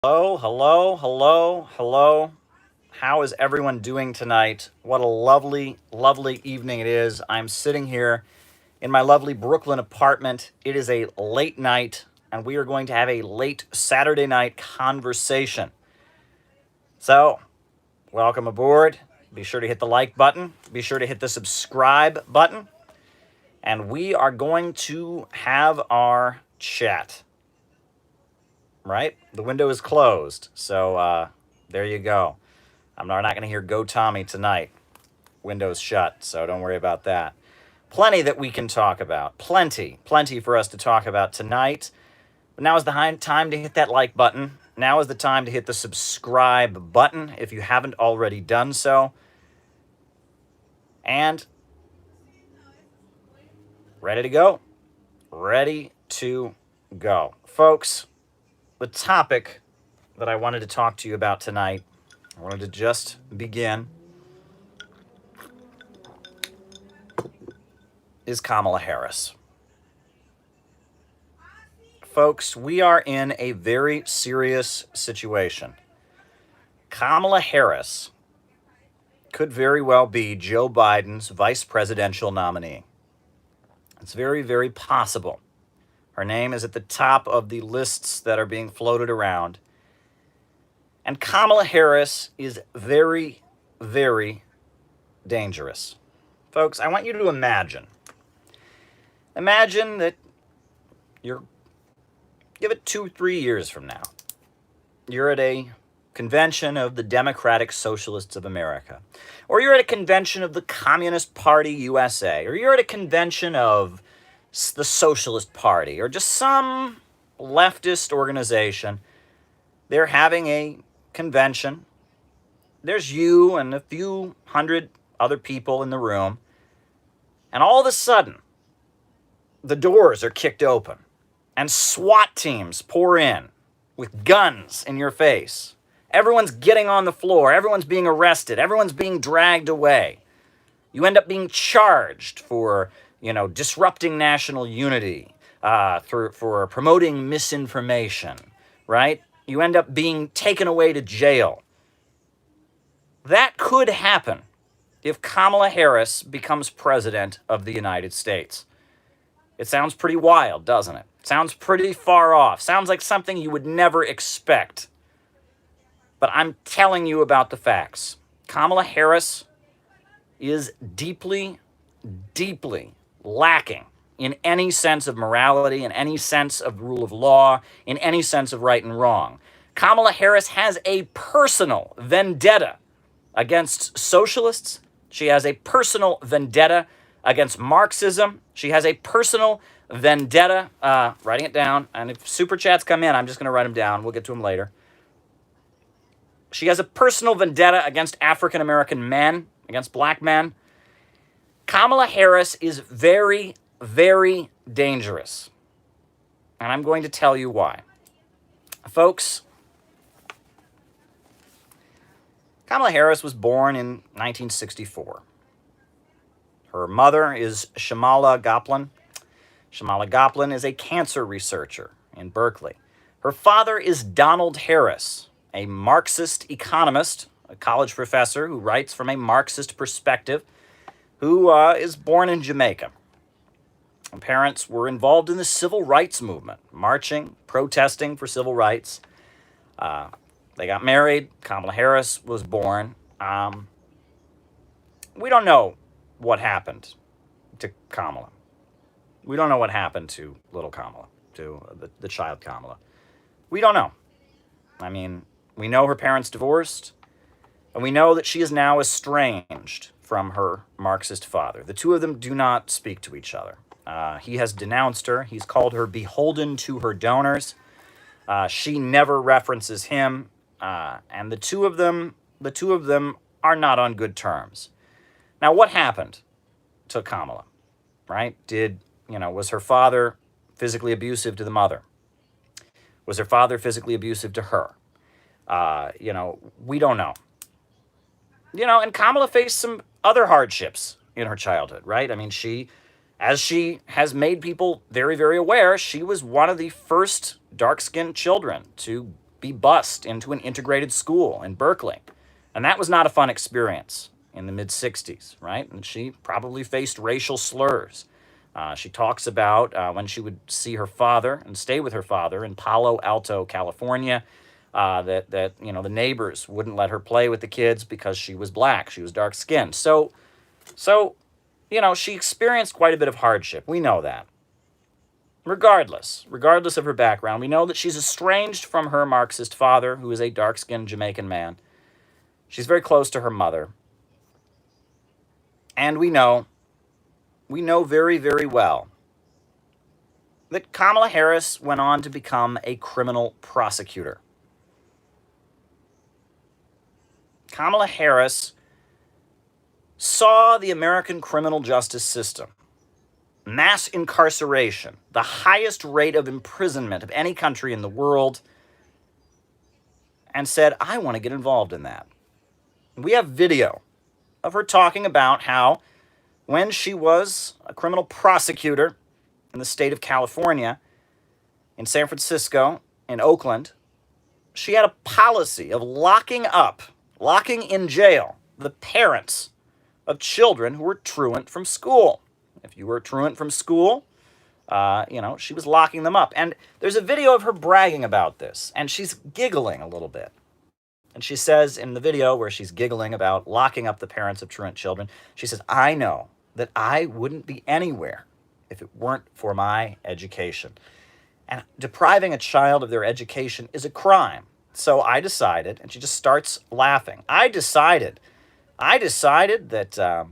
Hello, hello, hello, hello. How is everyone doing tonight? What a lovely, lovely evening it is. I'm sitting here in my lovely Brooklyn apartment. It is a late night, and we are going to have a late Saturday night conversation. So, welcome aboard. Be sure to hit the like button, be sure to hit the subscribe button, and we are going to have our chat. Right? The window is closed, so there you go. I'm not going to hear "Go Tommy" tonight. Window's shut, so don't worry about that. Plenty that we can talk about. Plenty for us to talk about tonight. But now is the time to hit that like button. Now is the time to hit the subscribe button if you haven't already done so. And ready to go? Ready to go. Folks, the topic that I wanted to talk to you about tonight, I wanted to just begin, is Kamala Harris. Folks, we are in a very serious situation. Kamala Harris could very well be Joe Biden's vice presidential nominee. It's very, very possible. Her name is at the top of the lists that are being floated around. And Kamala Harris is very, very dangerous. Folks, I want you to imagine that give it 2-3 years from now, you're at a convention of the Democratic Socialists of America, or you're at a convention of the Communist Party USA, or you're at a convention of the Socialist Party, or just some leftist organization. They're having a convention. There's you and a few hundred other people in the room, and all of a sudden, the doors are kicked open, and SWAT teams pour in with guns in your face. Everyone's getting on the floor. Everyone's being arrested. Everyone's being dragged away. You end up being charged for, disrupting national unity, for promoting misinformation, right? You end up being taken away to jail. That could happen if Kamala Harris becomes president of the United States. It sounds pretty wild, doesn't it? Sounds pretty far off. Sounds like something you would never expect. But I'm telling you about the facts. Kamala Harris is deeply, deeply lacking in any sense of morality, in any sense of rule of law, in any sense of right and wrong. Kamala Harris has a personal vendetta against socialists. She has a personal vendetta against Marxism. She has a personal vendetta, writing it down, and if super chats come in, I'm just going to write them down. We'll get to them later. She has a personal vendetta against African American men, against black men. Kamala Harris is very, very dangerous. And I'm going to tell you why. Folks, Kamala Harris was born in 1964. Her mother is Shamala Goplin. Shamala Goplin is a cancer researcher in Berkeley. Her father is Donald Harris, a Marxist economist, a college professor who writes from a Marxist perspective, who is born in Jamaica. Her parents were involved in the civil rights movement, marching, protesting for civil rights. They got married. Kamala Harris was born. We don't know what happened to Kamala. We don't know what happened to little Kamala, to the child Kamala. We don't know. I mean, we know her parents divorced, and we know that she is now estranged from her Marxist father. The two of them do not speak to each other. He has denounced her. He's called her beholden to her donors. She never references him, and the two of them are not on good terms. Now, what happened to Kamala, right? Was her father physically abusive to the mother? Was her father physically abusive to her? We don't know. And Kamala faced some other hardships in her childhood, right? I mean, as she has made people very, very aware, she was one of the first dark-skinned children to be bused into an integrated school in Berkeley. And that was not a fun experience in the mid-60s, right? And she probably faced racial slurs. She talks about when she would see her father and stay with her father in Palo Alto, California, that the neighbors wouldn't let her play with the kids because she was black. She was dark-skinned. So she experienced quite a bit of hardship. We know that. Regardless of her background, we know that she's estranged from her Marxist father, who is a dark-skinned Jamaican man. She's very close to her mother. And we know very, very well that Kamala Harris went on to become a criminal prosecutor. Kamala Harris saw the American criminal justice system, mass incarceration, the highest rate of imprisonment of any country in the world, and said, I want to get involved in that. We have video of her talking about how when she was a criminal prosecutor in the state of California, in San Francisco, in Oakland, she had a policy of locking in jail the parents of children who were truant from school. If you were truant from school, she was locking them up. And there's a video of her bragging about this, and she's giggling a little bit. And she says in the video where she's giggling about locking up the parents of truant children, she says, I know that I wouldn't be anywhere if it weren't for my education. And depriving a child of their education is a crime. So I decided, and she just starts laughing. I decided that,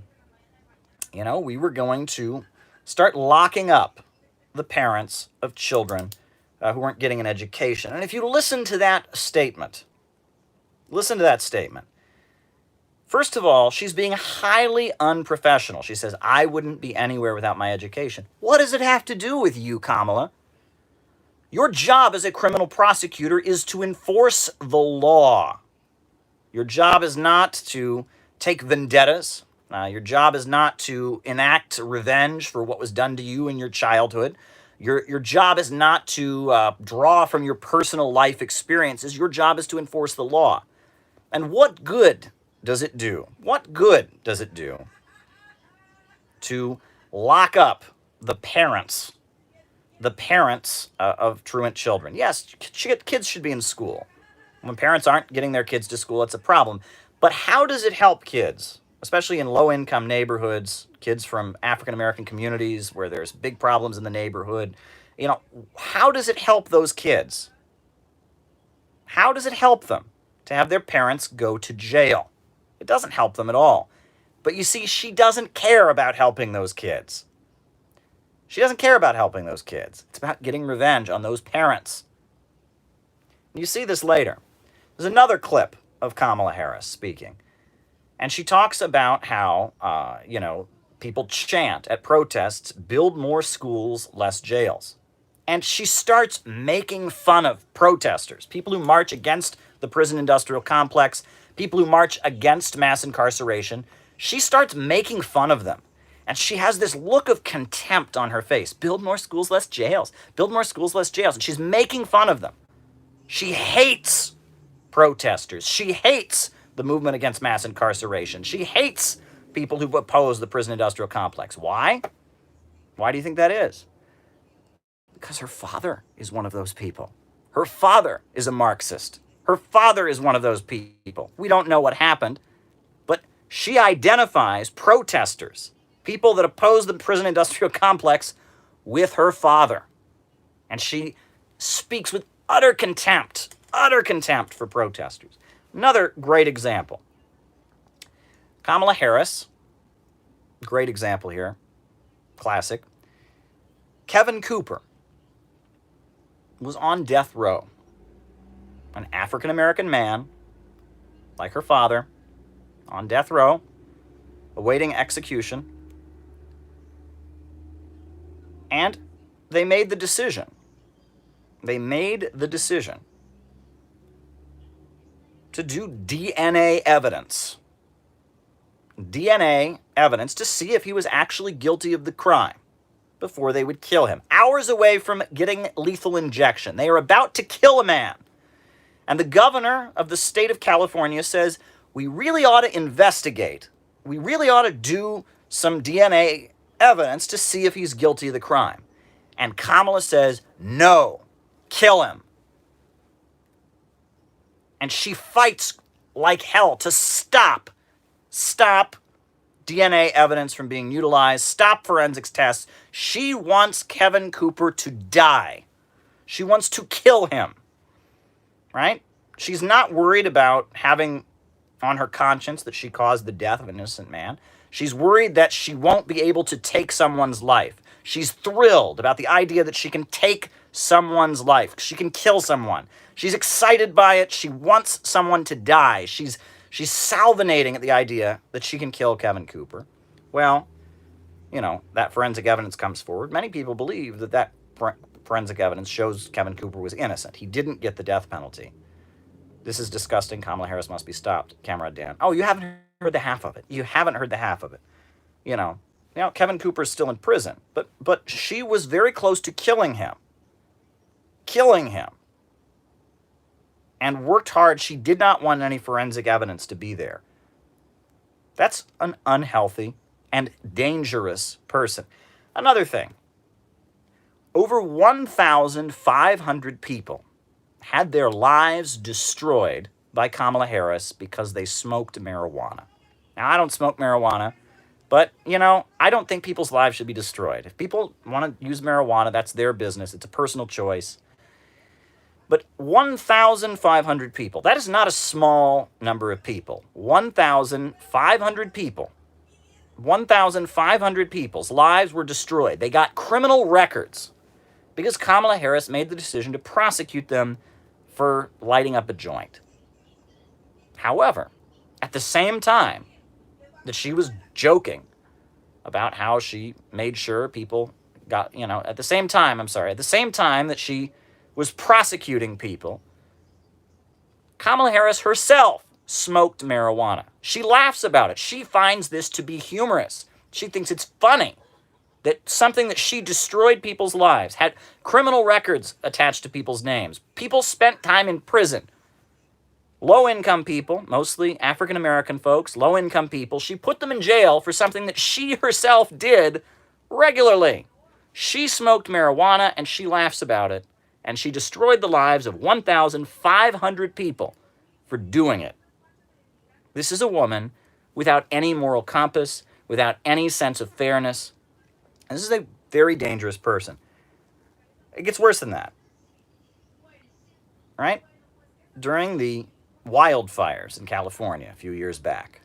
we were going to start locking up the parents of children who weren't getting an education. And if you listen to that statement, first of all, she's being highly unprofessional. She says, I wouldn't be anywhere without my education. What does it have to do with you, Kamala? Your job as a criminal prosecutor is to enforce the law. Your job is not to take vendettas. Your job is not to enact revenge for what was done to you in your childhood. Your job is not to draw from your personal life experiences. Your job is to enforce the law. And what good does it do? What good does it do to lock up the parents of truant children? Yes, kids should be in school. When parents aren't getting their kids to school, it's a problem. But how does it help kids, especially in low-income neighborhoods, kids from African-American communities where there's big problems in the neighborhood? How does it help those kids? How does it help them to have their parents go to jail? It doesn't help them at all. But you see, she doesn't care about helping those kids. She doesn't care about helping those kids. It's about getting revenge on those parents. You see this later. There's another clip of Kamala Harris speaking. And she talks about how, people chant at protests, build more schools, less jails. And she starts making fun of protesters, people who march against the prison industrial complex, people who march against mass incarceration. She starts making fun of them. And she has this look of contempt on her face. Build more schools, less jails. Build more schools, less jails. And she's making fun of them. She hates protesters. She hates the movement against mass incarceration. She hates people who oppose the prison industrial complex. Why? Why do you think that is? Because her father is one of those people. Her father is a Marxist. Her father is one of those people. We don't know what happened, but she identifies protesters, people that oppose the prison industrial complex, with her father. And she speaks with utter contempt for protesters. Another great example. Kamala Harris, great example here, classic. Kevin Cooper was on death row. An African-American man, like her father, on death row, awaiting execution. And they made the decision. To do DNA evidence. DNA evidence to see if he was actually guilty of the crime before they would kill him. Hours away from getting lethal injection. They are about to kill a man. And the governor of the state of California says, we really ought to investigate. We really ought to do some DNA evidence to see if he's guilty of the crime. And Kamala says, no, kill him. And she fights like hell to stop DNA evidence from being utilized, stop forensics tests. She wants Kevin Cooper to die. She wants to kill him, right? She's not worried about having on her conscience that she caused the death of an innocent man. She's worried that she won't be able to take someone's life. She's thrilled about the idea that she can take someone's life. She can kill someone. She's excited by it. She wants someone to die. She's salivating at the idea that she can kill Kevin Cooper. Well, that forensic evidence comes forward. Many people believe that forensic evidence shows Kevin Cooper was innocent. He didn't get the death penalty. This is disgusting. Kamala Harris must be stopped. Camera Dan. Oh, you haven't heard the half of it. You haven't heard the half of it. Kevin Cooper's still in prison, but she was very close to killing him. And worked hard. She did not want any forensic evidence to be there. That's an unhealthy and dangerous person. Another thing. Over 1,500 people had their lives destroyed by Kamala Harris because they smoked marijuana. Now, I don't smoke marijuana, but, I don't think people's lives should be destroyed. If people want to use marijuana, that's their business. It's a personal choice. But 1,500 people, that is not a small number of people. 1,500 people. 1,500 people's lives were destroyed. They got criminal records because Kamala Harris made the decision to prosecute them for lighting up a joint. However, at the same time that she was joking about how she made sure people got, at the same time that she was prosecuting people, Kamala Harris herself smoked marijuana. She laughs about it. She finds this to be humorous. She thinks it's funny that something that she destroyed people's lives, had criminal records attached to people's names. People spent time in prison. Low-income people, mostly African-American folks, low-income people, she put them in jail for something that she herself did regularly. She smoked marijuana and she laughs about it. And she destroyed the lives of 1,500 people for doing it. This is a woman without any moral compass, without any sense of fairness. And this is a very dangerous person. It gets worse than that. Right? During the wildfires in California a few years back.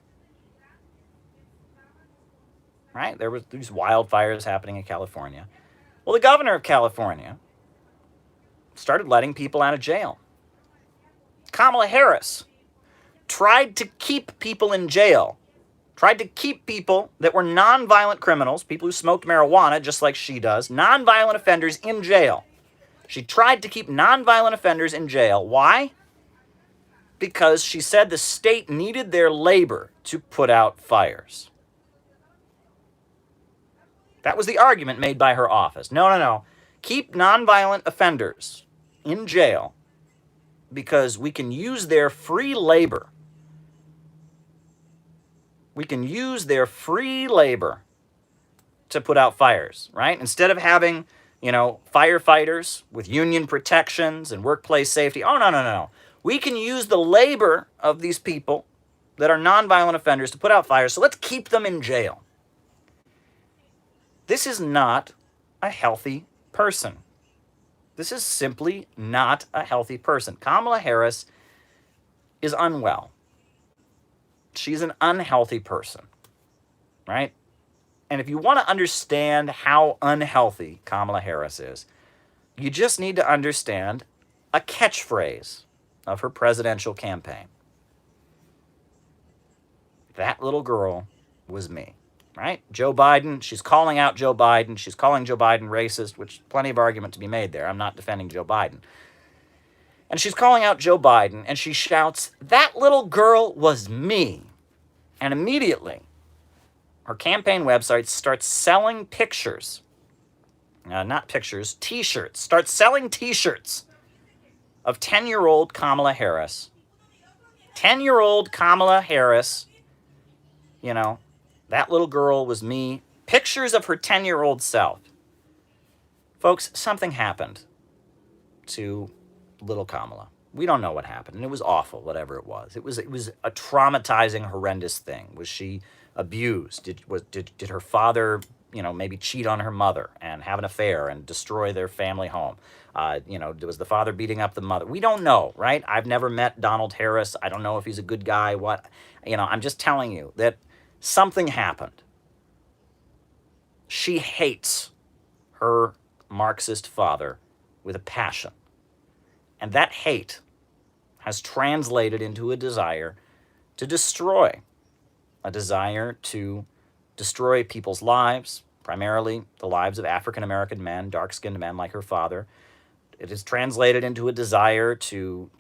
Right? There were these wildfires happening in California. Well, the governor of California started letting people out of jail. Kamala Harris tried to keep people in jail, tried to keep people that were nonviolent criminals, people who smoked marijuana just like she does, nonviolent offenders in jail. She tried to keep nonviolent offenders in jail. Why? Because she said the state needed their labor to put out fires. That was the argument made by her office. No. Keep nonviolent offenders in jail because we can use their free labor. We can use their free labor to put out fires, right? Instead of having, firefighters with union protections and workplace safety. Oh, no. We can use the labor of these people that are nonviolent offenders to put out fires, so let's keep them in jail. This is not a healthy person. This is simply not a healthy person. Kamala Harris is unwell. She's an unhealthy person, right? And if you want to understand how unhealthy Kamala Harris is, you just need to understand a catchphrase of her presidential campaign. That little girl was me. Right? Joe Biden, she's calling out Joe Biden. She's calling Joe Biden racist, which plenty of argument to be made there. I'm not defending Joe Biden. And she's calling out Joe Biden, and she shouts, that little girl was me. And immediately, her campaign website starts selling pictures. Not pictures, T-shirts. Starts selling T-shirts of 10-year-old Kamala Harris. 10-year-old Kamala Harris, you know, that little girl was me. Pictures of her 10-year-old self. Folks, something happened to little Kamala. We don't know what happened, and it was awful, whatever it was. It was a traumatizing, horrendous thing. Was she abused? Did her father, maybe cheat on her mother and have an affair and destroy their family home? Was the father beating up the mother? We don't know, right? I've never met Donald Harris. I don't know if he's a good guy. I'm just telling you that something happened. She hates her Marxist father with a passion. And that hate has translated into a desire to destroy, a desire to destroy people's lives, primarily the lives of African-American men, dark-skinned men like her father. It is translated into a desire to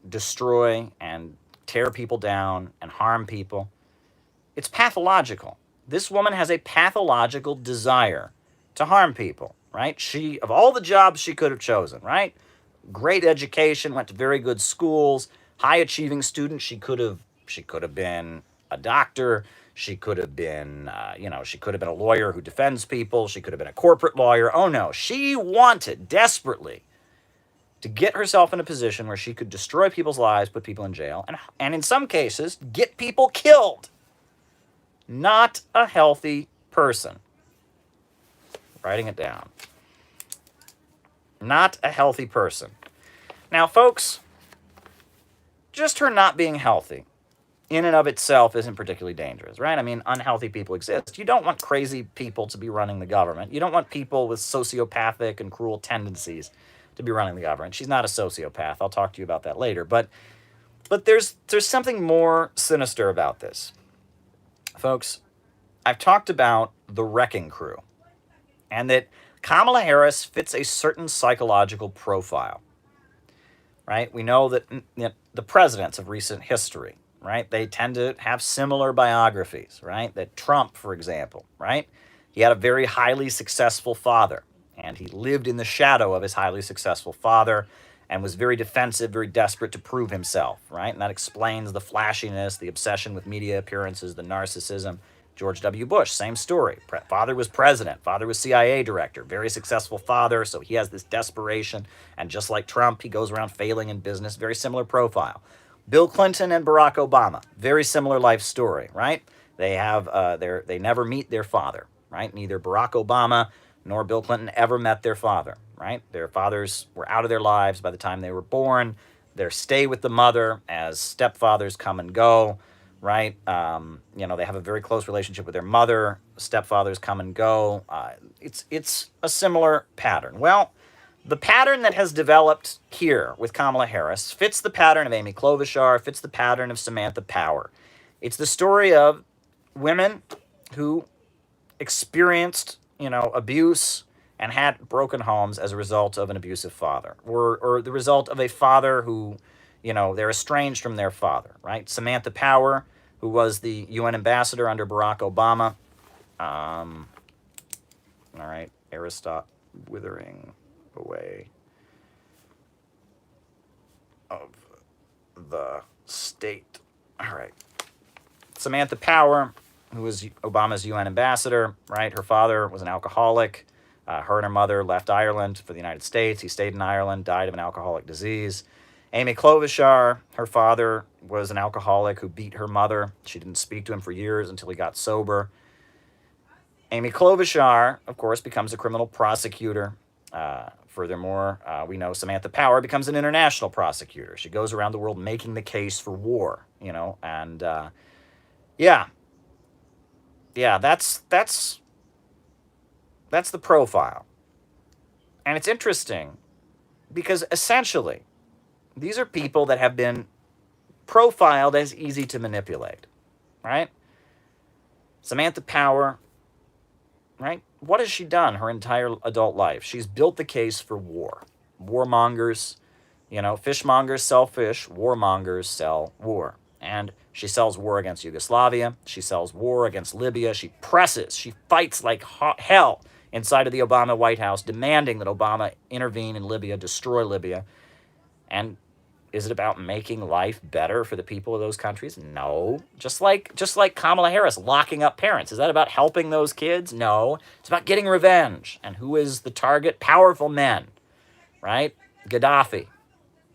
destroy and tear people down and harm people. It's pathological. This woman has a pathological desire to harm people, right? She, of all the jobs she could have chosen, right? Great education, went to very good schools, high-achieving student. She could have been a doctor. She could have been, she could have been a lawyer who defends people. She could have been a corporate lawyer. Oh no, she wanted desperately to get herself in a position where she could destroy people's lives, put people in jail, and in some cases, get people killed. Not a healthy person. Writing it down. Not a healthy person. Now, folks, just her not being healthy in and of itself isn't particularly dangerous, right? I mean, unhealthy people exist. You don't want crazy people to be running the government. You don't want people with sociopathic and cruel tendencies to be running the government. She's not a sociopath. I'll talk to you about that later. But there's something more sinister about this. Folks, I've talked about the wrecking crew, and that Kamala Harris fits a certain psychological profile, right? We know that the presidents of recent history, right, they tend to have similar biographies, right? That Trump, for example, right? He had a very highly successful father, and he lived in the shadow of his highly successful father and was very defensive, very desperate to prove himself, right? And that explains the flashiness, the obsession with media appearances, the narcissism. George W. Bush, same story. Father was president. Father was CIA director. Very successful father, so he has this desperation. And just like Trump, he goes around failing in business. Very similar profile. Bill Clinton and Barack Obama, very similar life story, right? They have they never meet their father, right? Neither Barack Obama nor Bill Clinton ever met their father, right? Their fathers were out of their lives by the time they were born. They stay with the mother as stepfathers come and go. Right? They have a very close relationship with their mother. Stepfathers come and go. It's a similar pattern. Well, the pattern that has developed here with Kamala Harris fits the pattern of Amy Klobuchar, fits the pattern of Samantha Power. It's the story of women who experienced, abuse and had broken homes as a result of an abusive father, or the result of a father who, they're estranged from their father, right? Samantha Power, who was the UN ambassador under Barack Obama. All right, Aristotle withering away of the state. All right. Samantha Power, who was Obama's UN ambassador, right? Her father was an alcoholic. Her and her mother left Ireland for the United States. He stayed in Ireland, died of an alcoholic disease. Amy Klobuchar, her father was an alcoholic who beat her mother. She didn't speak to him for years until he got sober. Amy Klobuchar, of course, becomes a criminal prosecutor. Furthermore, we know Samantha Power becomes an international prosecutor. She goes around the world making the case for war, and that's the profile. And it's interesting because essentially, these are people that have been profiled as easy to manipulate, right? Samantha Power, right? What has she done her entire adult life? She's built the case for war. Warmongers, fishmongers sell fish, warmongers sell war. And she sells war against Yugoslavia. She sells war against Libya. She fights like hell inside of the Obama White House, demanding that Obama intervene in Libya, destroy Libya. And is it about making life better for the people of those countries? No. Just like Kamala Harris locking up parents. Is that about helping those kids? No. It's about getting revenge. And who is the target? Powerful men, right? Gaddafi,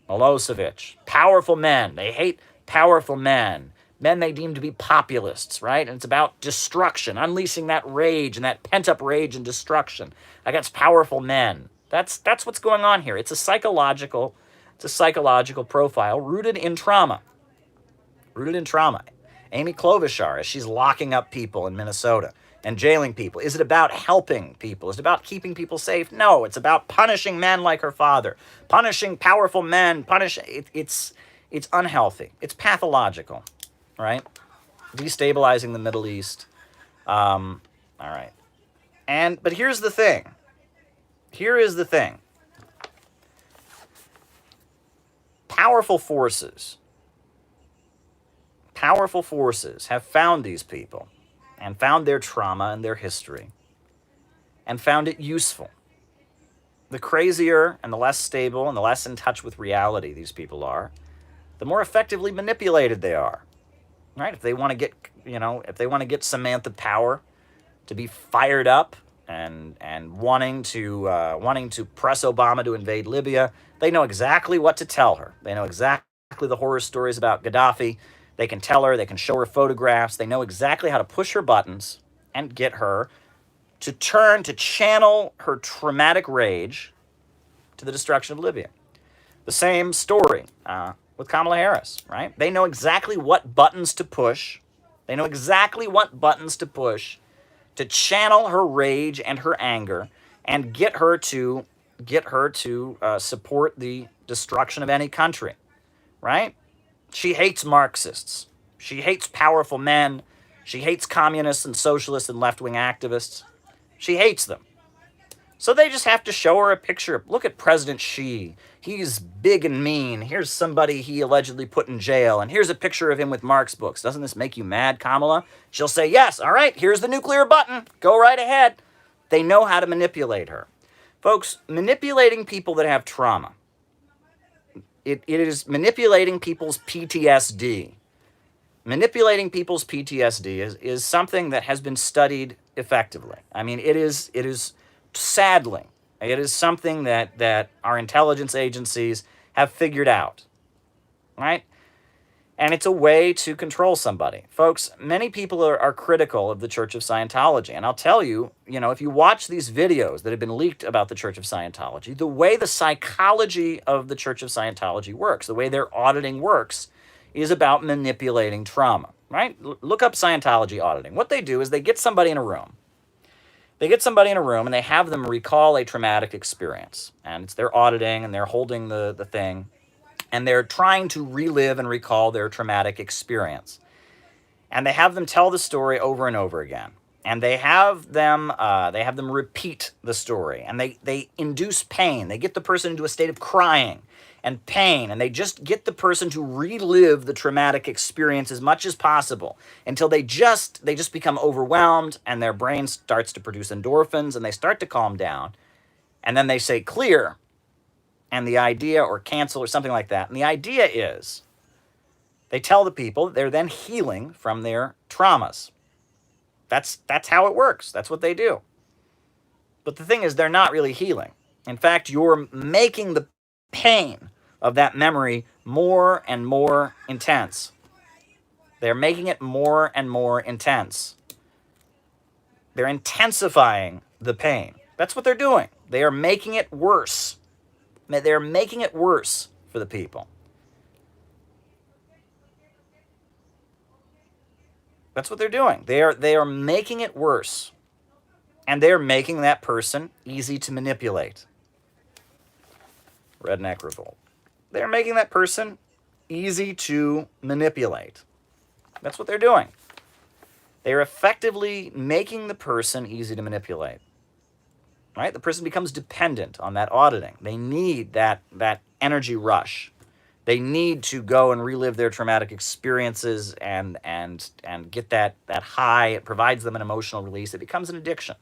Milosevic, powerful men. They hate powerful men. Men they deem to be populists, right? And it's about destruction, unleashing that rage and that pent-up rage and destruction against powerful men. That's what's going on here. It's a psychological profile rooted in trauma. Rooted in trauma. Amy Klobuchar, as she's locking up people in Minnesota and jailing people. Is it about helping people? Is it about keeping people safe? No, it's about punishing men like her father. Punishing powerful men. It's unhealthy. It's pathological, right? Destabilizing the Middle East. All right. But here's the thing. Here is the thing. Powerful forces have found these people and found their trauma and their history and found it useful. The crazier and the less stable and the less in touch with reality these people are, the more effectively manipulated they are. Right? If they want to get Samantha Power to be fired up and wanting to press Obama to invade Libya, they know exactly what to tell her. They know exactly the horror stories about Gaddafi. They can tell her, they can show her photographs. They know exactly how to push her buttons and get her to channel her traumatic rage to the destruction of Libya. The same story with Kamala Harris, right? They know exactly what buttons to push. They know exactly what buttons to push to channel her rage and her anger and get her to support the destruction of any country, right? She hates Marxists. She hates powerful men. She hates communists and socialists and left-wing activists. She hates them. So they just have to show her a picture. Look at President Xi. He's big and mean. Here's somebody he allegedly put in jail. And here's a picture of him with Marx books. Doesn't this make you mad, Kamala? She'll say, yes, all right, here's the nuclear button. Go right ahead. They know how to manipulate her. Folks, manipulating people that have trauma, it is manipulating people's PTSD. Manipulating people's PTSD is something that has been studied effectively. I mean, it is sadly, it is something that our intelligence agencies have figured out, right? And it's a way to control somebody. Folks, many people are critical of the Church of Scientology. And I'll tell you, if you watch these videos that have been leaked about the Church of Scientology, the way the psychology of the Church of Scientology works, the way their auditing works, is about manipulating trauma, right? Look up Scientology auditing. What they do is they get somebody in a room. And they have them recall a traumatic experience. And it's their auditing, and they're holding the thing. And they're trying to relive and recall their traumatic experience. And they have them tell the story over and over again. And they have them repeat the story. And they induce pain. They get the person into a state of crying and pain. And they just get the person to relive the traumatic experience as much as possible until they just become overwhelmed and their brain starts to produce endorphins and they start to calm down. And then they say clear. And the idea, or cancel or something like that. And the idea is they tell the people that they're then healing from their traumas. That's how it works. That's what they do. But the thing is, they're not really healing. In fact, you're making the pain of that memory more and more intense. They're making it more and more intense. They're intensifying the pain. That's what they're doing. They are making it worse. They're making it worse for the people. That's what they're doing. They are making it worse. And they're making that person easy to manipulate. Redneck Revolt. They're making that person easy to manipulate. That's what they're doing. They're effectively making the person easy to manipulate. Right? The person becomes dependent on that auditing. They need that energy rush. They need to go and relive their traumatic experiences and get that high. It provides them an emotional release. It becomes an addiction.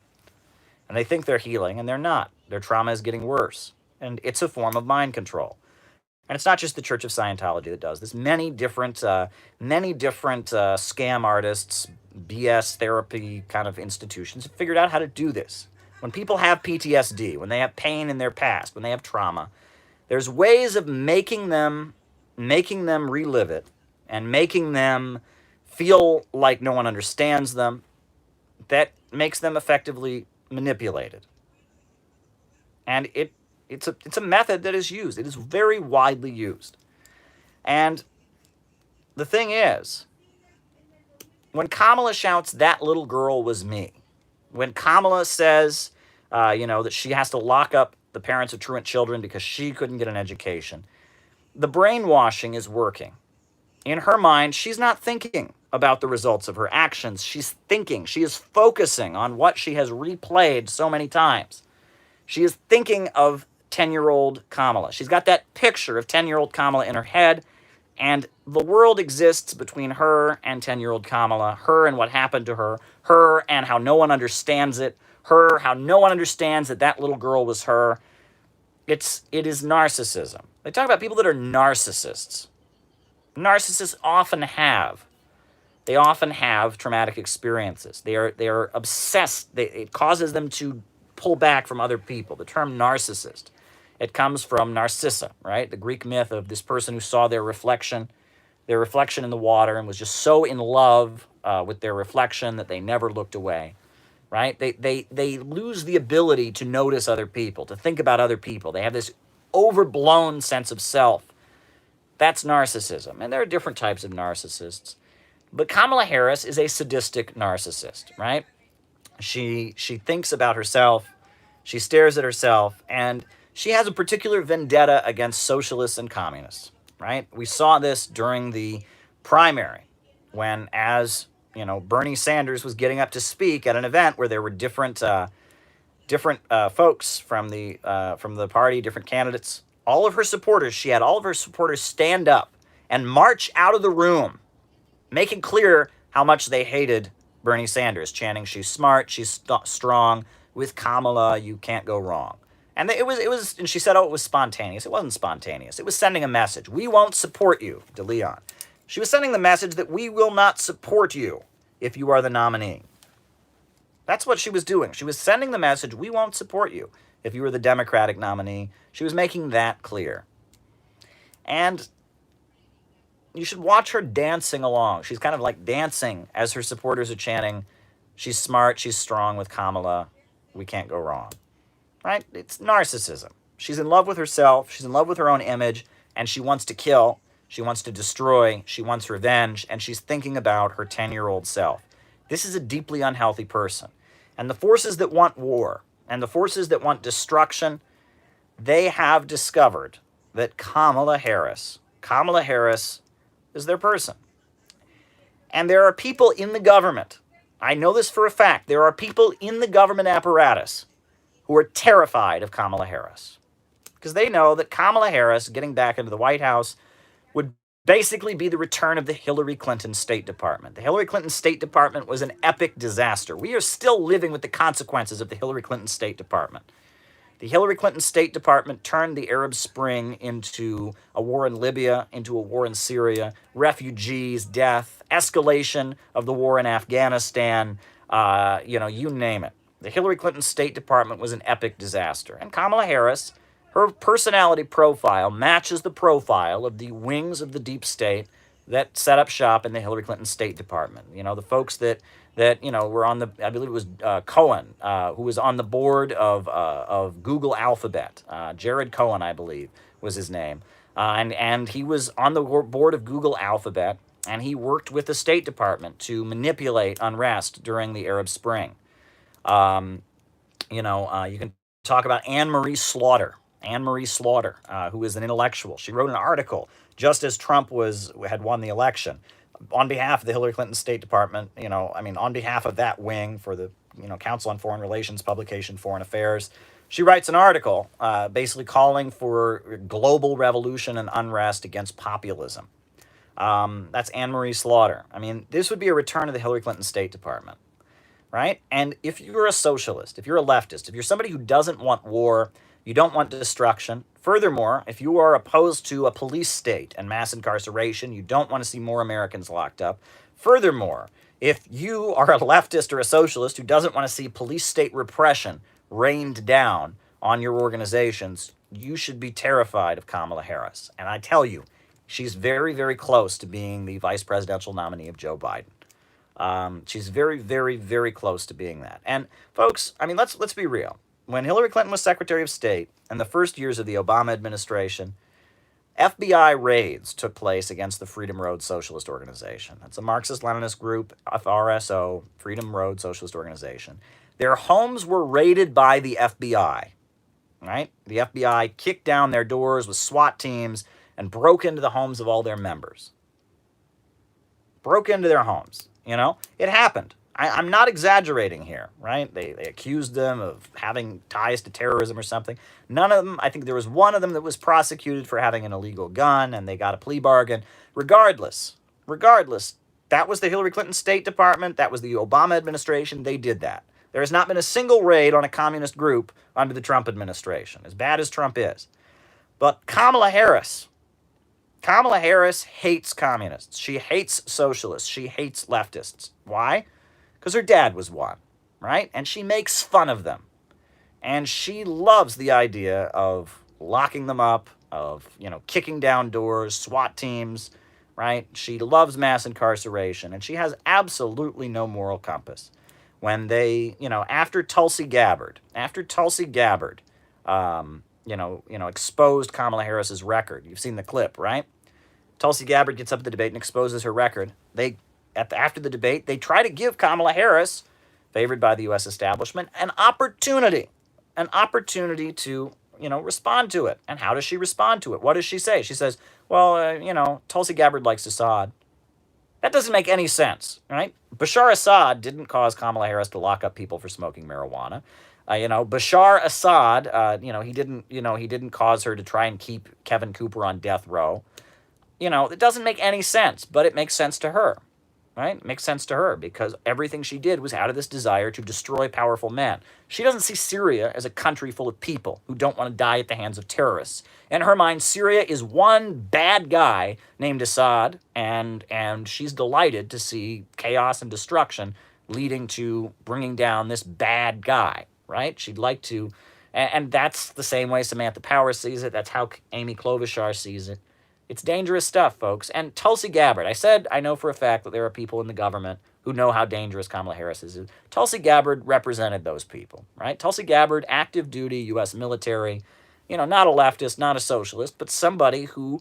And they think they're healing, and they're not. Their trauma is getting worse. And it's a form of mind control. And it's not just the Church of Scientology that does this. Many different scam artists, BS therapy kind of institutions have figured out how to do this. When people have PTSD, when they have pain in their past, when they have trauma, there's ways of making them relive it and making them feel like no one understands them that makes them effectively manipulated. And it's a method that is used. It is very widely used. And the thing is, when Kamala shouts, "That little girl was me," when Kamala says, that she has to lock up the parents of truant children because she couldn't get an education, the brainwashing is working. In her mind, she's not thinking about the results of her actions. She is focusing on what she has replayed so many times. She is thinking of 10-year-old Kamala. She's got that picture of 10-year-old Kamala in her head, and the world exists between her and 10-year-old Kamala, her and what happened to her and how no one understands it, how no one understands that little girl was her. It is narcissism. They talk about people that are narcissists. Narcissists often have traumatic experiences. They are obsessed. It causes them to pull back from other people. The term narcissist, it comes from Narcissa, right? The Greek myth of this person who saw their reflection in the water and was just so in love with their reflection that they never looked away, right? They lose the ability to notice other people, to think about other people. They have this overblown sense of self. That's narcissism. And there are different types of narcissists. But Kamala Harris is a sadistic narcissist, right? She thinks about herself, she stares at herself, and she has a particular vendetta against socialists and communists, right? We saw this during the primary when, as Bernie Sanders was getting up to speak at an event where there were different folks from the party, different candidates. She had all of her supporters stand up and march out of the room, making clear how much they hated Bernie Sanders, chanting, "She's smart, she's strong. With Kamala, you can't go wrong." And and she said, it was spontaneous. It wasn't spontaneous. It was sending a message. "We won't support you," de Leon. She was sending the message that we will not support you if you are the nominee. That's what she was doing. She was sending the message, "We won't support you if you were the Democratic nominee." She was making that clear. And you should watch her dancing along. She's kind of like dancing as her supporters are chanting, "She's smart, she's strong with Kamala. We can't go wrong." Right? It's narcissism. She's in love with herself. She's in love with her own image, and she wants to kill. She wants to destroy. She wants revenge, and she's thinking about her 10-year-old self. This is a deeply unhealthy person. And the forces that want war and the forces that want destruction, they have discovered that Kamala Harris is their person. And there are people in the government, I know this for a fact, there are people in the government apparatus who are terrified of Kamala Harris. Because they know that Kamala Harris getting back into the White House would basically be the return of the Hillary Clinton State Department. The Hillary Clinton State Department was an epic disaster. We are still living with the consequences of the Hillary Clinton State Department. The Hillary Clinton State Department turned the Arab Spring into a war in Libya, into a war in Syria, refugees, death, escalation of the war in Afghanistan, you name it. The Hillary Clinton State Department was an epic disaster. And Kamala Harris, her personality profile matches the profile of the wings of the deep state that set up shop in the Hillary Clinton State Department. The folks that were on I believe it was Cohen, who was on the board of Google Alphabet. Jared Cohen, I believe, was his name. And he was on the board of Google Alphabet, and he worked with the State Department to manipulate unrest during the Arab Spring. You can talk about Anne Marie Slaughter, who is an intellectual. She wrote an article just as Trump had won the election on behalf of the Hillary Clinton State Department, on behalf of that wing for the, Council on Foreign Relations publication, Foreign Affairs. She writes an article basically calling for global revolution and unrest against populism. That's Anne Marie Slaughter. This would be a return of the Hillary Clinton State Department, right? And if you're a socialist, if you're a leftist, if you're somebody who doesn't want war, you don't want destruction, Furthermore, if you are opposed to a police state and mass incarceration, you don't want to see more Americans locked up. Furthermore, if you are a leftist or a socialist who doesn't want to see police state repression rained down on your organizations, you should be terrified of Kamala Harris. And I tell you, she's very, very close to being the vice presidential nominee of Joe Biden. She's very, very, very close to being that. And folks, I mean, let's be real. When Hillary Clinton was Secretary of State in the first years of the Obama administration, FBI raids took place against the Freedom Road Socialist Organization. That's a Marxist-Leninist group, FRSO, Freedom Road Socialist Organization. Their homes were raided by the FBI, right? The FBI kicked down their doors with SWAT teams and broke into the homes of all their members. Broke into their homes, you know? It happened. I'm not exaggerating here, right? They accused them of having ties to terrorism or something. None of them, I think there was one of them that was prosecuted for having an illegal gun, and they got a plea bargain. Regardless, that was the Hillary Clinton State Department, that was the Obama administration, they did that. There has not been a single raid on a communist group under the Trump administration, as bad as Trump is. But Kamala Harris hates communists. She hates socialists. She hates leftists. Why? Because her dad was one, right? And she makes fun of them. And she loves the idea of locking them up, of, kicking down doors, SWAT teams, right? She loves mass incarceration, and she has absolutely no moral compass. When they, after Tulsi Gabbard, exposed Kamala Harris's record. You've seen the clip, right? Tulsi Gabbard gets up at the debate and exposes her record. After the debate, they try to give Kamala Harris, favored by the U.S. establishment, an opportunity to, respond to it. And how does she respond to it? What does she say? She says, well, Tulsi Gabbard likes Assad. That doesn't make any sense, right? Bashar Assad didn't cause Kamala Harris to lock up people for smoking marijuana. Bashar Assad, he didn't cause her to try and keep Kevin Cooper on death row. It doesn't make any sense, but it makes sense to her. Right? It makes sense to her because everything she did was out of this desire to destroy powerful men. She doesn't see Syria as a country full of people who don't want to die at the hands of terrorists. In her mind, Syria is one bad guy named Assad, and she's delighted to see chaos and destruction leading to bringing down this bad guy, right? She'd like to, and that's the same way Samantha Power sees it. That's how Amy Klobuchar sees it. It's dangerous stuff, folks. And Tulsi Gabbard, I know for a fact that there are people in the government who know how dangerous Kamala Harris is. Tulsi Gabbard represented those people, right? Tulsi Gabbard, active duty, U.S. military, not a leftist, not a socialist, but somebody who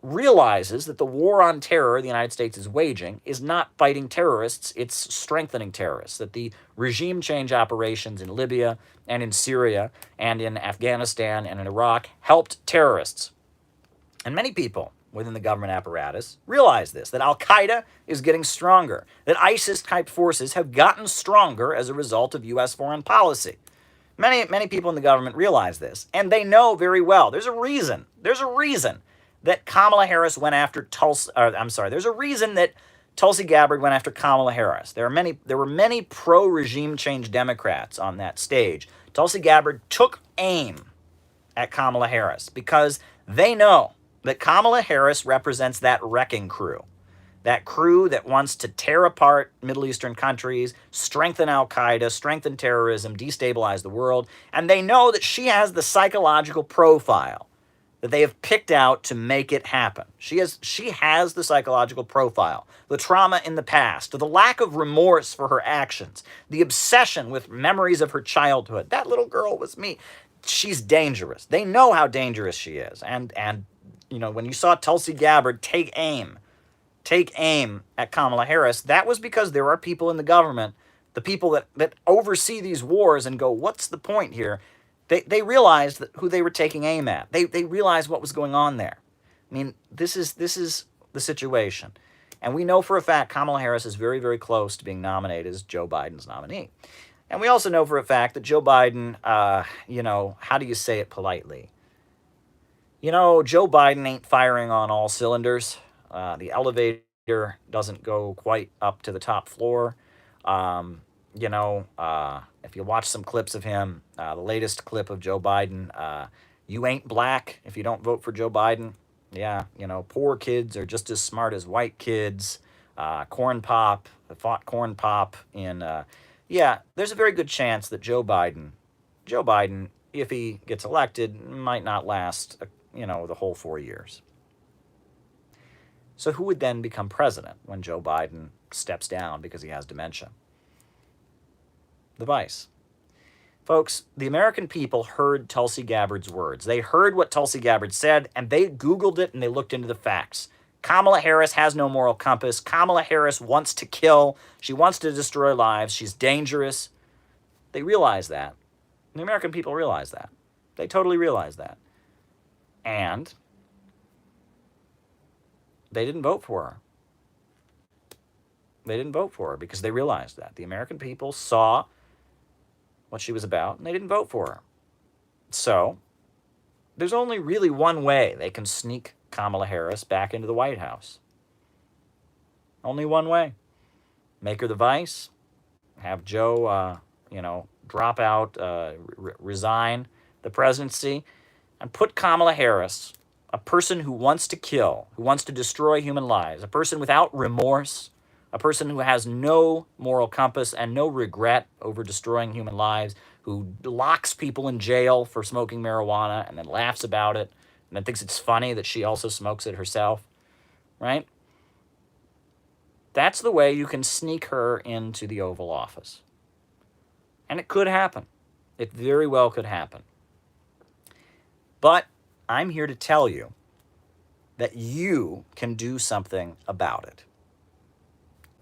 realizes that the war on terror the United States is waging is not fighting terrorists, it's strengthening terrorists. That the regime change operations in Libya and in Syria and in Afghanistan and in Iraq helped terrorists. And many people within the government apparatus realize this, that Al-Qaeda is getting stronger, that ISIS-type forces have gotten stronger as a result of U.S. foreign policy. Many people in the government realize this, and they know very well. There's a reason that Kamala Harris went after there's a reason that Tulsi Gabbard went after Kamala Harris. There were many pro-regime change Democrats on that stage. Tulsi Gabbard took aim at Kamala Harris because they know that Kamala Harris represents that wrecking crew. That crew that wants to tear apart Middle Eastern countries, strengthen Al-Qaeda, strengthen terrorism, destabilize the world. And they know that she has the psychological profile that they have picked out to make it happen. She has the psychological profile, the trauma in the past, the lack of remorse for her actions, the obsession with memories of her childhood. That little girl was me. She's dangerous. They know how dangerous she is. And when you saw Tulsi Gabbard take aim at Kamala Harris, that was because there are people in the government, the people that oversee these wars and go, what's the point here? They realized who they were taking aim at. They realized what was going on there. I mean, this is the situation. And we know for a fact Kamala Harris is very, very close to being nominated as Joe Biden's nominee. And we also know for a fact that Joe Biden, how do you say it politely? Joe Biden ain't firing on all cylinders. The elevator doesn't go quite up to the top floor. If you watch some clips of him, the latest clip of Joe Biden, You ain't black if you don't vote for Joe Biden. Yeah, poor kids are just as smart as white kids. Corn pop, fought corn pop in, yeah, there's a very good chance that Joe Biden, if he gets elected, might not last, the whole 4 years. So who would then become president when Joe Biden steps down because he has dementia? The vice. Folks, the American people heard Tulsi Gabbard's words. They heard what Tulsi Gabbard said, and they Googled it and they looked into the facts. Kamala Harris has no moral compass. Kamala Harris wants to kill. She wants to destroy lives. She's dangerous. They realize that. The American people realize that. They totally realize that. And they didn't vote for her. They didn't vote for her because they realized that. The American people saw what she was about, and they didn't vote for her. So there's only really one way they can sneak Kamala Harris back into the White House. Only one way. Make her the vice, have Joe, drop out, resign the presidency, and put Kamala Harris, a person who wants to kill, who wants to destroy human lives, a person without remorse, a person who has no moral compass and no regret over destroying human lives, who locks people in jail for smoking marijuana and then laughs about it and then thinks it's funny that she also smokes it herself, right? That's the way you can sneak her into the Oval Office. And it could happen. It very well could happen. But I'm here to tell you that you can do something about it.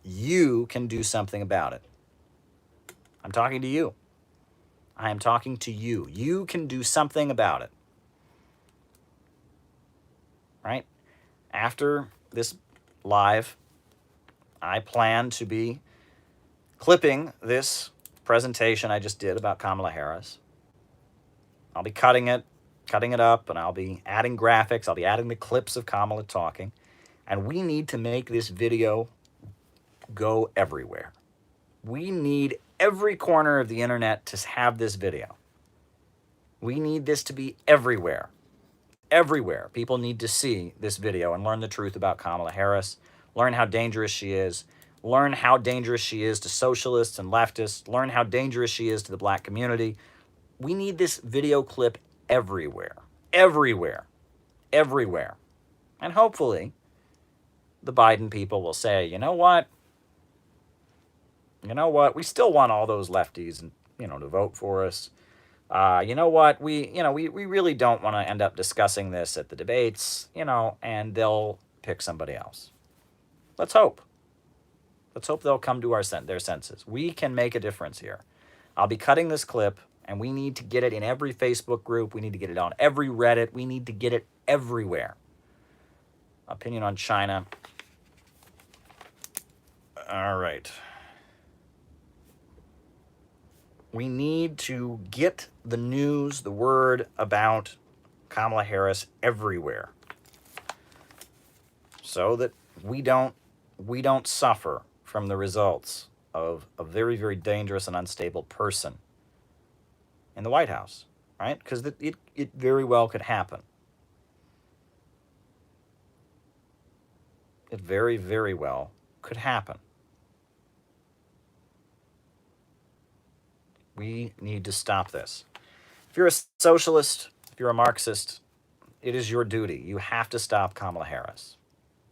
You can do something about it. I'm talking to you. I am talking to you. You can do something about it. Right? After this live, I plan to be clipping this presentation I just did about Kamala Harris. I'll be cutting it up, and I'll be adding graphics. I'll be adding the clips of Kamala talking. And we need to make this video go everywhere. We need every corner of the internet to have this video. We need this to be everywhere. Everywhere. People need to see this video and learn the truth about Kamala Harris, learn how dangerous she is, learn how dangerous she is to socialists and leftists, learn how dangerous she is to the black community. We need this video clip everywhere. Everywhere. Everywhere. And hopefully, the Biden people will say, you know what? We still want all those lefties, to vote for us. You know what? We really don't want to end up discussing this at the debates, and they'll pick somebody else. Let's hope. Let's hope they'll come to their senses. We can make a difference here. I'll be cutting this clip, and we need to get it in every Facebook group. We need to get it on every Reddit. We need to get it everywhere. Opinion on China. All right. We need to get the news, the word about Kamala Harris everywhere so that we don't suffer from the results of a very, very dangerous and unstable person in the White House, right? Because it very well could happen. It very, very well could happen. We need to stop this. If you're a socialist, if you're a Marxist, it is your duty. You have to stop Kamala Harris,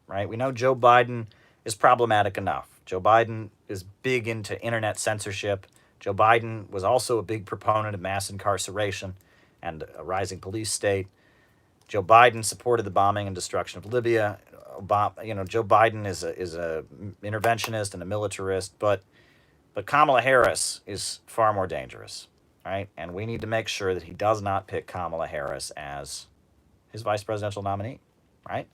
right? We know Joe Biden is problematic enough. Joe Biden is big into internet censorship. Joe Biden was also a big proponent of mass incarceration and a rising police state. Joe Biden supported the bombing and destruction of Libya. Joe Biden is a interventionist and a militarist, but Kamala Harris is far more dangerous, right? And we need to make sure that he does not pick Kamala Harris as his vice presidential nominee, right?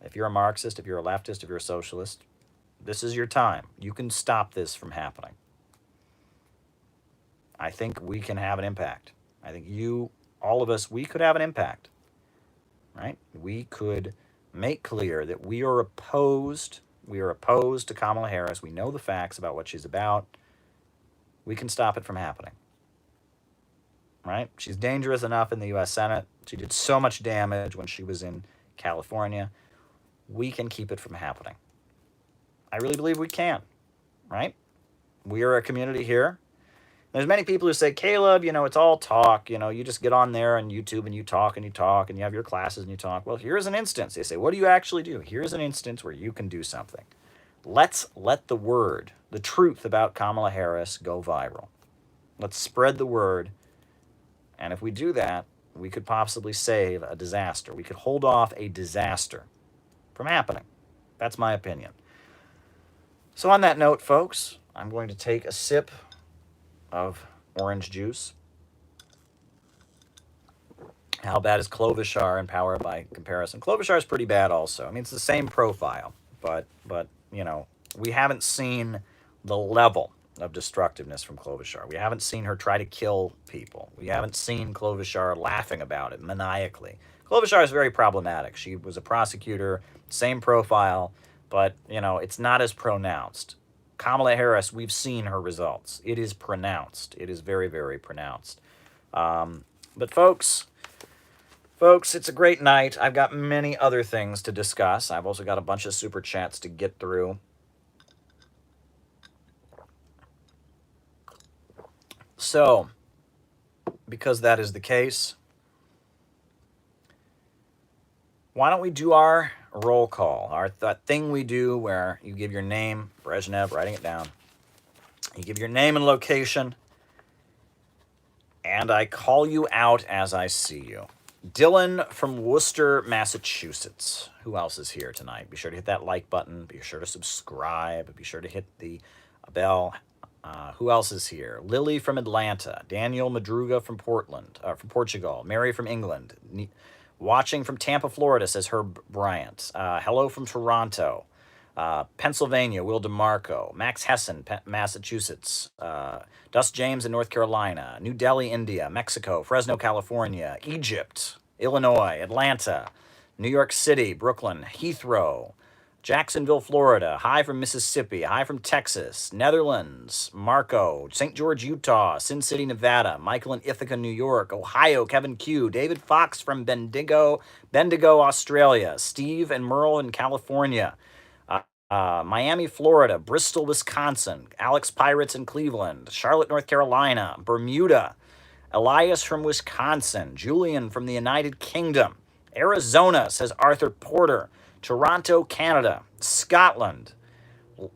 If you're a Marxist, if you're a leftist, if you're a socialist, this is your time. You can stop this from happening. I think we can have an impact. I think all of us, we could have an impact, right? We could make clear that we are opposed to Kamala Harris. We know the facts about what she's about. We can stop it from happening. right? She's dangerous enough in the U.S. Senate. She did so much damage when she was in California. We can keep it from happening. I really believe we can, right? We are a community here. There's many people who say, Caleb, it's all talk. You just get on there on YouTube and you talk and you talk and you have your classes and you talk. Well, here's an instance. They say, what do you actually do? Here's an instance where you can do something. Let's let the word, the truth about Kamala Harris go viral. Let's spread the word. And if we do that, we could possibly save a disaster. We could hold off a disaster from happening. That's my opinion. So on that note, folks, I'm going to take a sip of orange juice. How bad is Klobuchar in power by comparison? Klobuchar is pretty bad also. I mean, it's the same profile, but we haven't seen the level of destructiveness from Klobuchar. We haven't seen her try to kill people. We haven't seen Klobuchar laughing about it maniacally. Klobuchar is very problematic. She was a prosecutor, same profile, but, it's not as pronounced. Kamala Harris, we've seen her results. It is pronounced. It is very, very pronounced. But folks, it's a great night. I've got many other things to discuss. I've also got a bunch of super chats to get through. So, because that is the case, why don't we do our roll call, that thing we do where you give your name, Brezhnev, writing it down. You give your name and location, and I call you out as I see you. Dylan from Worcester, Massachusetts. Who else is here tonight? Be sure to hit that like button. Be sure to subscribe. Be sure to hit the bell. Who else is here? Lily from Atlanta. Daniel Madruga from from Portugal. Mary from England. Watching from Tampa, Florida, says Herb Bryant. Hello from Toronto. Pennsylvania, Will DeMarco. Max Hessen, Massachusetts. Dust James in North Carolina. New Delhi, India. Mexico. Fresno, California. Egypt. Illinois. Atlanta. New York City. Brooklyn. Heathrow. Jacksonville, Florida. Hi from Mississippi. Hi from Texas. Netherlands. Marco. St. George, Utah. Sin City, Nevada. Michael in Ithaca, New York. Ohio. Kevin Q. David Fox from Bendigo, Australia. Steve and Merle in California. Miami, Florida. Bristol, Wisconsin. Alex Pirates in Cleveland. Charlotte, North Carolina. Bermuda. Elias from Wisconsin. Julian from the United Kingdom. Arizona, says Arthur Porter. Toronto, Canada. Scotland.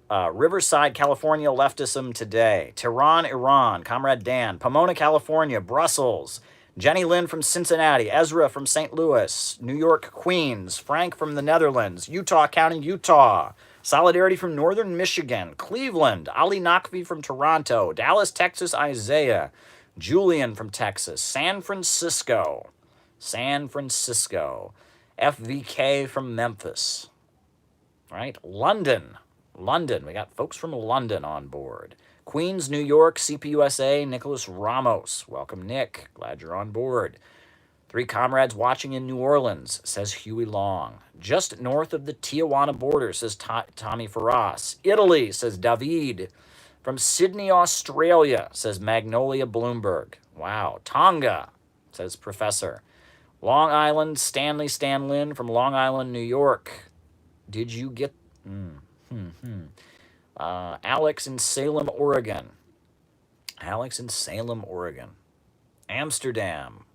Riverside, California, Leftism Today. Tehran, Iran. Comrade Dan. Pomona, California. Brussels. Jenny Lynn from Cincinnati. Ezra from St. Louis. New York, Queens. Frank from the Netherlands. Utah County, Utah. Solidarity from Northern Michigan. Cleveland. Ali Nakvi from Toronto. Dallas, Texas, Isaiah. Julian from Texas. San Francisco. FVK from Memphis. Right? London. We got folks from London on board. Queens, New York, CPUSA, Nicholas Ramos. Welcome, Nick. Glad you're on board. 3 comrades watching in New Orleans, says Huey Long. Just north of the Tijuana border, says Tommy Ferraz. Italy, says David. From Sydney, Australia, says Magnolia Bloomberg. Wow. Tonga, says Professor. Long Island, Stanley Stanlin from Long Island, New York. Did you get... Alex in Salem, Oregon. Amsterdam.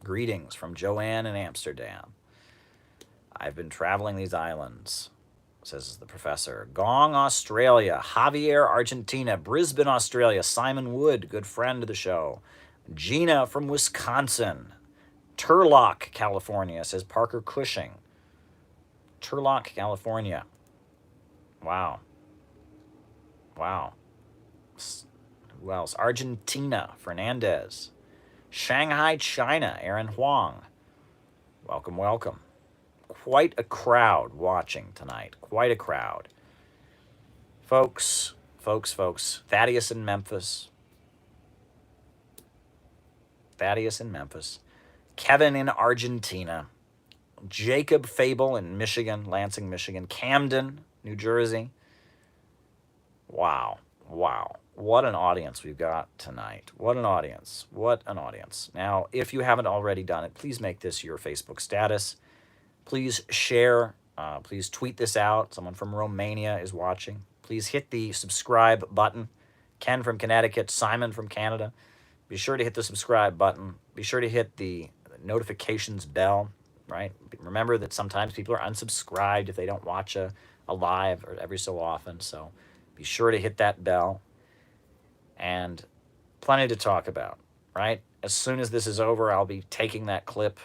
Greetings from Joanne in Amsterdam. I've been traveling these islands, says the professor. Gong, Australia. Javier, Argentina. Brisbane, Australia. Simon Wood, good friend of the show. Gina from Wisconsin. Turlock, California, says Parker Cushing. Turlock, California. Wow. Who else? Argentina, Fernandez. Shanghai, China, Aaron Huang. Welcome. Quite a crowd watching tonight. Quite a crowd. Folks. Thaddeus in Memphis. Kevin in Argentina. Jacob Fable in Michigan, Lansing, Michigan. Camden, New Jersey. Wow. Wow, what an audience we've got tonight. What an audience. What an audience. Now, if you haven't already done it, please make this your Facebook status. Please share. Please tweet this out. Someone from Romania is watching. Please hit the subscribe button. Ken from Connecticut, Simon from Canada. Be sure to hit the subscribe button. Be sure to hit the notifications bell, right? Remember that sometimes people are unsubscribed if they don't watch a live or every so often. So be sure to hit that bell. And plenty to talk about, right? As soon as this is over, I'll be taking that clip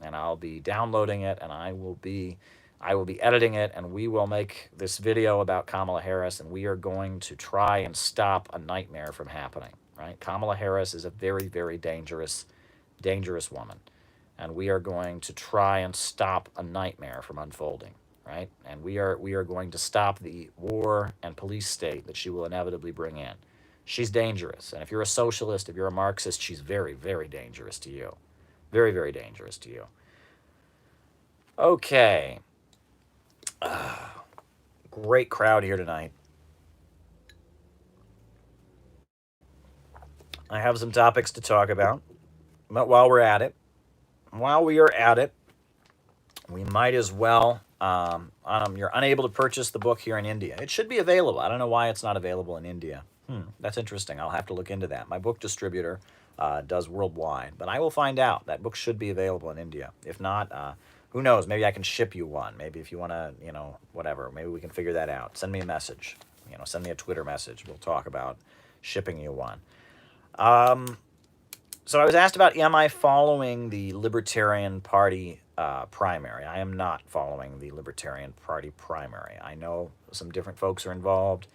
and I'll be downloading it, and I will be editing it, and we will make this video about Kamala Harris, and we are going to try and stop a nightmare from happening, right? Kamala Harris is a very, very dangerous woman, and we are going to try and stop a nightmare from unfolding, right? And we are going to stop the war and police state that she will inevitably bring in. She's dangerous, and if you're a socialist, if you're a Marxist, she's very, very dangerous to you. Very, very dangerous to you. Okay. Great crowd here tonight. I have some topics to talk about, but while we are at it, we might as well. You're unable to purchase the book here in India. It should be available. I don't know why it's not available in India. That's interesting. I'll have to look into that. My book distributor does worldwide, but I will find out. That book should be available in India. If not, who knows? Maybe I can ship you one. Maybe if you want to, whatever. Maybe we can figure that out. Send me a message. Send me a Twitter message. We'll talk about shipping you one. So I was asked about, am I following the Libertarian Party primary? I am not following the Libertarian Party primary. I know some different folks are involved,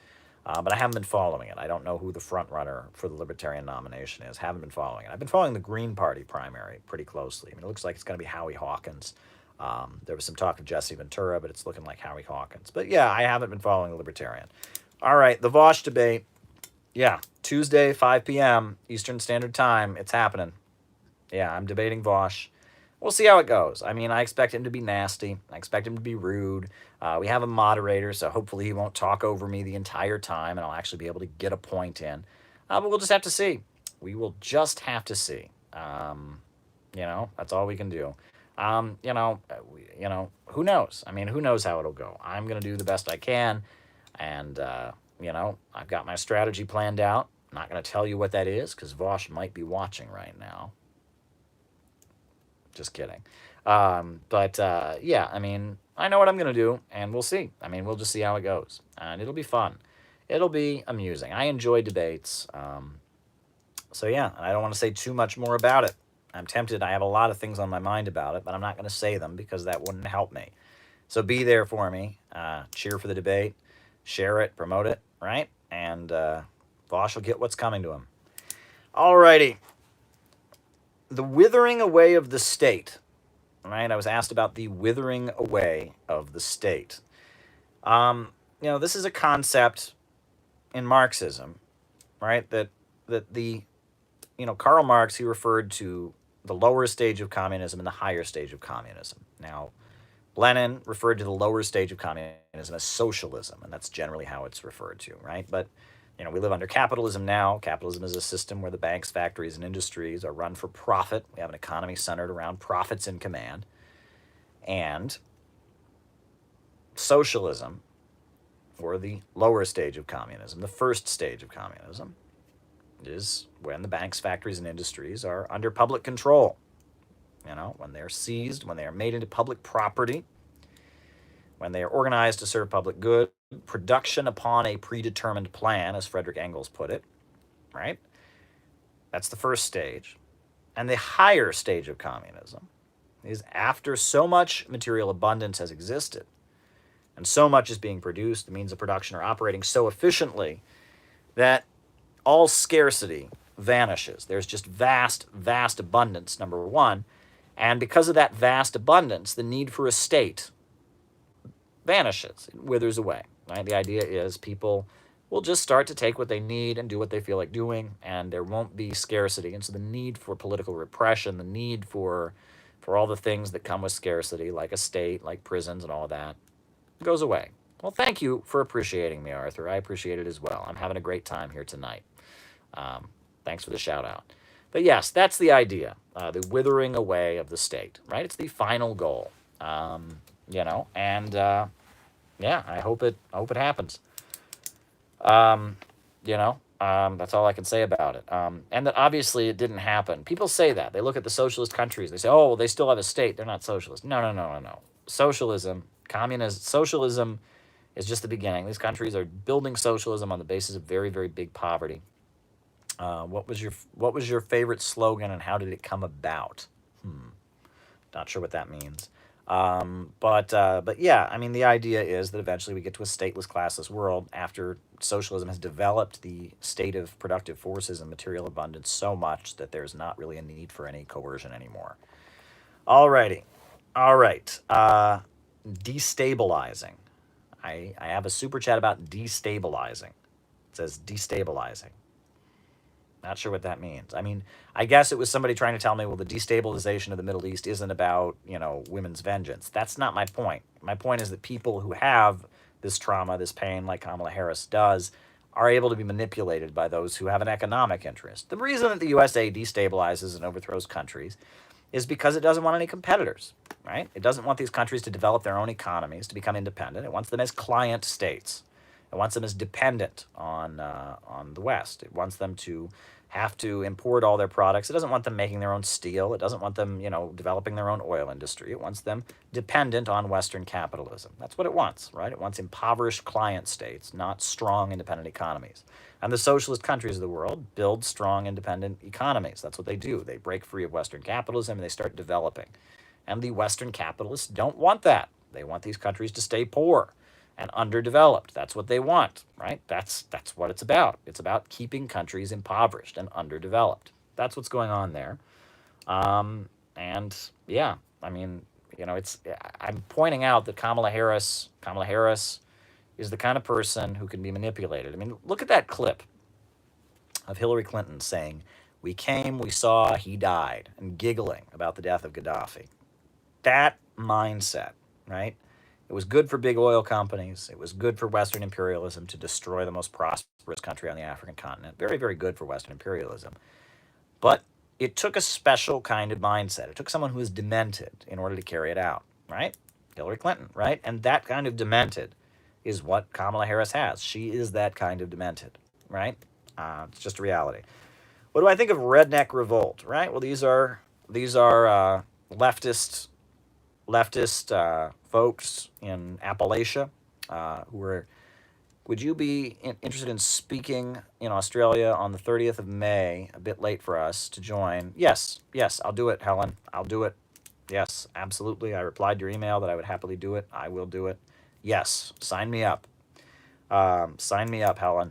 but I haven't been following it. I don't know who the front runner for the Libertarian nomination is. Haven't been following it. I've been following the Green Party primary pretty closely. It looks like it's going to be Howie Hawkins. There was some talk of Jesse Ventura, but it's looking like Howie Hawkins. But yeah, I haven't been following the Libertarian. All right, the Vaush debate. Yeah, Tuesday, 5 p.m. Eastern Standard Time. It's happening. Yeah, I'm debating Vaush. We'll see how it goes. I expect him to be nasty. I expect him to be rude. We have a moderator, so hopefully he won't talk over me the entire time, and I'll actually be able to get a point in. But we'll just have to see. We will just have to see. That's all we can do. Who knows? Who knows how it'll go? I'm going to do the best I can, and, I've got my strategy planned out. I'm not going to tell you what that is, because Vaush might be watching right now. Just kidding. Yeah, I know what I'm going to do, and we'll see. We'll just see how it goes, and it'll be fun. It'll be amusing. I enjoy debates. So yeah, I don't want to say too much more about it. I'm tempted. I have a lot of things on my mind about it, but I'm not going to say them because that wouldn't help me. So be there for me. Cheer for the debate. Share it. Promote it. Right? And Vaush will get what's coming to him. Alrighty. The withering away of the state. Right? I was asked about the withering away of the state. This is a concept in Marxism, right? That the, Karl Marx, he referred to the lower stage of communism and the higher stage of communism. Now, Lenin referred to the lower stage of communism as socialism, and that's generally how it's referred to, right? But, we live under capitalism now. Capitalism is a system where the banks, factories, and industries are run for profit. We have an economy centered around profits in command. And socialism, or the lower stage of communism, the first stage of communism, is when the banks, factories, and industries are under public control. When they're seized, when they are made into public property, when they are organized to serve public good, production upon a predetermined plan, as Frederick Engels put it, right? That's the first stage. And the higher stage of communism is after so much material abundance has existed, and so much is being produced, the means of production are operating so efficiently that all scarcity vanishes. There's just vast, vast abundance, number one. And because of that vast abundance, the need for a state vanishes. It withers away. Right? The idea is people will just start to take what they need and do what they feel like doing, and there won't be scarcity. And so the need for political repression, the need for all the things that come with scarcity, like a state, like prisons and all that, goes away. Well, thank you for appreciating me, Arthur. I appreciate it as well. I'm having a great time here tonight. Um, Thanks for the shout out. But yes, that's the idea, the withering away of the state, right? It's the final goal, and yeah, I hope it happens. That's all I can say about it. And that obviously it didn't happen. People say that. They look at the socialist countries. They say, oh, well, they still have a state. They're not socialist. No, no, no, no, no. Socialism is just the beginning. These countries are building socialism on the basis of very, very big poverty. What was your favorite slogan, and how did it come about? Not sure what that means. But yeah, I mean, the idea is that eventually we get to a stateless, classless world after socialism has developed the state of productive forces and material abundance so much that there's not really a need for any coercion anymore. Alrighty. All right. Destabilizing. I have a super chat about destabilizing. It says destabilizing. Not sure what that means. I mean, I guess it was somebody trying to tell me, well, the destabilization of the Middle East isn't about, women's vengeance. That's not my point. My point is that people who have this trauma, this pain, like Kamala Harris does, are able to be manipulated by those who have an economic interest. The reason that the USA destabilizes and overthrows countries is because it doesn't want any competitors, right? It doesn't want these countries to develop their own economies, to become independent. It wants them as client states. It wants them as dependent on the West. It wants them to have to import all their products. It doesn't want them making their own steel. It doesn't want them, developing their own oil industry. It wants them dependent on Western capitalism. That's what it wants, right? It wants impoverished client states, not strong independent economies. And the socialist countries of the world build strong independent economies. That's what they do. They break free of Western capitalism and they start developing. And the Western capitalists don't want that. They want these countries to stay poor and underdeveloped. That's what they want, right? That's what it's about. It's about keeping countries impoverished and underdeveloped. That's what's going on there. And yeah, I mean, it's I'm pointing out that Kamala Harris is the kind of person who can be manipulated. I mean, look at that clip of Hillary Clinton saying, "We came, we saw, he died," and giggling about the death of Gaddafi. That mindset, right? It was good for big oil companies. It was good for Western imperialism to destroy the most prosperous country on the African continent. Very, very good for Western imperialism. But it took a special kind of mindset. It took someone who was demented in order to carry it out, right? Hillary Clinton, right? And that kind of demented is what Kamala Harris has. She is that kind of demented, right? It's just a reality. What do I think of redneck revolt, right? Well, these are leftist folks in Appalachia who are. Would you be interested in speaking in Australia on the 30th of May? A bit late for us to join. Yes, yes, I'll do it, Helen. I'll do it. Yes, absolutely. I replied to your email that I would happily do it. I will do it. Yes, sign me up. Sign me up, Helen.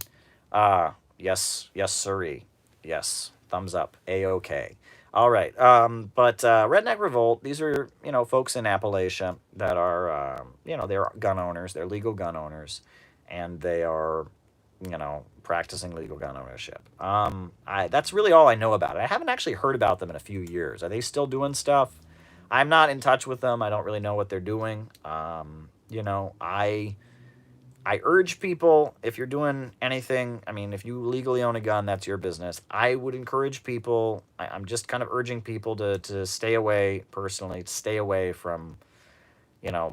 Yes, yes, sirree. Yes, thumbs up. A-OK. All right. But Redneck Revolt, these are, folks in Appalachia that are, they're gun owners. They're legal gun owners. And they are, practicing legal gun ownership. That's really all I know about it. I haven't actually heard about them in a few years. Are they still doing stuff? I'm not in touch with them. I don't really know what they're doing. I urge people, if you're doing anything, I mean, if you legally own a gun, that's your business. I would encourage people, I'm just kind of urging people to stay away, personally, to stay away from,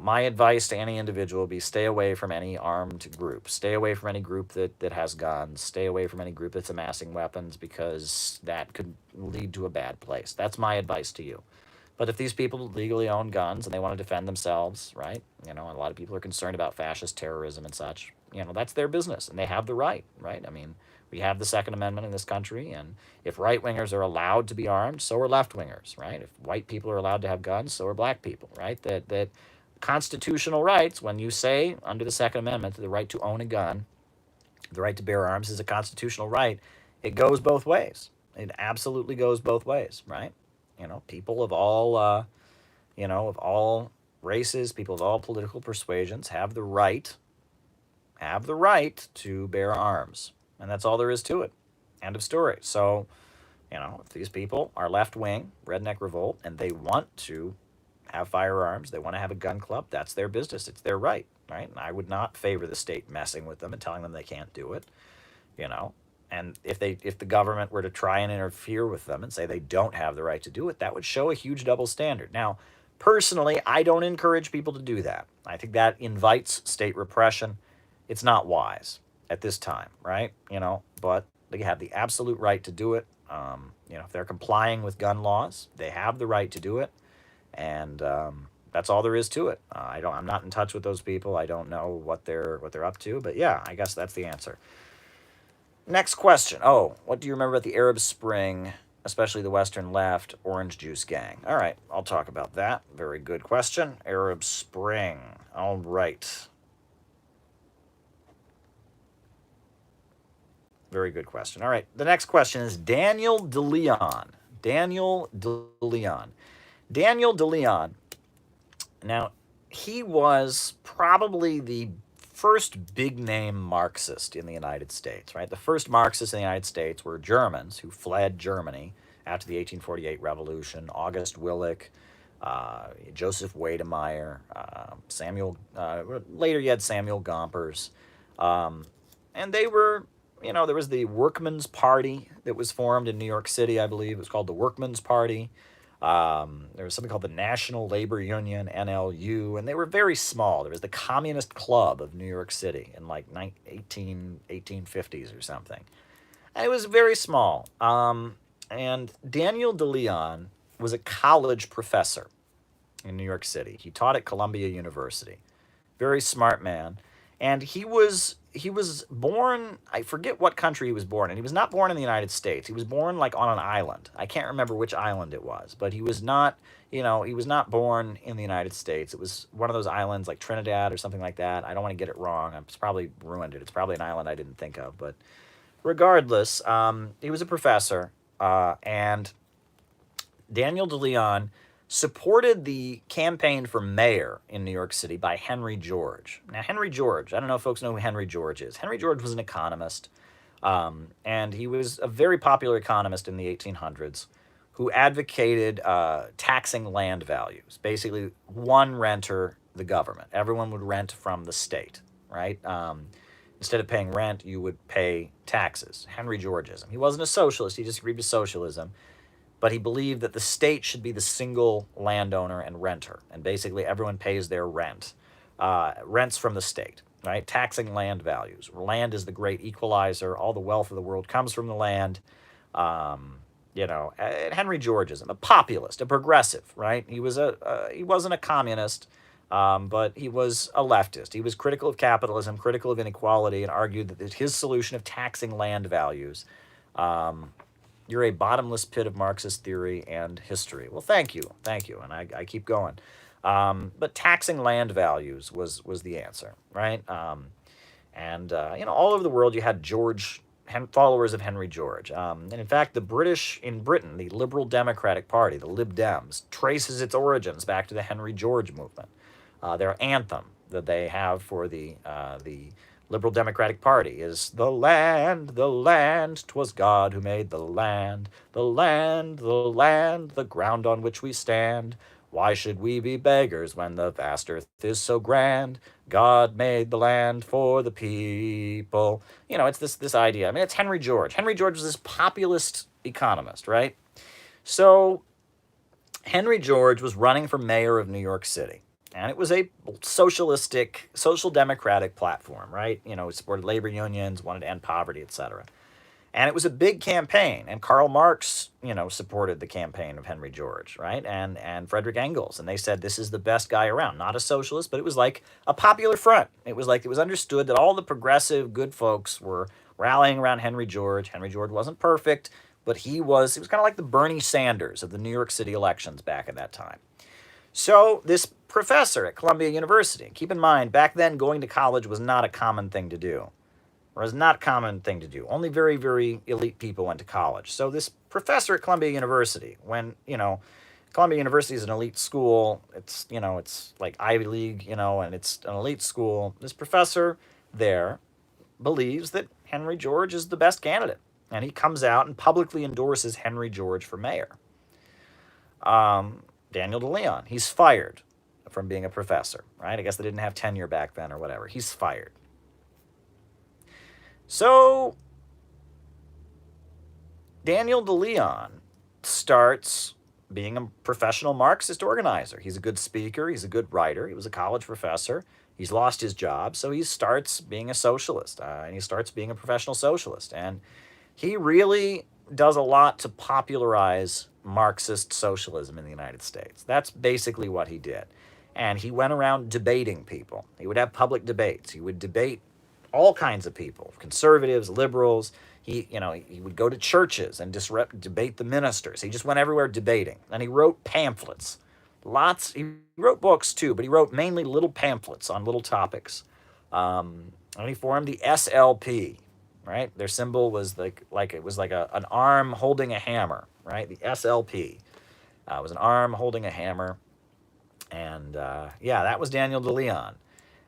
my advice to any individual would be stay away from any armed group. Stay away from any group that has guns. Stay away from any group that's amassing weapons, because that could lead to a bad place. That's my advice to you. But if these people legally own guns and they want to defend themselves, right? And a lot of people are concerned about fascist terrorism and such. That's their business, and they have the right? I mean, we have the Second Amendment in this country, and if right-wingers are allowed to be armed, so are left-wingers, right? If white people are allowed to have guns, so are black people, right? That constitutional rights, when you say under the Second Amendment the right to own a gun, the right to bear arms is a constitutional right, it goes both ways. It absolutely goes both ways, right? People of all races, people of all political persuasions have the right to bear arms. And that's all there is to it. End of story. So, if these people are left-wing, Redneck Revolt, and they want to have firearms, they want to have a gun club, that's their business. It's their right. right? And I would not favor the state messing with them and telling them they can't do it, you know. And if the government were to try and interfere with them and say they don't have the right to do it, that would show a huge double standard. Now, personally, I don't encourage people to do that. I think that invites state repression. It's not wise at this time, right? But they have the absolute right to do it. If they're complying with gun laws, they have the right to do it, and that's all there is to it. I'm not in touch with those people. I don't know what they're up to, but yeah, I guess that's the answer. Next question. Oh, what do you remember about the Arab Spring, especially the Western left, Orange Juice gang? All right, I'll talk about that. Very good question. Arab Spring. All right. Very good question. All right, the next question is Daniel DeLeon. Daniel DeLeon. Daniel DeLeon. Now, he was probably the first big-name Marxist in the United States, right? The first Marxists in the United States were Germans who fled Germany after the 1848 revolution. August Willich, Joseph Wedemeyer, later you had Samuel Gompers. And they were, there was the Workmen's Party that was formed in New York City, I believe. It was called the Workmen's Party. There was something called the National Labor Union, NLU, and they were very small. There was the Communist Club of New York City in like 1850s or something. And it was very small. And Daniel DeLeon was a college professor in New York City. He taught at Columbia University. Very smart man. And he was born, I forget what country he was born in. He was not born in the United States. He was born like on an island. I can't remember which island it was, but he was not, he was not born in the United States. It was one of those islands like Trinidad or something like that. I don't want to get it wrong. I've probably ruined it. It's probably an island I didn't think of, but regardless, he was a professor, and Daniel DeLeon supported the campaign for mayor in New York City by Henry George. Now, Henry George, I don't know if folks know who Henry George is. Henry George was an economist, and he was a very popular economist in the 1800s who advocated taxing land values. Basically, one renter, the government. Everyone would rent from the state, right? Instead of paying rent, you would pay taxes. Henry Georgeism. He wasn't a socialist. He disagreed with socialism. But he believed that the state should be the single landowner and renter, and basically everyone pays their rents from the state, right? Taxing land values. Land is the great equalizer. All the wealth of the world comes from the land. Henry Georgeism, a populist, a progressive, right? He wasn't a communist, but he was a leftist. He was critical of capitalism, critical of inequality, and argued that his solution of taxing land values. You're a bottomless pit of Marxist theory and history. Well, thank you, and I keep going. But taxing land values was the answer, right? All over the world you had followers of Henry George. And in fact, in Britain, the Liberal Democratic Party, the Lib Dems, traces its origins back to the Henry George movement. Their anthem that they have for the Liberal Democratic Party is the land, 'twas God who made the land, the ground on which we stand. Why should we be beggars when the vast earth is so grand? God made the land for the people. It's this idea. I mean, it's Henry George. Henry George was this populist economist, right? So Henry George was running for mayor of New York City. And it was a socialistic, social democratic platform, right? It supported labor unions, wanted to end poverty, etc. And it was a big campaign. And Karl Marx, supported the campaign of Henry George, right? And Frederick Engels. And they said, this is the best guy around. Not a socialist, but it was like a popular front. It was understood that all the progressive good folks were rallying around Henry George. Henry George wasn't perfect, but he was kind of like the Bernie Sanders of the New York City elections back at that time. So this professor at Columbia University, keep in mind, back then going to college was not a common thing to do. Only very, very elite people went to college. So this professor at Columbia University, when, Columbia University is an elite school, it's like Ivy League, and it's an elite school. This professor there believes that Henry George is the best candidate. And he comes out and publicly endorses Henry George for mayor. Daniel DeLeon, he's fired from being a professor, right? I guess they didn't have tenure back then or whatever. He's fired. So Daniel DeLeon starts being a professional Marxist organizer. He's a good speaker. He's a good writer. He was a college professor. He's lost his job, so he starts being a socialist, and he starts being a professional socialist. And he really does a lot to popularize Marxist socialism in the United States. That's basically what he did. And he went around debating people. He would have public debates. He would debate all kinds of people, conservatives, liberals. He would go to churches and debate the ministers. He just went everywhere debating. And he wrote pamphlets. He wrote books too, but he wrote mainly little pamphlets on little topics. And he formed the SLP, right? Their symbol was an arm holding a hammer, right? The SLP was an arm holding a hammer. And that was Daniel DeLeon.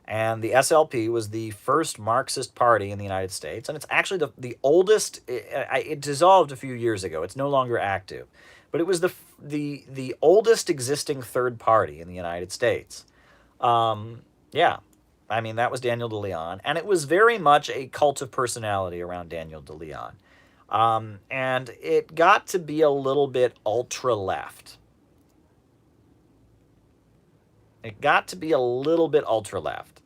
And the SLP was the first Marxist party in the United States, and it's actually the oldest. It dissolved a few years ago. It's no longer active, but it was the oldest existing third party in the United States. I mean, that was Daniel DeLeon, and it was very much a cult of personality around Daniel DeLeon, and it got to be a little bit ultra left. It got to be a little bit ultra left.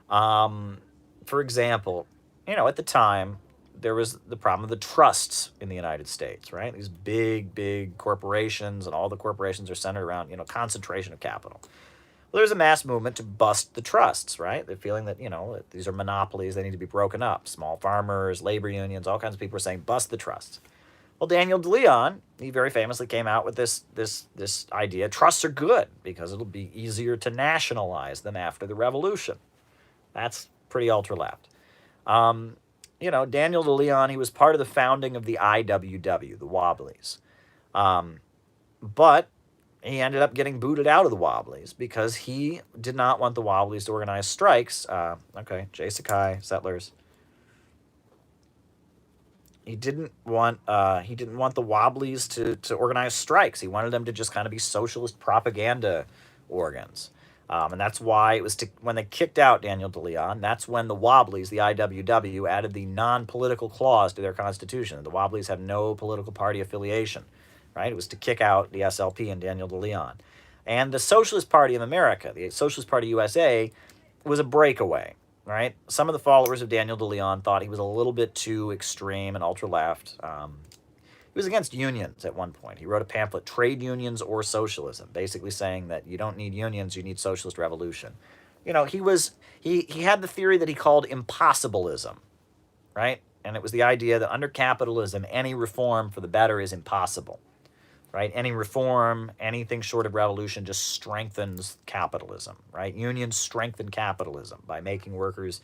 For example, at the time, there was the problem of the trusts in the United States, right? These big, big corporations, and all the corporations are centered around, concentration of capital. Well, there's a mass movement to bust the trusts, right? They're feeling that, that these are monopolies, they need to be broken up. Small farmers, labor unions, all kinds of people are saying, bust the trusts. Well, Daniel DeLeon, he very famously came out with this idea, trusts are good because it'll be easier to nationalize them after the revolution. That's pretty ultra-left. Daniel DeLeon, he was part of the founding of the IWW, the Wobblies. But he ended up getting booted out of the Wobblies because he did not want the Wobblies to organize strikes. Jay Sakai, Settlers. He didn't want the Wobblies to organize strikes. He wanted them to just kind of be socialist propaganda organs. And that's why when they kicked out Daniel DeLeon, that's when the Wobblies, the IWW, added the non-political clause to their constitution. The Wobblies have no political party affiliation, right? It was to kick out the SLP and Daniel DeLeon. And the Socialist Party of America, the Socialist Party USA, was a breakaway, right? Some of the followers of Daniel DeLeon thought he was a little bit too extreme and ultra-left. He was against unions at one point. He wrote a pamphlet, Trade Unions or Socialism, basically saying that you don't need unions, you need socialist revolution. He had the theory that he called impossibilism, right? And it was the idea that under capitalism, any reform for the better is impossible, right? Any reform, anything short of revolution just strengthens capitalism, right? Unions strengthen capitalism by making workers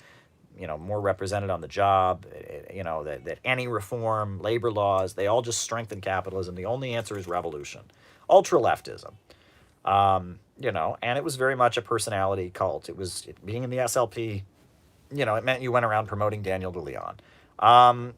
more represented on the job, that any reform, labor laws, they all just strengthen capitalism. The only answer is revolution. Ultra-leftism. And it was very much a personality cult. Being in the SLP, it meant you went around promoting Daniel DeLeon.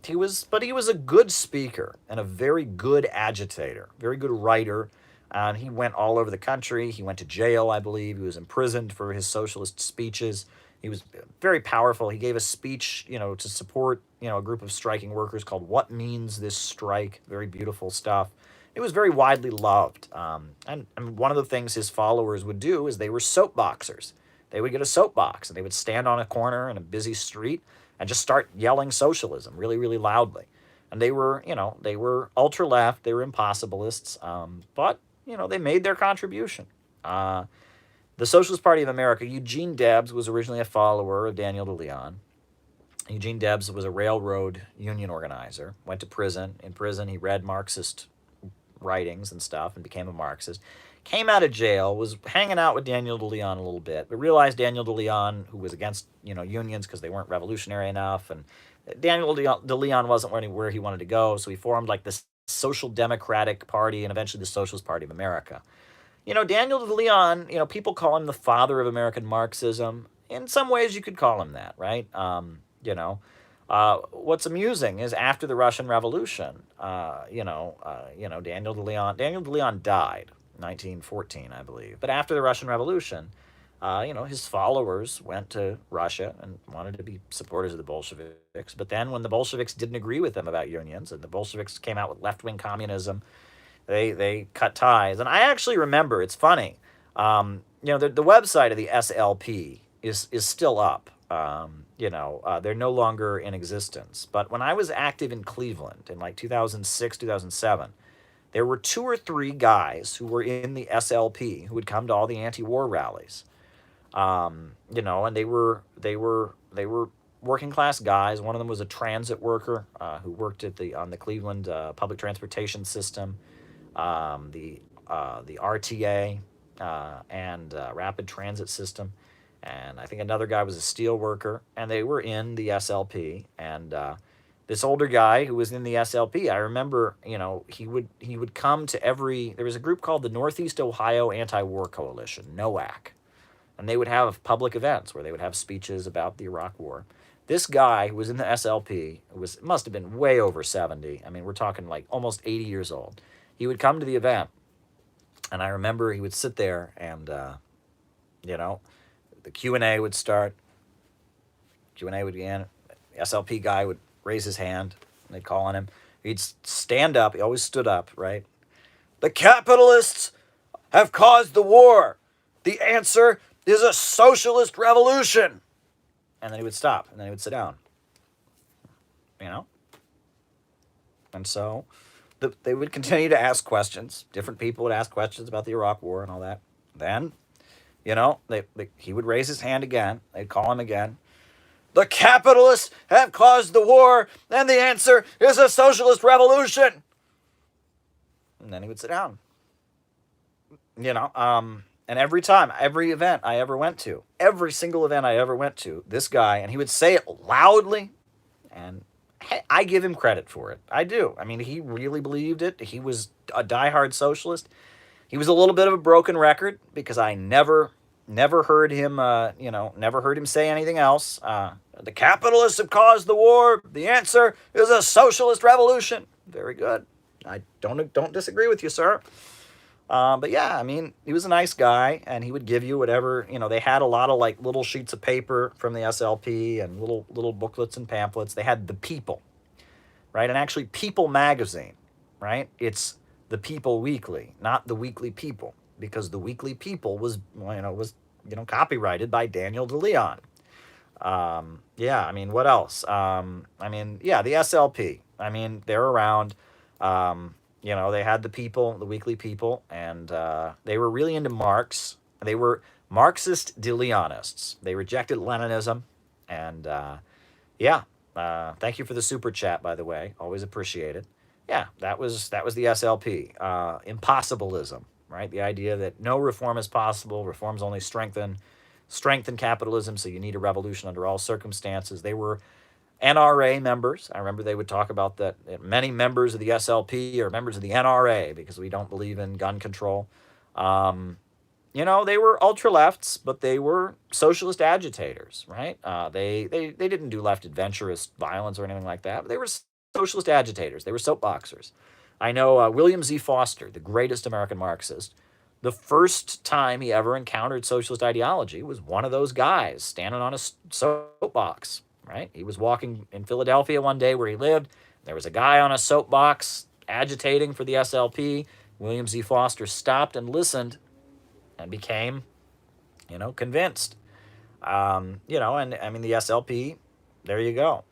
He was a good speaker and a very good agitator, very good writer. And he went all over the country. He went to jail, I believe. He was imprisoned for his socialist speeches. He was very powerful. He gave a speech, to support, a group of striking workers called What Means This Strike? Very beautiful stuff. It was very widely loved. And one of the things his followers would do is they were soapboxers. They would get a soapbox and they would stand on a corner in a busy street and just start yelling socialism really, really loudly. And they were ultra-left, they were impossibilists, but, they made their contribution. The Socialist Party of America, Eugene Debs was originally a follower of Daniel DeLeon. Eugene Debs was a railroad union organizer, went to prison. In prison, he read Marxist writings and stuff and became a Marxist. Came out of jail, was hanging out with Daniel DeLeon a little bit, but realized Daniel DeLeon, who was against unions because they weren't revolutionary enough, and Daniel DeLeon wasn't where he wanted to go, so he formed this Social Democratic Party and eventually the Socialist Party of America. Daniel DeLeon, people call him the father of American Marxism. In some ways, you could call him that, right? What's amusing is after the Russian Revolution, Daniel DeLeon died. 1914, I believe. But after the Russian Revolution, his followers went to Russia and wanted to be supporters of the Bolsheviks. But then when the Bolsheviks didn't agree with them about unions, and the Bolsheviks came out with left-wing communism, they cut ties. And I actually remember, it's funny, the website of the SLP is still up. They're no longer in existence. But when I was active in Cleveland in like 2006, 2007, there were 2 or 3 guys who were in the SLP who would come to all the anti-war rallies. And they were working class guys. One of them was a transit worker who worked on the Cleveland public transportation system, the RTA and rapid transit system. And I think another guy was a steel worker, and they were in the SLP. And this older guy who was in the SLP, I remember, he would come to there was a group called the Northeast Ohio Anti-War Coalition, NOAC. And they would have public events where they would have speeches about the Iraq War. This guy who was in the SLP must have been way over 70. I mean, we're talking like almost 80 years old. He would come to the event, and I remember he would sit there and, the Q&A would start. Q&A would begin. The SLP guy would raise his hand, and they'd call on him. He'd stand up. He always stood up, right? The capitalists have caused the war. The answer is a socialist revolution. And then he would stop, and then he would sit down. And so they would continue to ask questions. Different people would ask questions about the Iraq War and all that. Then, he would raise his hand again. They'd call him again. The capitalists have caused the war, and the answer is a socialist revolution. And then he would sit down. And every time, every event I ever went to, every single event I ever went to, this guy, and he would say it loudly, and hey, I give him credit for it. I do. I mean, he really believed it. He was a diehard socialist. He was a little bit of a broken record because I never heard him, never heard him say anything else. The capitalists have caused the war. The answer is a socialist revolution. Very good. I don't disagree with you, sir. But yeah, I mean, he was a nice guy, and he would give you whatever, they had a lot of like little sheets of paper from the SLP and little booklets and pamphlets. They had The People, right? And actually People magazine, right? It's The People Weekly, not The Weekly People, because The Weekly People was copyrighted by Daniel DeLeon. Yeah, I mean, what else? The SLP. I mean, they're around. They had The People, The Weekly People, and they were really into Marx. They were Marxist DeLeonists. They rejected Leninism, and thank you for the super chat, by the way. Always appreciate it. Yeah, that was the SLP. Impossibilism, right? The idea that no reform is possible. Reforms only strengthen capitalism, so you need a revolution under all circumstances. They were NRA members. I remember they would talk about that many members of the SLP are members of the NRA because we don't believe in gun control. They were ultra-lefts, but they were socialist agitators, right? They didn't do left adventurous violence or anything like that, but they were socialist agitators. They were soapboxers. I know William Z. Foster, the greatest American Marxist, the first time he ever encountered socialist ideology was one of those guys standing on a soapbox. Right? He was walking in Philadelphia one day where he lived. There was a guy on a soapbox agitating for the SLP. William Z. Foster stopped and listened and became, convinced. And I mean, the SLP, there you go.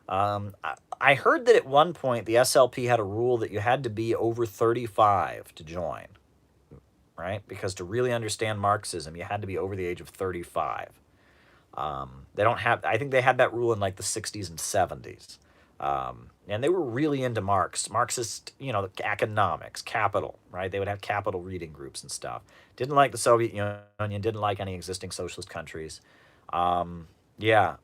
I heard that at one point the SLP had a rule that you had to be over 35 to join, right? Because to really understand Marxism, you had to be over the age of 35. I think they had that rule in like the 60s and 70s. And they were really into Marxist, economics, capital, right? They would have capital reading groups and stuff. Didn't like the Soviet Union, didn't like any existing socialist countries. There you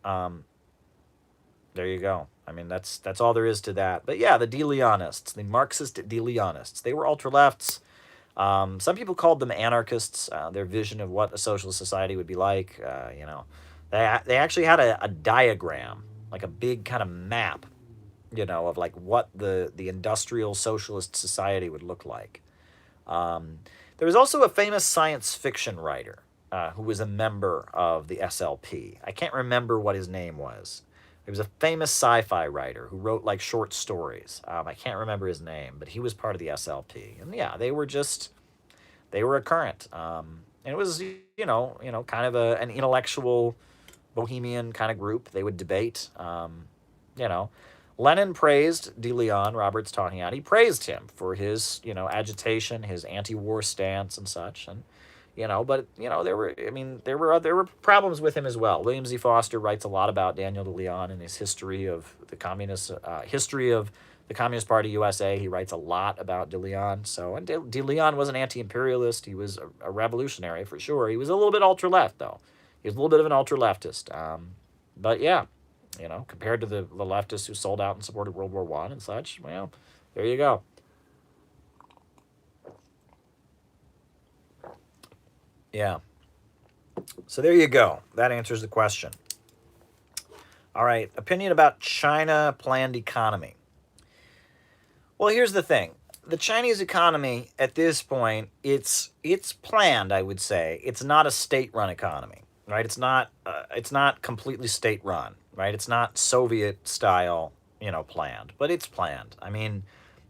go. I mean, that's all there is to that. But yeah, the DeLeonists, the Marxist DeLeonists, they were ultra-lefts. Some people called them anarchists. Their vision of what a socialist society would be like, They actually had a diagram, like a big kind of map, of like what the industrial socialist society would look like. There was also a famous science fiction writer who was a member of the SLP. I can't remember what his name was. He was a famous sci-fi writer who wrote like short stories. I can't remember his name, but he was part of the SLP. And yeah, they were a current. And it was, kind of an intellectual bohemian kind of group. They would debate. You know, Lenin praised De Leon, Robert's talking out. He praised him for his, agitation, his anti-war stance and such. And, but, there were problems with him as well. William Z. Foster writes a lot about Daniel De Leon in his history of the Communist Party USA. He writes a lot about De Leon. So, and De Leon was an anti-imperialist. He was a revolutionary for sure. He was a little bit ultra-left, though. He was a little bit of an ultra-leftist. But yeah, compared to the leftists who sold out and supported World War I and such, well, there you go. Yeah. So there you go. That answers the question. All right. Opinion about China planned economy. Well, here's the thing. The Chinese economy at this point, it's planned, I would say. It's not a state-run economy, right? It's not completely state-run, right? It's not Soviet style, planned, but it's planned.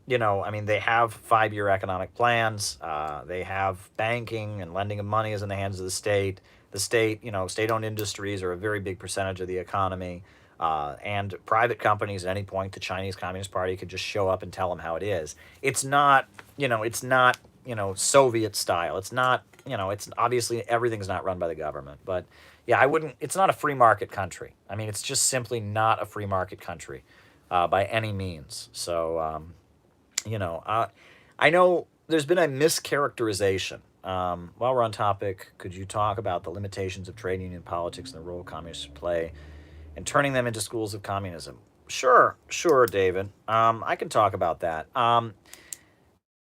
They have 5-year economic plans. They have banking and lending of money is in the hands of the state. The state, state-owned industries are a very big percentage of the economy. And private companies at any point, the Chinese Communist Party could just show up and tell them how it is. It's not, Soviet style. It's not, it's obviously everything's not run by the government. But yeah, it's not a free market country. It's just simply not a free market country by any means. So, I know there's been a mischaracterization. While we're on topic, could you talk about the limitations of trade union politics and the role communists play and turning them into schools of communism? Sure, David. I can talk about that.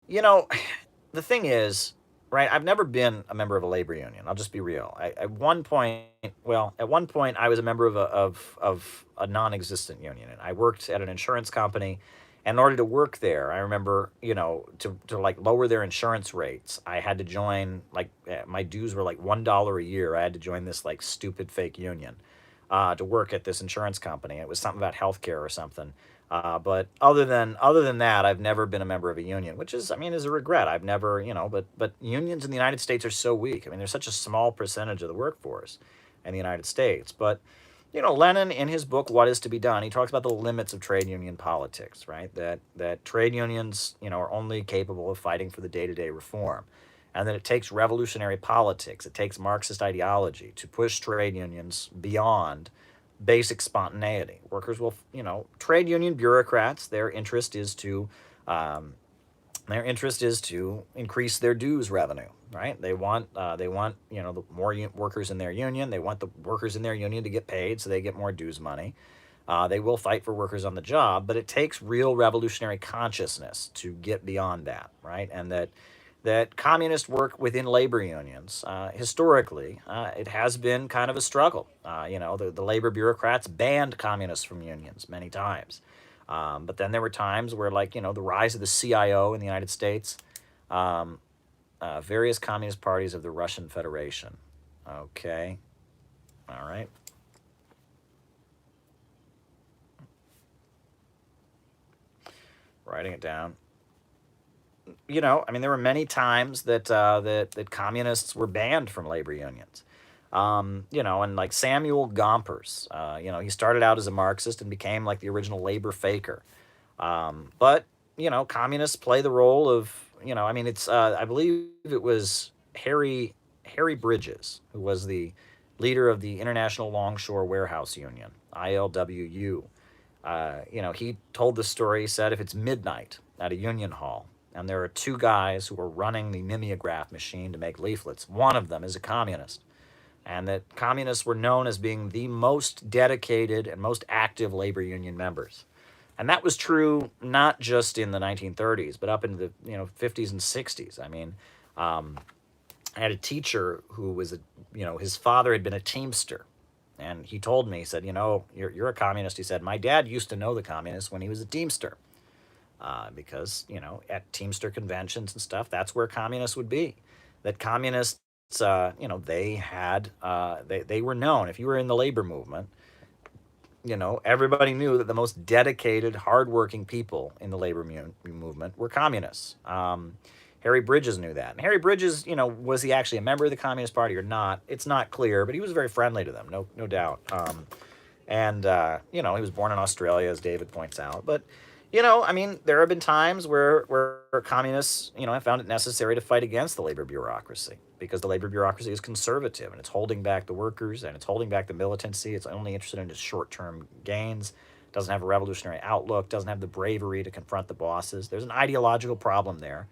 The thing is, right, I've never been a member of a labor union. I'll just be real. At one point, I was a member of a non-existent union, and I worked at an insurance company. And in order to work there, I remember, to like lower their insurance rates, I had to join, like, my dues were like $1 a year. I had to join this like stupid fake union to work at this insurance company. It was something about healthcare or something. But other than that, I've never been a member of a union, which is a regret. I've never, but unions in the United States are so weak. There's such a small percentage of the workforce in the United States. But Lenin, in his book, What Is to Be Done, he talks about the limits of trade union politics, right? That trade unions, are only capable of fighting for the day-to-day reform. And that it takes revolutionary politics, it takes Marxist ideology to push trade unions beyond basic spontaneity. Workers will, trade union bureaucrats, their interest is to increase their dues revenue, right? They want the more workers in their union. They want the workers in their union to get paid so they get more dues money. They will fight for workers on the job, but it takes real revolutionary consciousness to get beyond that, right? And that communist work within labor unions, historically, it has been kind of a struggle. The labor bureaucrats banned communists from unions many times. But then there were times where, the rise of the CIO in the United States, various communist parties of the Russian Federation. Okay. All right. Writing it down. There were many times that that communists were banned from labor unions. And like Samuel Gompers, he started out as a Marxist and became like the original labor faker. But communists play the role of, it's I believe it was Harry Bridges, who was the leader of the International Longshore Warehouse Union, ILWU. He told the story. He said, if it's midnight at a union hall and there are two guys who are running the mimeograph machine to make leaflets, one of them is a communist. And that communists were known as being the most dedicated and most active labor union members. And that was true not just in the 1930s, but up into the 50s and 60s. I had a teacher who was his father had been a Teamster. And he told me, he said, you're a communist. He said, my dad used to know the communists when he was a Teamster. because, at Teamster conventions and stuff, that's where communists would be. That communists, they were known. If you were in the labor movement, everybody knew that the most dedicated, hardworking people in the labor movement were communists. Harry Bridges knew that. And Harry Bridges, was he actually a member of the Communist Party or not? It's not clear, but he was very friendly to them, no doubt. He was born in Australia, as David points out. But, there have been times where communists, have found it necessary to fight against the labor bureaucracy because the labor bureaucracy is conservative and it's holding back the workers and it's holding back the militancy. It's only interested in its short-term gains, doesn't have a revolutionary outlook, doesn't have the bravery to confront the bosses. There's an ideological problem there.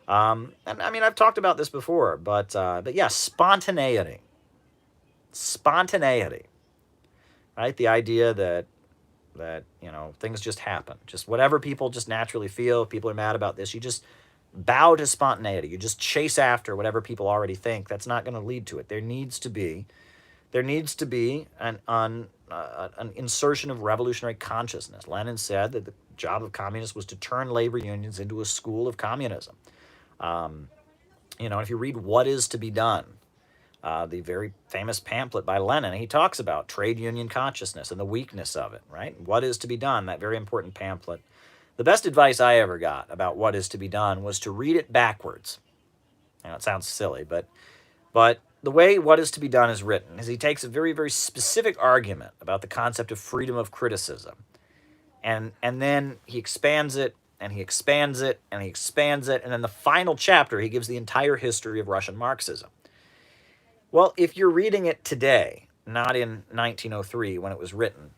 I've talked about this before, but yeah, spontaneity, right? The idea that things just happen, just whatever people just naturally feel. If people are mad about this, you just bow to spontaneity. You just chase after whatever people already think. That's not going to lead to it. There needs to be an insertion of revolutionary consciousness. Lenin said that the job of communists was to turn labor unions into a school of communism. If you read What Is to Be Done, the very famous pamphlet by Lenin, he talks about trade union consciousness and the weakness of it, right? What Is to Be Done, that very important pamphlet. The best advice I ever got about what is to be done was to read it backwards. It sounds silly, but the way What Is to Be Done is written is he takes a very, very specific argument about the concept of freedom of criticism, and then he expands it, and he expands it, and he expands it, and then the final chapter, he gives the entire history of Russian Marxism. Well, if you're reading it today, not in 1903 when it was written,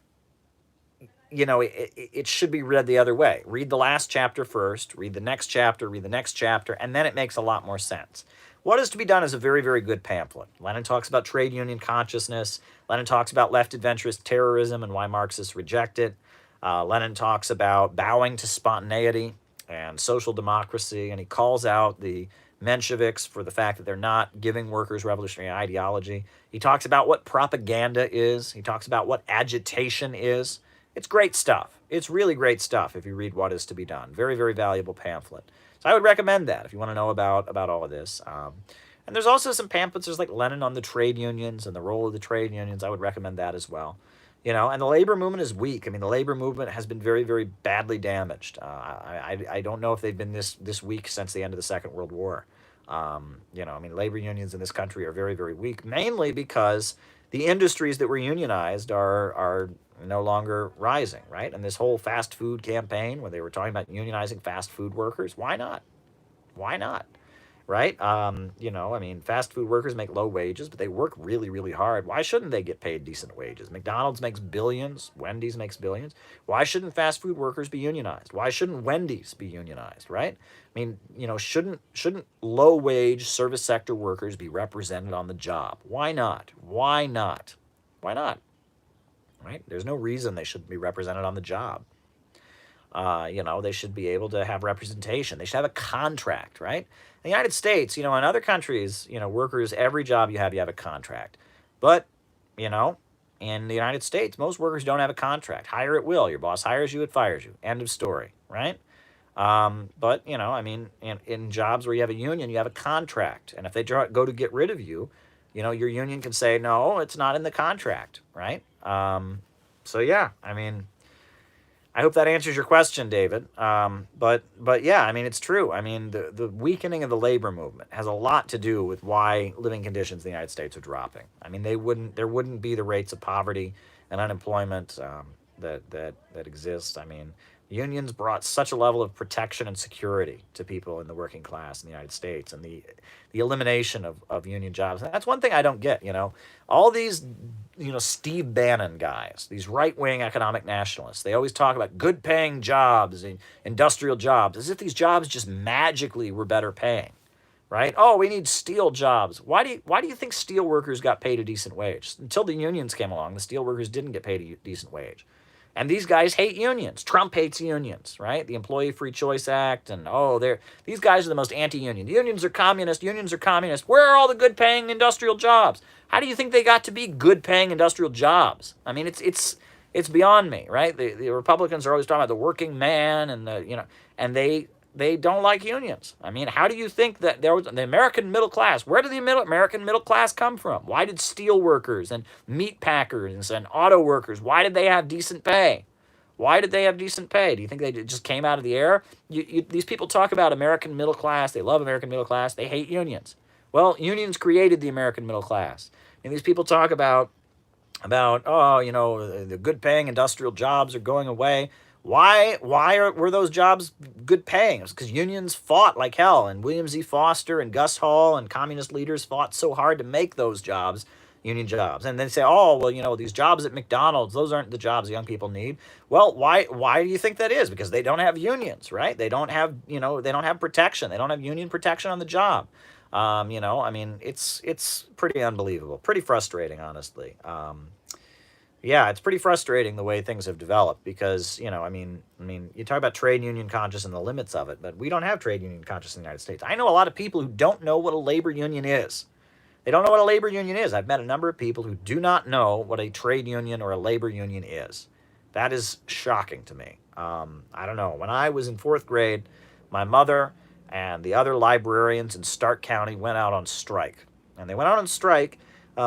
it should be read the other way. Read the last chapter first, read the next chapter, and then it makes a lot more sense. What Is to Be Done is a very, very good pamphlet. Lenin talks about trade union consciousness. Lenin talks about left adventurous terrorism and why Marxists reject it. Lenin talks about bowing to spontaneity and social democracy, and he calls out the Mensheviks for the fact that they're not giving workers revolutionary ideology. He talks about what propaganda is. He talks about what agitation is. It's great stuff. It's really great stuff if you read What Is to Be Done. Very, very valuable pamphlet. So I would recommend that if you want to know about all of this. And there's also some pamphlets. There's like Lenin on the trade unions and the role of the trade unions. I would recommend that as well. And the labor movement is weak. The labor movement has been very, very badly damaged. I don't know if they've been this weak since the end of the Second World War. Labor unions in this country are very, very weak, mainly because the industries that were unionized are no longer rising, right? And this whole fast food campaign, where they were talking about unionizing fast food workers, why not? Why not? Right? Fast food workers make low wages, but they work really, really hard. Why shouldn't they get paid decent wages? McDonald's makes billions. Wendy's makes billions. Why shouldn't fast food workers be unionized? Why shouldn't Wendy's be unionized, right? Shouldn't low-wage service sector workers be represented on the job? Why not? Why not? Why not? Right? There's no reason they shouldn't be represented on the job. They should be able to have representation. They should have a contract, right? In the United States, in other countries, workers, every job you have a contract. But, in the United States, most workers don't have a contract. Hire at will. Your boss hires you, it fires you. End of story, right? But, in jobs where you have a union, you have a contract. And if they go to get rid of you, your union can say, no, it's not in the contract, right? So, yeah, I hope that answers your question, David. But yeah, it's true. The weakening of the labor movement has a lot to do with why living conditions in the United States are dropping. There wouldn't be the rates of poverty and unemployment that exist. Unions brought such a level of protection and security to people in the working class in the United States, and the elimination of union jobs. And that's one thing I don't get, all these, Steve Bannon guys, these right-wing economic nationalists, they always talk about good paying jobs and industrial jobs, as if these jobs just magically were better paying, right? Oh, we need steel jobs. Why do you think steel workers got paid a decent wage? Until the unions came along, the steel workers didn't get paid a decent wage. And these guys hate unions. Trump hates unions, right? The Employee Free Choice Act, and these guys are the most anti-union. Unions are communist. Unions are communist. Where are all the good-paying industrial jobs? How do you think they got to be good-paying industrial jobs? It's beyond me, right? The Republicans are always talking about the working man and and they don't like unions. I mean, how do you think that there was the American middle class? Where did the American middle class come from? Why did steel workers and meat packers and auto workers, why did they have decent pay? Why did they have decent pay? Do you think they just came out of the air? These people talk about American middle class. They love American middle class. They hate unions. Well, unions created the American middle class. And these people talk about oh, the good paying industrial jobs are going away. Were those jobs good paying? It's because unions fought like hell, and William Z. Foster and Gus Hall and communist leaders fought so hard to make those jobs union jobs. And they say, oh, well, these jobs at McDonald's, those aren't the jobs young people need. Well, why do you think that is? Because they don't have unions, right? They don't have, they don't have protection. They don't have union protection on the job. I mean, it's pretty unbelievable, pretty frustrating, honestly. Yeah, it's pretty frustrating the way things have developed because, I mean, you talk about trade union conscious and the limits of it, but we don't have trade union conscious in the United States. I know a lot of people who don't know what a labor union is. They don't know what a labor union is. I've met a number of people who do not know what a trade union or a labor union is. That is shocking to me. I don't know. When I was in fourth grade, my mother and the other librarians in Stark County went out on strike. And they went out on strike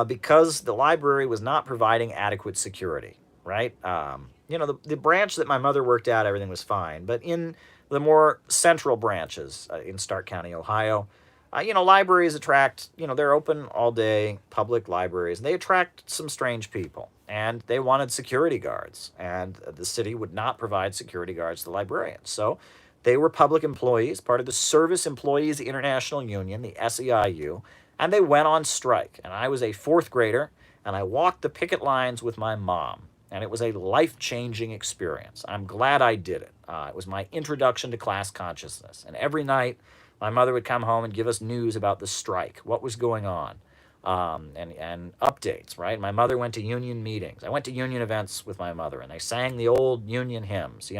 because the library was not providing adequate security, right? The branch that my mother worked at, everything was fine. But in the more central branches in Stark County, Ohio, libraries attract, they're open all day, public libraries, and they attract some strange people. And they wanted security guards, and the city would not provide security guards to librarians. So they were public employees, part of the Service Employees International Union, the SEIU, and they went on strike. And I was a fourth grader, and I walked the picket lines with my mom, and it was a life-changing experience. I'm glad I did it. It was my introduction to class consciousness. And every night, my mother would come home and give us news about the strike, what was going on, and updates, right? My mother went to union meetings. I went to union events with my mother, and they sang the old union hymns,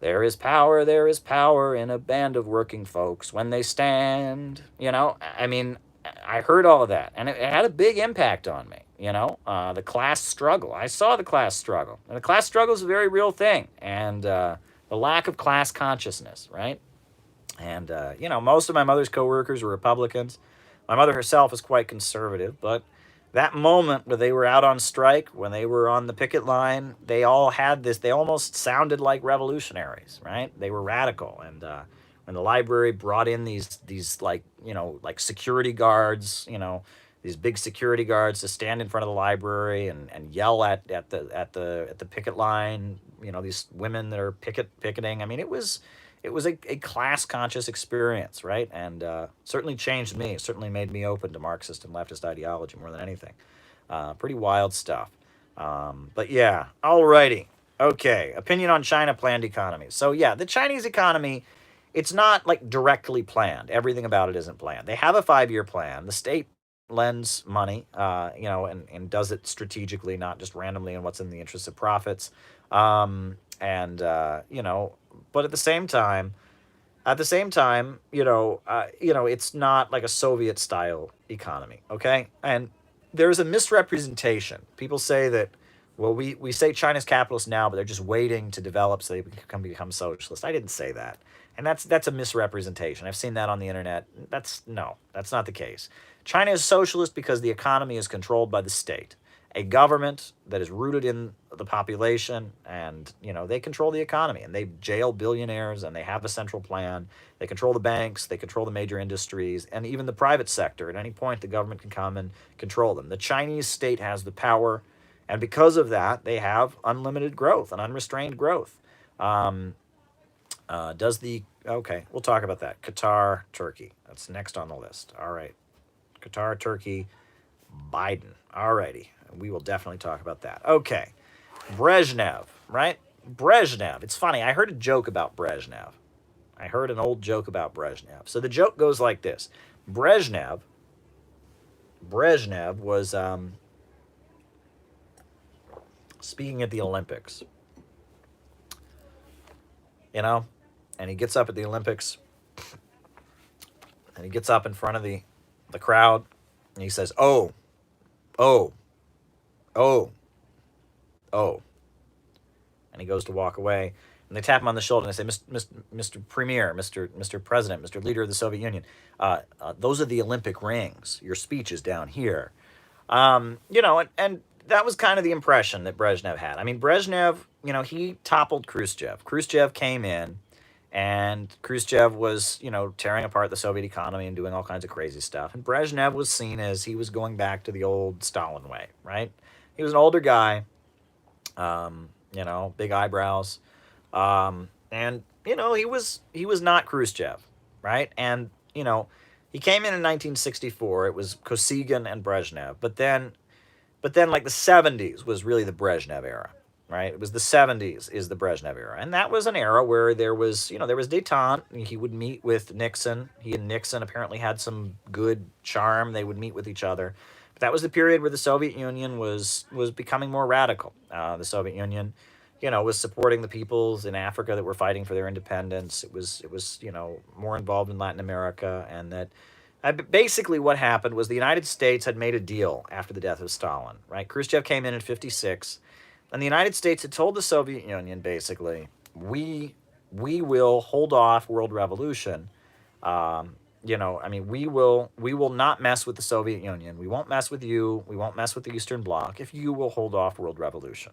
There is power in a band of working folks when they stand, I mean, I heard all of that, and it had a big impact on me, the class struggle. I saw the class struggle, and the class struggle is a very real thing, and the lack of class consciousness, right? And, most of my mother's coworkers were Republicans. My mother herself was quite conservative, but that moment where they were out on strike, when they were on the picket line, they all had this, they almost sounded like revolutionaries, right? They were radical. And when the library brought in these like security guards, these big security guards to stand in front of the library and yell at the picket line, these women that are picketing. I mean, it was a class conscious experience, right? And certainly changed me. It certainly made me open to Marxist and leftist ideology more than anything. Pretty wild stuff. But yeah, alrighty. Okay, opinion on China planned economy. So yeah, the Chinese economy, it's not like directly planned. Everything about it isn't planned. They have a 5-year plan. The state lends money, and does it strategically, not just randomly in what's in the interest of profits. But at the same time, it's not like a Soviet style economy, okay? And there's a misrepresentation. People say that, well, we say China's capitalist now, but they're just waiting to develop so they can become socialist. I didn't say that. And that's a misrepresentation. I've seen that on the internet. That's not the case. China is socialist because the economy is controlled by the state. A government that is rooted in the population, and they control the economy, and they jail billionaires, and they have a central plan. They control the banks, they control the major industries, and even the private sector. At any point, the government can come and control them. The Chinese state has the power, and because of that, they have unlimited growth and unrestrained growth. Okay, we'll talk about that. Qatar, Turkey. That's next on the list. All right. Qatar, Turkey, Biden. All righty. We will definitely talk about that. Okay. Brezhnev, right? Brezhnev. It's funny. I heard a joke about Brezhnev. I heard an old joke about Brezhnev. So the joke goes like this. Brezhnev was speaking at the Olympics. And he gets up at the Olympics, and he gets up in front of the crowd, and he says, oh, oh. And he goes to walk away. And they tap him on the shoulder and they say, Mr. Premier, Mr. President, Mr. Leader of the Soviet Union, those are the Olympic rings. Your speech is down here. And that was kind of the impression that Brezhnev had. I mean, Brezhnev, he toppled Khrushchev. Khrushchev came in, and Khrushchev was, tearing apart the Soviet economy and doing all kinds of crazy stuff. And Brezhnev was seen as he was going back to the old Stalin way, right? He was an older guy, big eyebrows. And he was not Khrushchev, right? And, he came in 1964. It was Kosygin and Brezhnev. But then like the 70s was really the Brezhnev era, right? It was the 70s is the Brezhnev era. And that was an era where there was détente. He would meet with Nixon. He and Nixon apparently had some good charm. They would meet with each other. But that was the period where the Soviet Union was becoming more radical. The Soviet Union, was supporting the peoples in Africa that were fighting for their independence. It was more involved in Latin America, and that basically what happened was the United States had made a deal after the death of Stalin, right? Khrushchev came in 1956, and the United States had told the Soviet Union, basically, we will hold off world revolution. We will not mess with the Soviet Union. We won't mess with you. We won't mess with the Eastern Bloc if you will hold off world revolution.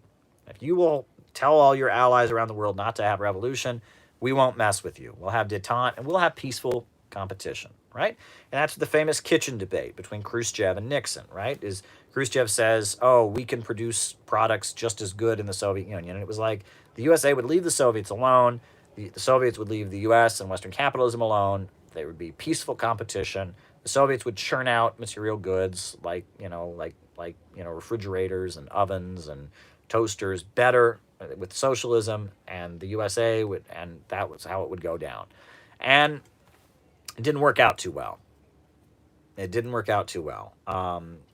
If you will tell all your allies around the world not to have revolution, we won't mess with you. We'll have détente, and we'll have peaceful competition, right? And that's the famous kitchen debate between Khrushchev and Nixon, right? Is Khrushchev says, oh, we can produce products just as good in the Soviet Union. And it was like the USA would leave the Soviets alone. The Soviets would leave the US and Western capitalism alone. There would be peaceful competition. The Soviets would churn out material goods like refrigerators and ovens and toasters better with socialism, and the USA would, and that was how it would go down. And it didn't work out too well.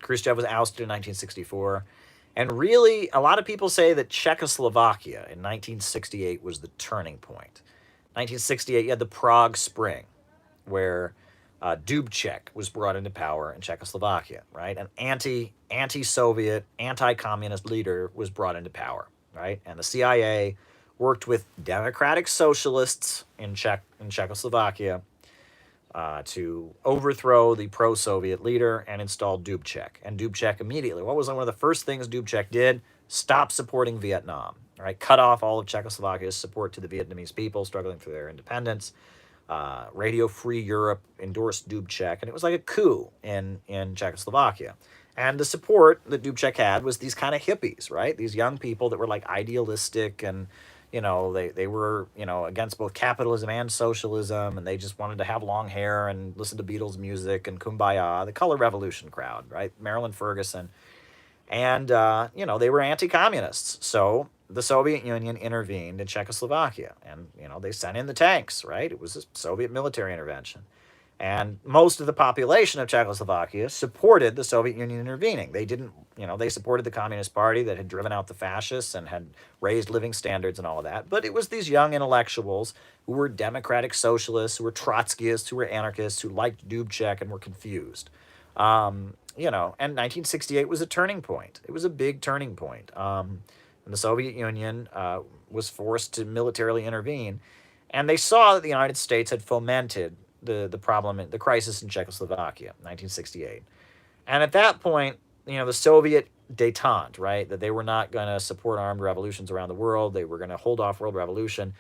Khrushchev was ousted in 1964. And really, a lot of people say that Czechoslovakia in 1968 was the turning point. 1968, you had the Prague Spring, where Dubček was brought into power in Czechoslovakia, right? An anti-Soviet, anti-communist leader was brought into power, right? And the CIA worked with democratic socialists in Czechoslovakia to overthrow the pro-Soviet leader and install Dubček. And Dubček immediately, what was one of the first things Dubček did? Stop supporting Vietnam, right? Cut off all of Czechoslovakia's support to the Vietnamese people struggling for their independence. Radio Free Europe endorsed Dubček, and it was like a coup in Czechoslovakia. And the support that Dubček had was these kind of hippies, right? These young people that were like idealistic, and they were against both capitalism and socialism, and they just wanted to have long hair and listen to Beatles music and Kumbaya, the color revolution crowd, right? Marilyn Ferguson. And they were anti-communists. So the Soviet Union intervened in Czechoslovakia, and they sent in the tanks, right? It was a Soviet military intervention. And most of the population of Czechoslovakia supported the Soviet Union intervening. They didn't, they supported the Communist Party that had driven out the fascists and had raised living standards and all of that. But it was these young intellectuals who were democratic socialists, who were Trotskyists, who were anarchists, who liked Dubček and were confused. And 1968 was a turning point. It was a big turning point. And the Soviet Union was forced to militarily intervene. And they saw that the United States had fomented the problem, the crisis in Czechoslovakia, 1968. And at that point, the Soviet détente, right, that they were not going to support armed revolutions around the world, they were going to hold off world revolution,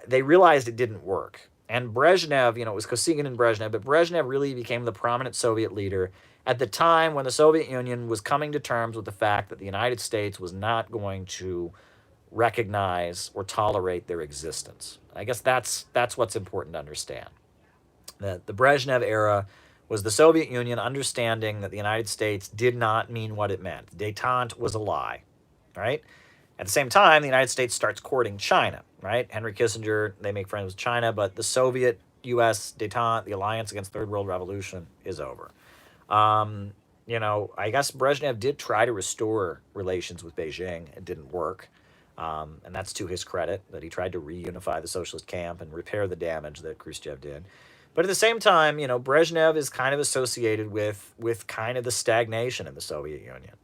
they realized it didn't work. And Brezhnev, it was Kosygin and Brezhnev, but Brezhnev really became the prominent Soviet leader at the time when the Soviet Union was coming to terms with the fact that the United States was not going to recognize or tolerate their existence. I guess that's what's important to understand. That the Brezhnev era was the Soviet Union understanding that the United States did not mean what it meant. Détente was a lie, right? At the same time, the United States starts courting China, right? Henry Kissinger, they make friends with China, but the Soviet-U.S. détente, the alliance against Third World Revolution, is over. I guess Brezhnev did try to restore relations with Beijing. It didn't work. And that's to his credit, that he tried to reunify the socialist camp and repair the damage that Khrushchev did. But at the same time, Brezhnev is kind of associated with kind of the stagnation in the Soviet Union.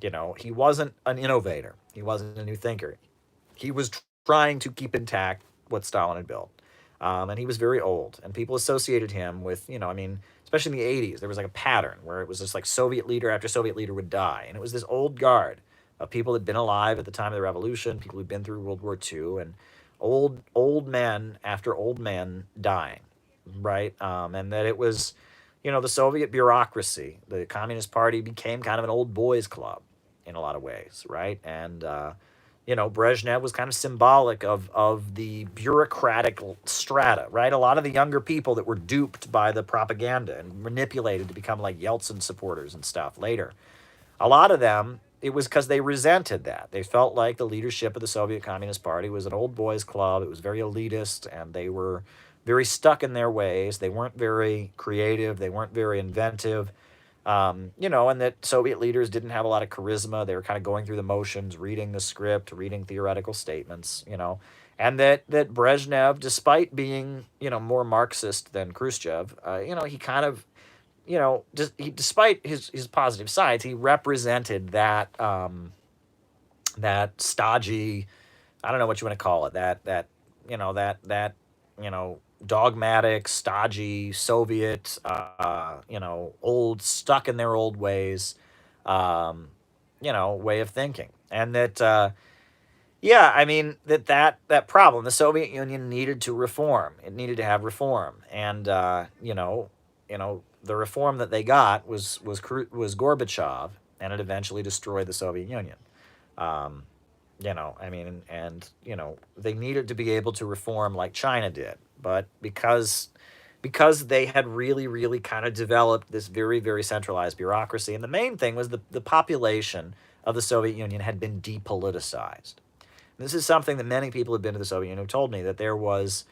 He wasn't an innovator. He wasn't a new thinker. He was trying to keep intact what Stalin had built. And he was very old, and people associated him with, especially in the 80s, there was like a pattern where it was just like Soviet leader after Soviet leader would die. And it was this old guard of people that had been alive at the time of the revolution, people who'd been through World War II, and old men after old men dying, right? And that it was, the Soviet bureaucracy, the Communist Party became kind of an old boys club in a lot of ways, right? And, Brezhnev was kind of symbolic of the bureaucratic strata, right? A lot of the younger people that were duped by the propaganda and manipulated to become like Yeltsin supporters and stuff later. A lot of them, it was because they resented that. They felt like the leadership of the Soviet Communist Party was an old boys club. It was very elitist, and they were very stuck in their ways. They weren't very creative. They weren't very inventive. And that Soviet leaders didn't have a lot of charisma. They were kind of going through the motions, reading the script, reading theoretical statements, and that Brezhnev, despite being, more Marxist than Khrushchev, he kind of, despite his positive sides, he represented that, that stodgy, I don't know what you want to call it, dogmatic, stodgy, Soviet, old, stuck in their old ways, way of thinking. And that, that problem, the Soviet Union needed to reform. It needed to have reform. And, the reform that they got was Gorbachev, and it eventually destroyed the Soviet Union. They needed to be able to reform like China did. But because they had really, really kind of developed this very, very centralized bureaucracy, and the main thing was the population of the Soviet Union had been depoliticized. And this is something that many people who've been to the Soviet Union have told me, that there was,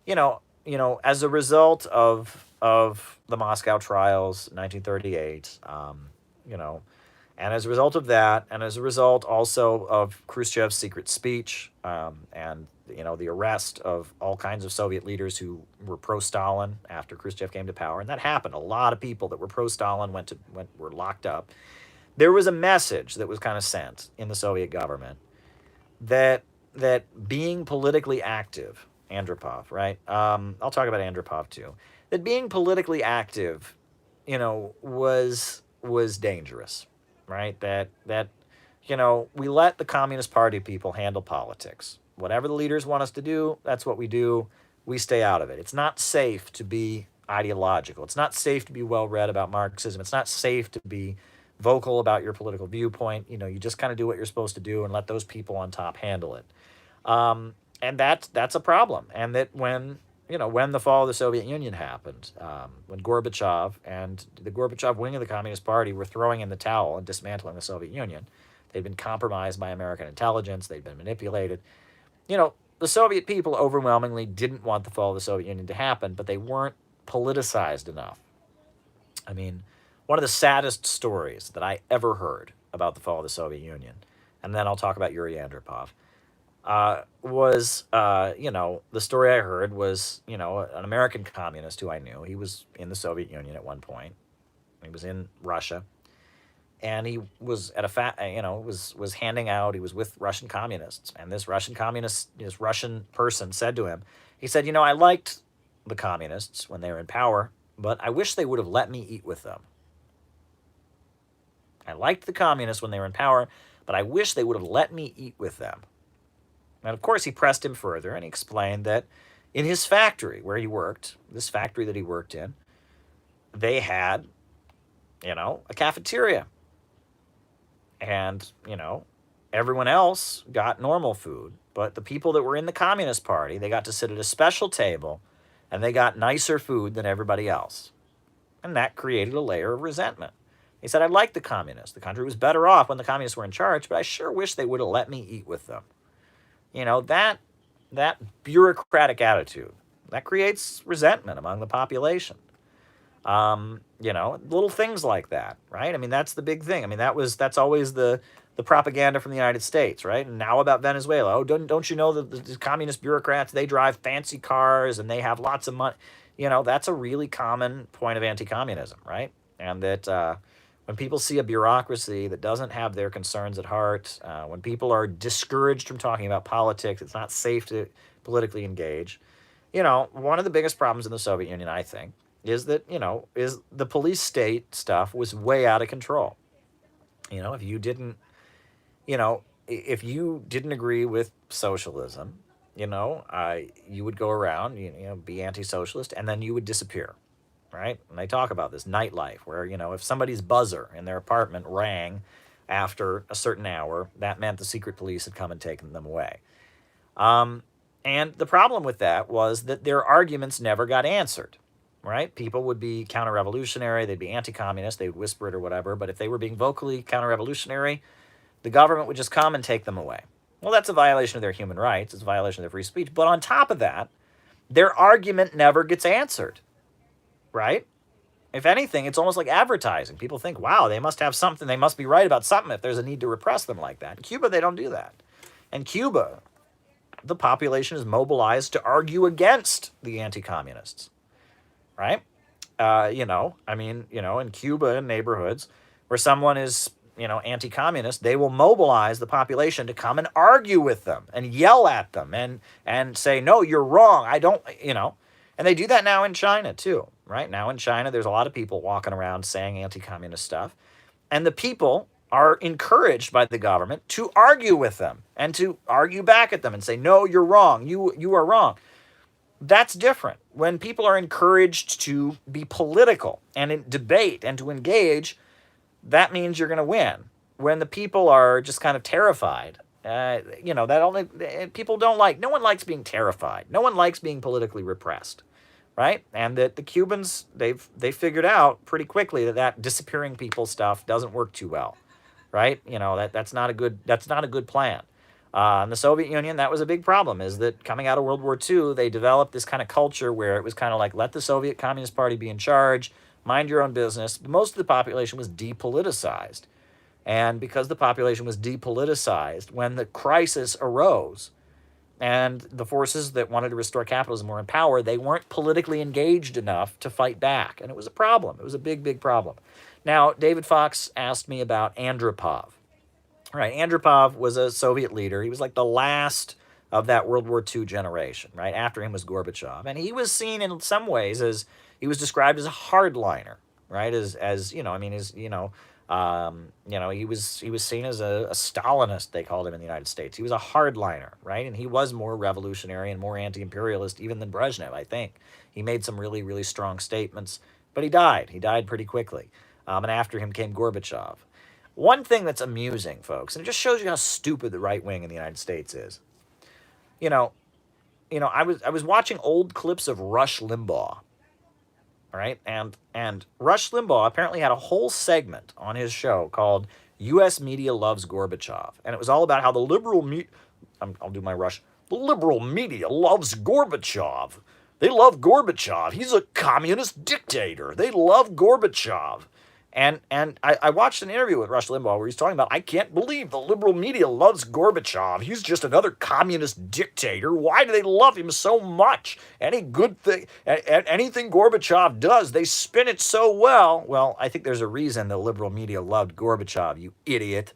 as a result of the Moscow trials, 1938, and as a result of that, and as a result also of Khrushchev's secret speech, and the arrest of all kinds of Soviet leaders who were pro-Stalin after Khrushchev came to power, and that happened. A lot of people that were pro-Stalin were locked up. There was a message that was kind of sent in the Soviet government that being politically active, Andropov, right? I'll talk about Andropov too. That being politically active, was dangerous, right? That we let the Communist Party people handle politics. Whatever the leaders want us to do, that's what we do. We stay out of it. It's not safe to be ideological. It's not safe to be well-read about Marxism. It's not safe to be vocal about your political viewpoint. You just kind of do what you're supposed to do and let those people on top handle it. And that's a problem. And that when the fall of the Soviet Union happened, when Gorbachev and the Gorbachev wing of the Communist Party were throwing in the towel and dismantling the Soviet Union, they'd been compromised by American intelligence, they'd been manipulated. The Soviet people overwhelmingly didn't want the fall of the Soviet Union to happen, but they weren't politicized enough. One of the saddest stories that I ever heard about the fall of the Soviet Union, and then I'll talk about Yuri Andropov, was, the story I heard was, an American communist who I knew. He was in the Soviet Union at one point. He was in Russia. And he was at was handing out, he was with Russian communists. And this Russian person said to him, he said, I liked the communists when they were in power, but I wish they would have let me eat with them. I liked the communists when they were in power, but I wish they would have let me eat with them. And of course, he pressed him further, and he explained that in his factory where he worked, this factory that he worked in, they had, a cafeteria. And, everyone else got normal food. But the people that were in the Communist Party, they got to sit at a special table, and they got nicer food than everybody else. And that created a layer of resentment. He said, I liked the communists. The country was better off when the communists were in charge, but I sure wish they would have let me eat with them. That bureaucratic attitude, that creates resentment among the population. Little things like that, right? That's the big thing. That's always the propaganda from the United States, right? And now about Venezuela. Oh, don't you know that the communist bureaucrats, they drive fancy cars and they have lots of money. That's a really common point of anti-communism, right? And that when people see a bureaucracy that doesn't have their concerns at heart, when people are discouraged from talking about politics, it's not safe to politically engage. One of the biggest problems in the Soviet Union, I think, is that, is the police state stuff was way out of control. If you didn't, if you didn't agree with socialism, you would go around, be anti-socialist, and then you would disappear, right? And they talk about this nightlife where, if somebody's buzzer in their apartment rang after a certain hour, that meant the secret police had come and taken them away. And the problem with that was that their arguments never got answered, right? People would be counter-revolutionary, they'd be anti-communist, they would whisper it or whatever, but if they were being vocally counter-revolutionary, the government would just come and take them away. Well, that's a violation of their human rights, it's a violation of their free speech, but on top of that, their argument never gets answered, right? If anything, it's almost like advertising. People think, wow, they must have something, they must be right about something if there's a need to repress them like that. In Cuba, they don't do that. In Cuba, the population is mobilized to argue against the anti-communists, right? In Cuba, in neighborhoods where someone is, anti-communist, they will mobilize the population to come and argue with them and yell at them and say, no, you're wrong. I don't, and they do that now in China too, right? Now in China, there's a lot of people walking around saying anti-communist stuff, and the people are encouraged by the government to argue with them and to argue back at them and say, no, you're wrong. You are wrong. That's different. When people are encouraged to be political and in debate and to engage, that means you're going to win. When the people are just kind of terrified, people don't like, no one likes being terrified. No one likes being politically repressed, right? And that the Cubans, they figured out pretty quickly that disappearing people stuff doesn't work too well, right? That's not a good plan. In the Soviet Union, that was a big problem, is that coming out of World War II, they developed this kind of culture where it was kind of like, let the Soviet Communist Party be in charge, mind your own business. Most of the population was depoliticized. And because the population was depoliticized, when the crisis arose and the forces that wanted to restore capitalism were in power, they weren't politically engaged enough to fight back. And it was a problem. It was a big, big problem. Now, David Fox asked me about Andropov. Right, Andropov was a Soviet leader. He was like the last of that World War II generation, right? After him was Gorbachev. And he was seen in some ways as, he was described as a hardliner, right? He was seen as a Stalinist, they called him in the United States. He was a hardliner, right? And he was more revolutionary and more anti-imperialist even than Brezhnev, I think. He made some really, really strong statements, but he died. He died pretty quickly. And after him came Gorbachev. One thing that's amusing, folks, and it just shows you how stupid the right wing in the United States is. I was watching old clips of Rush Limbaugh, right? And Rush Limbaugh apparently had a whole segment on his show called U.S. Media Loves Gorbachev, and it was all about how the liberal I'll do my Rush. The liberal media loves Gorbachev. They love Gorbachev. He's a communist dictator. They love Gorbachev. And I watched an interview with Rush Limbaugh where he's talking about, I can't believe the liberal media loves Gorbachev. He's just another communist dictator. Why do they love him so much? Any good thing, anything Gorbachev does, they spin it so well. Well, I think there's a reason the liberal media loved Gorbachev, you idiot.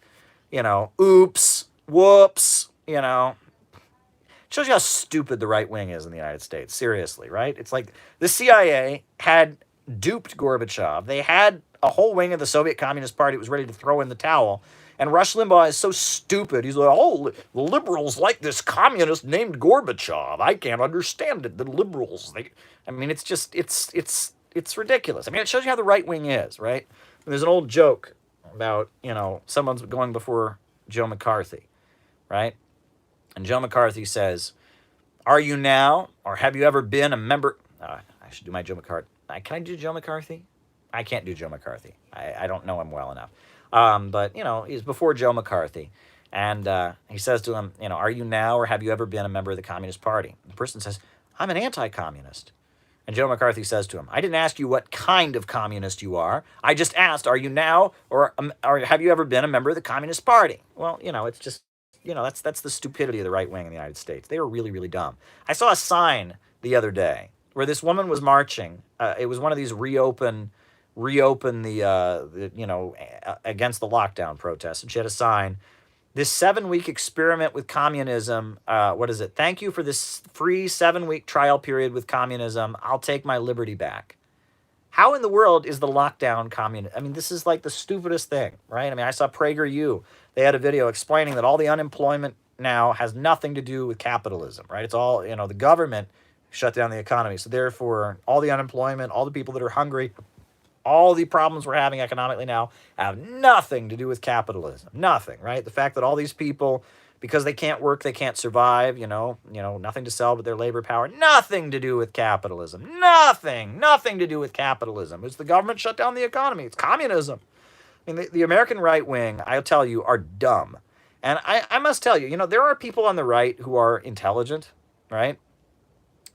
Oops, whoops, Shows you how stupid the right wing is in the United States. Seriously, right? It's like the CIA had duped Gorbachev. They had a whole wing of the Soviet Communist Party that was ready to throw in the towel. And Rush Limbaugh is so stupid. He's like, oh, the liberals like this communist named Gorbachev. I can't understand it. The liberals, it's ridiculous. It shows you how the right wing is, right? And there's an old joke about, someone's going before Joe McCarthy, right? And Joe McCarthy says, are you now, or have you ever been a member? I should do my Joe McCarthy. Can I do Joe McCarthy? I can't do Joe McCarthy. I don't know him well enough. But, he's before Joe McCarthy. And he says to him, are you now or have you ever been a member of the Communist Party? The person says, I'm an anti-communist. And Joe McCarthy says to him, I didn't ask you what kind of communist you are. I just asked, are you now or have you ever been a member of the Communist Party? Well, it's just, that's the stupidity of the right wing in the United States. They are really, really dumb. I saw a sign the other day where this woman was marching. It was one of these reopen reopen against the lockdown protests, and she had a sign, this 7-week experiment with communism, what is it? Thank you for this free 7-week trial period with communism. I'll take my liberty back. How in the world is the lockdown communist? I mean, this is like the stupidest thing, right? I mean, I saw PragerU. They had a video explaining that all the unemployment now has nothing to do with capitalism, right? It's all, the government shut down the economy. So therefore, all the unemployment, all the people that are hungry, all the problems we're having economically now have nothing to do with capitalism. Nothing, right? The fact that all these people, because they can't work, they can't survive, nothing to sell but their labor power. Nothing to do with capitalism. Nothing to do with capitalism. It's the government shut down the economy. It's communism. I mean, the American right wing, I'll tell you, are dumb. And I must tell you, there are people on the right who are intelligent, right?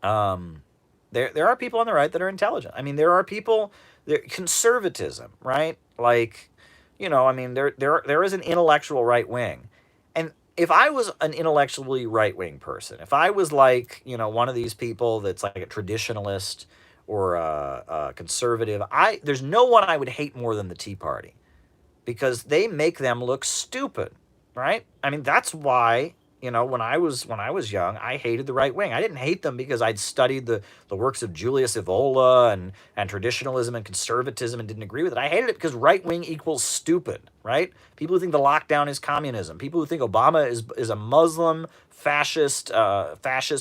There are people on the right that are intelligent. I mean, there are people, conservatism, right? Like, there is an intellectual right wing. And if I was an intellectually right-wing person, if I was like, one of these people that's like a traditionalist or a conservative, there's no one I would hate more than the Tea Party, because they make them look stupid, right? I mean, that's why, when I was young, I hated the right wing. I didn't hate them because I'd studied the works of Julius Evola and traditionalism and conservatism and didn't agree with it. I hated it because right wing equals stupid, right? People who think the lockdown is communism. People who think Obama is a Muslim fascist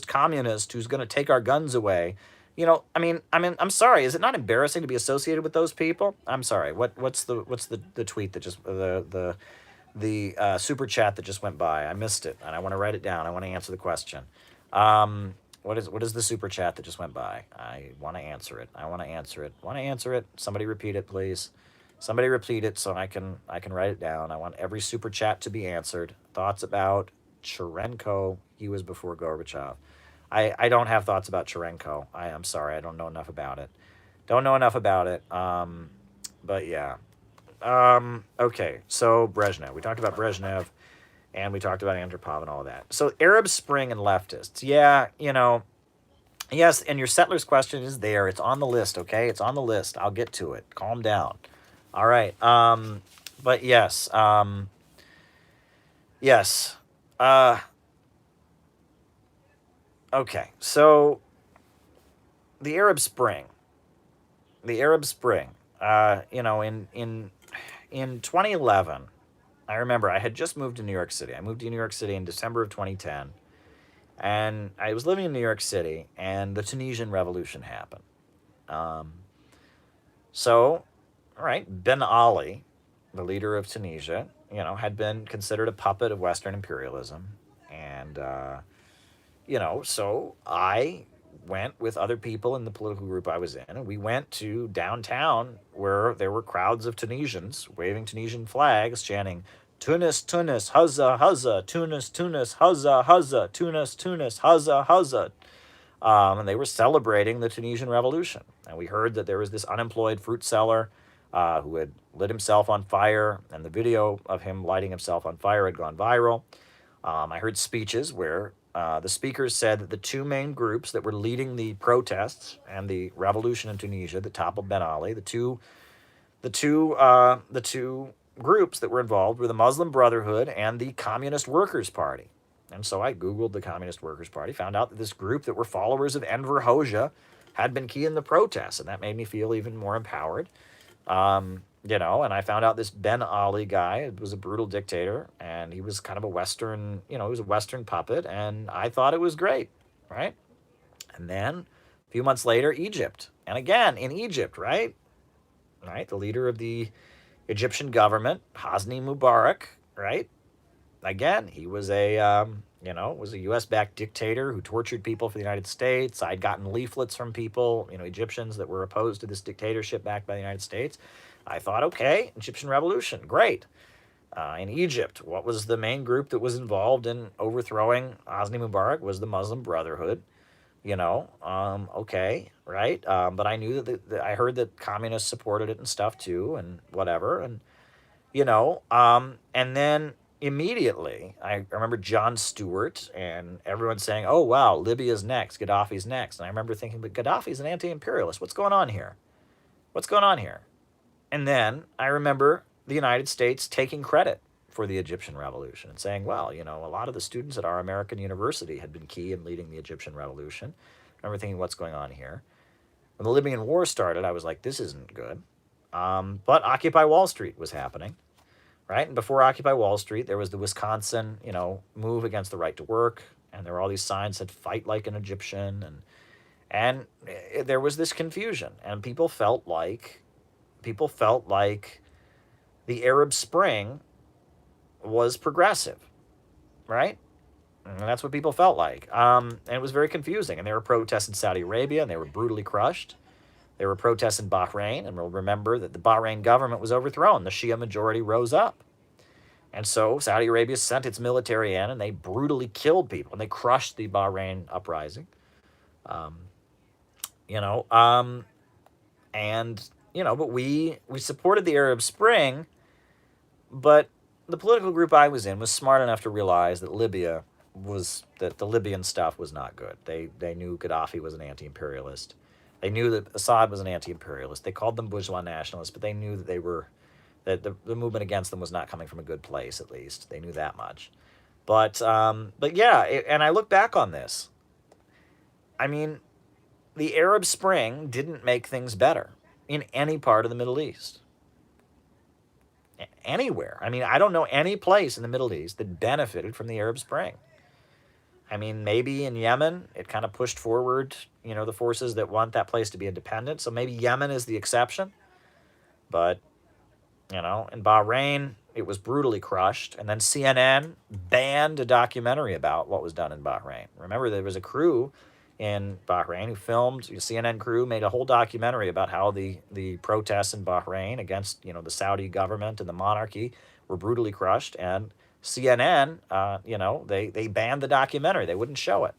communist who's going to take our guns away. I'm sorry. Is it not embarrassing to be associated with those people? I'm sorry. What's the tweet that just the super chat that just went by? I missed it, and I want to write it down. I want to answer the question. What is the super chat that just went by? I want to answer it. Want to answer it. Somebody repeat it, please. Somebody repeat it so I can write it down. I want every super chat to be answered. Thoughts about Cherenko? He was before Gorbachev. I don't have thoughts about Cherenko. I'm sorry. I don't know enough about it. But yeah. Okay, so Brezhnev. We talked about Brezhnev, and we talked about Andropov and all of that. So Arab Spring and leftists. Yeah, yes, and your settlers question is there. It's on the list, okay? It's on the list. I'll get to it. Calm down. All right. But yes. Yes. Okay, so the Arab Spring. In 2011, I remember I had just moved to New York City. I moved to New York City in December of 2010, and I was living in New York City, and the Tunisian Revolution happened. So, all right, Ben Ali, the leader of Tunisia, had been considered a puppet of Western imperialism, and so I went with other people in the political group I was in, and we went to downtown where there were crowds of Tunisians waving Tunisian flags, chanting, Tunis, Tunis, Huzza, Huzza, Tunis, Tunis, Huzza, Huzza, Tunis, Tunis, Huzza, Huzza. And they were celebrating the Tunisian Revolution. And we heard that there was this unemployed fruit seller who had lit himself on fire, and the video of him lighting himself on fire had gone viral. I heard speeches where the speakers said that the two main groups that were leading the protests and the revolution in Tunisia that toppled Ben Ali, the two groups that were involved were the Muslim Brotherhood and the Communist Workers' Party. And so I Googled the Communist Workers' Party, found out that this group that were followers of Enver Hoxha had been key in the protests, and that made me feel even more empowered. And I found out this Ben Ali guy was a brutal dictator, and he was kind of a Western, he was a Western puppet, and I thought it was great, right? And then a few months later, Egypt. And again, in Egypt, right? The leader of the Egyptian government, Hosni Mubarak, right? Again, he was was a U.S.-backed dictator who tortured people for the United States. I'd gotten leaflets from people, Egyptians that were opposed to this dictatorship backed by the United States. I thought, okay, Egyptian Revolution, great. In Egypt, what was the main group that was involved in overthrowing Hosni Mubarak? Was the Muslim Brotherhood. Okay, right? But I knew that I heard that communists supported it and stuff too, and whatever. And, and then immediately, I remember Jon Stewart and everyone saying, oh, wow, Libya's next, Gaddafi's next. And I remember thinking, but Gaddafi's an anti-imperialist. What's going on here? And then I remember the United States taking credit for the Egyptian revolution and saying, well, you know, a lot of the students at our American university had been key in leading the Egyptian revolution. I remember thinking, what's going on here? When the Libyan war started, I was like, this isn't good. But Occupy Wall Street was happening, right? And before Occupy Wall Street, there was the Wisconsin, you know, move against the right to work. And there were all these signs that fight like an Egyptian. And there was this confusion. And people felt like the Arab Spring was progressive, right? And that's what people felt like. And it was very confusing. And there were protests in Saudi Arabia, and they were brutally crushed. There were protests in Bahrain, and we'll remember that the Bahrain government was overthrown. The Shia majority rose up. And so Saudi Arabia sent its military in, and they brutally killed people, and they crushed the Bahrain uprising. You know, and, you know, but we supported the Arab Spring, but the political group I was in was smart enough to realize that the Libyan stuff was not good. They knew Gaddafi was an anti-imperialist. They knew that Assad was an anti-imperialist. They called them bourgeois nationalists, but they knew that the movement against them was not coming from a good place, at least. They knew that much. But yeah, and I look back on this. I mean, the Arab Spring didn't make things better in any part of the Middle East. Anywhere. I mean, I don't know any place in the Middle East that benefited from the Arab Spring. I mean, maybe in Yemen, it kind of pushed forward, you know, the forces that want that place to be independent. So maybe Yemen is the exception. But, you know, in Bahrain, it was brutally crushed. And then CNN banned a documentary about what was done in Bahrain. Remember, there was a crew in Bahrain who filmed, a CNN crew made a whole documentary about how the protests in Bahrain against, you know, the Saudi government and the monarchy were brutally crushed. And CNN, you know, they banned the documentary. They wouldn't show it.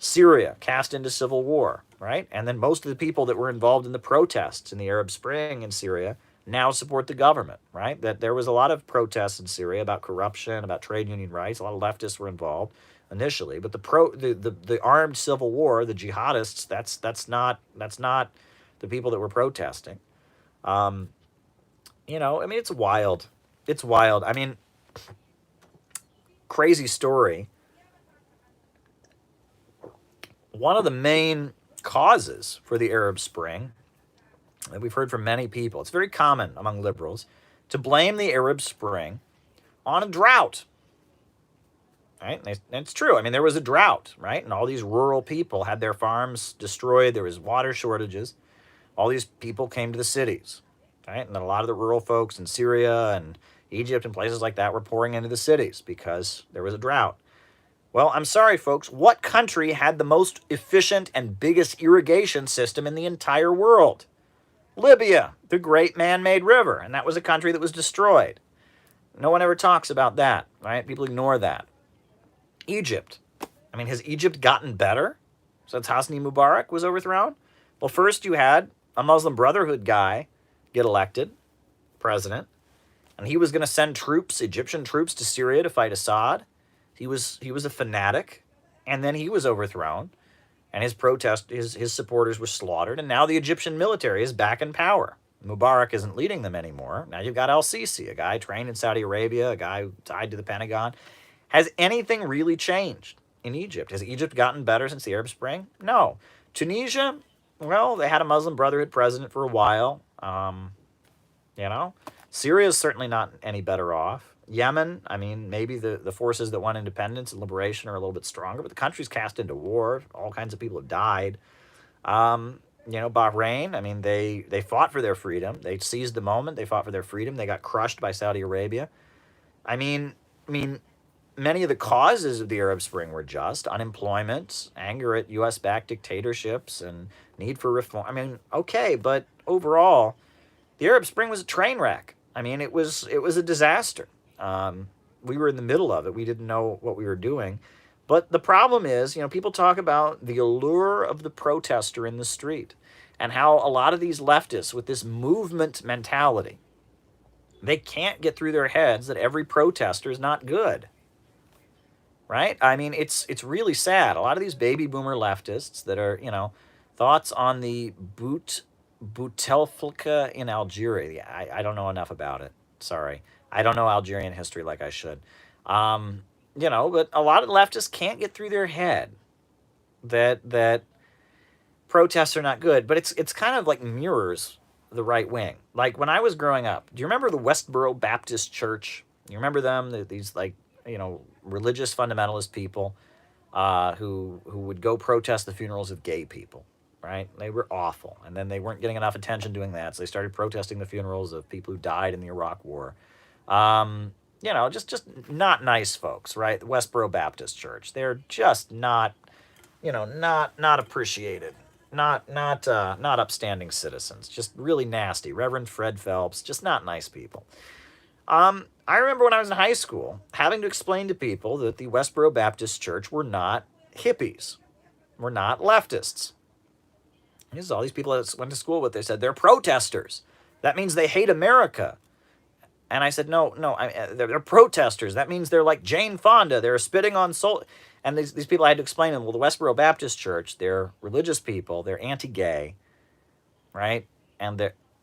Syria cast into civil war, right? And then most of the people that were involved in the protests in the Arab Spring in Syria now support the government, right? That there was a lot of protests in Syria about corruption, about trade union rights. A lot of leftists were involved initially, but the armed civil war, the jihadists, that's not the people that were protesting. You know, I mean, it's wild. It's wild. I mean, crazy story. One of the main causes for the Arab Spring that we've heard from many people, it's very common among liberals to blame the Arab Spring on a drought. Right? And it's true. I mean, there was a drought, right? And all these rural people had their farms destroyed. There was water shortages. All these people came to the cities, right? And then a lot of the rural folks in Syria and Egypt and places like that were pouring into the cities because there was a drought. Well, I'm sorry, folks. What country had the most efficient and biggest irrigation system in the entire world? Libya, the great man-made river. And that was a country that was destroyed. No one ever talks about that, right? People ignore that. Egypt. I mean, has Egypt gotten better since Hosni Mubarak was overthrown? Well, first you had a Muslim Brotherhood guy get elected president, and he was going to send troops, Egyptian troops, to Syria to fight Assad. He was a fanatic, and then he was overthrown, and his supporters were slaughtered, and now the Egyptian military is back in power. Mubarak isn't leading them anymore. Now you've got al-Sisi, a guy trained in Saudi Arabia, a guy tied to the Pentagon. Has anything really changed in Egypt? Has Egypt gotten better since the Arab Spring? No. Tunisia, well, they had a Muslim Brotherhood president for a while. You know, Syria is certainly not any better off. Yemen, I mean, maybe the forces that want independence and liberation are a little bit stronger, but the country's cast into war. All kinds of people have died. You know, Bahrain, I mean, they fought for their freedom. They seized the moment. They fought for their freedom. They got crushed by Saudi Arabia. I mean, many of the causes of the Arab Spring were just unemployment, anger at U.S.-backed dictatorships, and need for reform. I mean, okay, but overall, the Arab Spring was a train wreck. I mean, it was a disaster. We were in the middle of it. We didn't know what we were doing. But the problem is, you know, people talk about the allure of the protester in the street and how a lot of these leftists with this movement mentality, they can't get through their heads that every protester is not good. Right? I mean, it's really sad. A lot of these baby boomer leftists that are, you know, thoughts on the boot Bouteflika in Algeria. Yeah, I don't know enough about it. Sorry. I don't know Algerian history like I should. Um, but a lot of leftists can't get through their head that protests are not good, but it's kind of like mirrors the right wing. Like when I was growing up, do you remember the Westboro Baptist Church? You remember them? These like religious fundamentalist people who would go protest the funerals of gay people, right? They were awful, and then they weren't getting enough attention doing that, so they started protesting the funerals of people who died in the Iraq War. Just not nice folks, right? The Westboro Baptist Church, they're just not not appreciated, not upstanding citizens, just really nasty. Reverend Fred Phelps, just not nice people. I remember when I was in high school having to explain to people that the Westboro Baptist Church were not hippies, were not leftists. This is all these people I went to school with. They said they're protesters. That means they hate America. And I said, no, they're protesters. That means they're like Jane Fonda. They're spitting on soul. And these people, I had to explain to them, well, the Westboro Baptist Church, they're religious people. They're anti-gay, right? And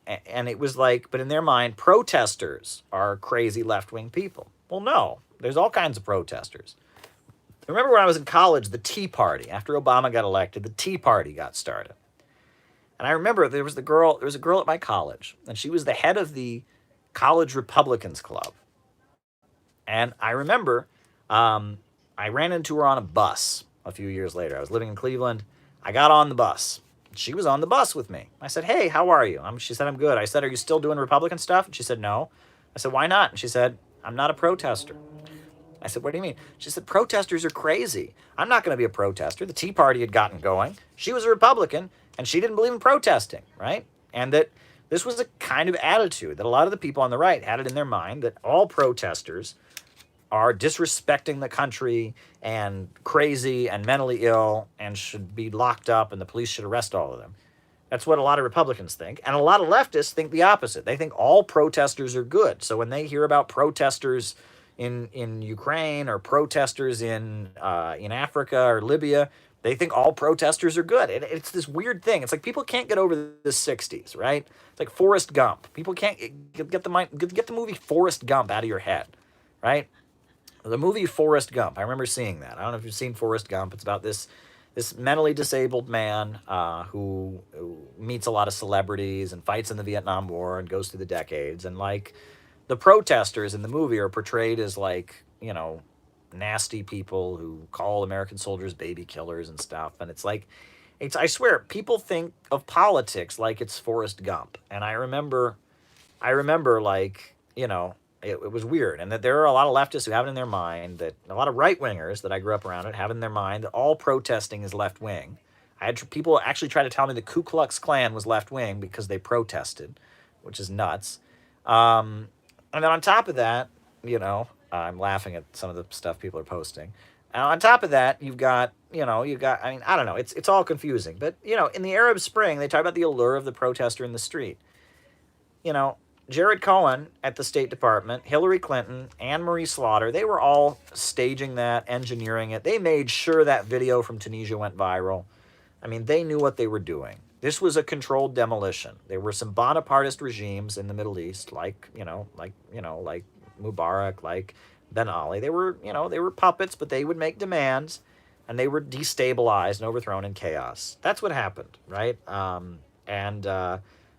it was like, but in their mind, protesters are crazy left-wing people. Well, no, there's all kinds of protesters. I remember when I was in college, the Tea Party, after Obama got elected, the Tea Party got started. And I remember there was a girl at my college, and she was the head of the College Republicans Club. And I remember I ran into her on a bus a few years later. I was living in Cleveland. I got on the bus. She was on the bus with me. I said, hey, how are you? She said, I'm good. I said, are you still doing Republican stuff? And she said, no. I said, why not? And she said, I'm not a protester. I said, what do you mean? She said, protesters are crazy. I'm not going to be a protester. The Tea Party had gotten going. She was a Republican, and she didn't believe in protesting, right? And that this was a kind of attitude that a lot of the people on the right had it in their mind that all protesters are disrespecting the country and crazy and mentally ill and should be locked up and the police should arrest all of them. That's what a lot of Republicans think. And a lot of leftists think the opposite. They think all protesters are good. So when they hear about protesters in Ukraine or protesters in Africa or Libya, they think all protesters are good. It's this weird thing. It's like people can't get over the 60s, right? It's like Forrest Gump. People can't get the movie Forrest Gump out of your head, right? The movie Forrest Gump. I remember seeing that. I don't know if you've seen Forrest Gump. It's about this mentally disabled man who meets a lot of celebrities and fights in the Vietnam War and goes through the decades. And like the protesters in the movie are portrayed as like, nasty people who call American soldiers baby killers and stuff. And it's like, I swear, people think of politics like it's Forrest Gump. And I remember like, it was weird. And that there are a lot of leftists who have it in their mind that a lot of right-wingers that I grew up around have in their mind that all protesting is left-wing. I had people actually try to tell me the Ku Klux Klan was left-wing because they protested, which is nuts. And then on top of that, I'm laughing at some of the stuff people are posting. And on top of that, you've got, I don't know, it's all confusing. But, in the Arab Spring, they talk about the allure of the protester in the street. Jared Cohen at the State Department, Hillary Clinton, Anne-Marie Slaughter, they were all staging that, engineering it. They made sure that video from Tunisia went viral. I mean, they knew what they were doing. This was a controlled demolition. There were some Bonapartist regimes in the Middle East, like Mubarak, like Ben Ali. They were puppets, but they would make demands, and they were destabilized and overthrown in chaos. That's what happened, right?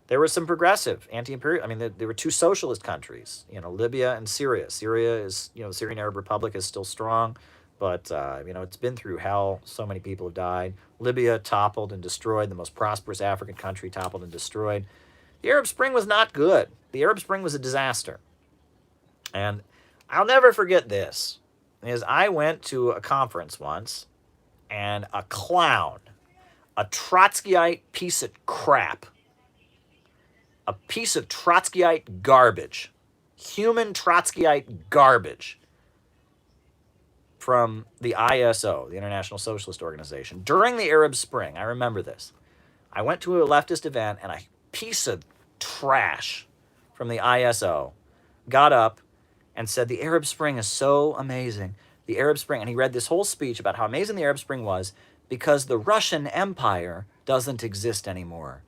There was some progressive anti-imperial. I mean, there were two socialist countries, Libya and Syria. Syria is, the Syrian Arab Republic is still strong, but, it's been through hell. So many people have died. Libya toppled and destroyed. The most prosperous African country toppled and destroyed. The Arab Spring was not good. The Arab Spring was a disaster. And I'll never forget this, is I went to a conference once, and a clown, a Trotskyite piece of crap, a piece of Trotskyite garbage, human Trotskyite garbage from the ISO, the International Socialist Organization, during the Arab Spring. I remember this. I went to a leftist event, and a piece of trash from the ISO got up and said, the Arab Spring is so amazing. The Arab Spring, and he read this whole speech about how amazing the Arab Spring was because the Russian Empire doesn't exist anymore.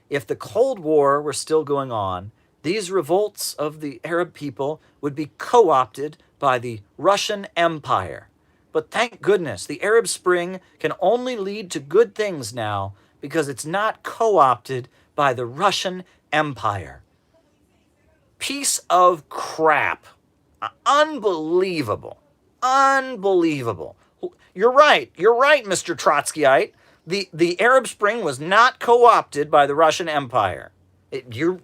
if the Cold War were still going on, these revolts of the Arab people would be co-opted by the Russian Empire. But thank goodness, the Arab Spring can only lead to good things now because it's not co-opted by the Russian Empire. Piece of crap. Unbelievable. Unbelievable. You're right, Mr. Trotskyite. The Arab Spring was not co-opted by the Russian Empire. You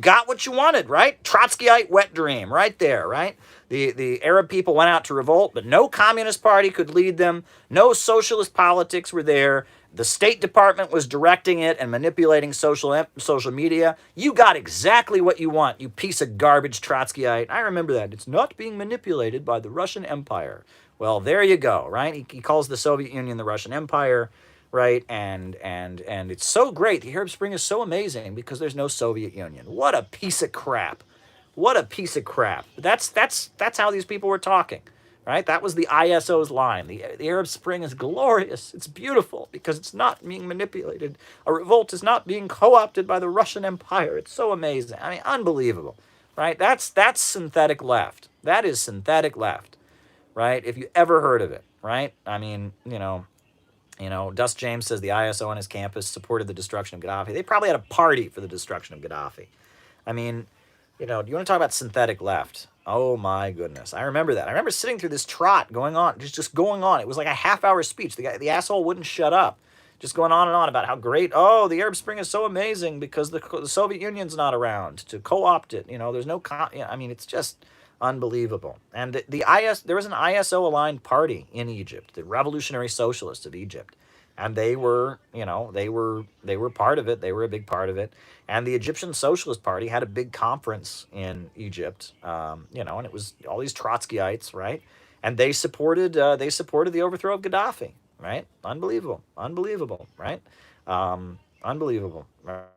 got what you wanted, right? Trotskyite wet dream, right there, right? The Arab people went out to revolt, but no communist party could lead them. No socialist politics were there. The State Department was directing it and manipulating social media. You got exactly what you want, you piece of garbage Trotskyite. I remember that. It's not being manipulated by the Russian Empire. Well, there you go, right? He calls the Soviet Union the Russian Empire, right? And it's so great. The Arab Spring is so amazing because there's no Soviet Union. What a piece of crap. What a piece of crap. That's how these people were talking, right? That was the ISO's line. The Arab Spring is glorious. It's beautiful because it's not being manipulated. A revolt is not being co-opted by the Russian Empire. It's so amazing. I mean, unbelievable, right? That's synthetic left. That is synthetic left, right? If you ever heard of it, right? I mean, Dust James says the ISO on his campus supported the destruction of Gaddafi. They probably had a party for the destruction of Gaddafi. I mean, do you want to talk about synthetic left? Oh my goodness. I remember that. I remember sitting through this trot going on, just going on. It was like a half-hour speech. The asshole wouldn't shut up. Just going on and on about how great, the Arab Spring is so amazing because the Soviet Union's not around to co-opt it. There's no, I mean, it's just unbelievable. And there was an ISO-aligned party in Egypt, the Revolutionary Socialists of Egypt. And they were part of it. They were a big part of it. And the Egyptian Socialist Party had a big conference in Egypt, and it was all these Trotskyites, right? And they supported the overthrow of Gaddafi, right? Unbelievable, right? Unbelievable,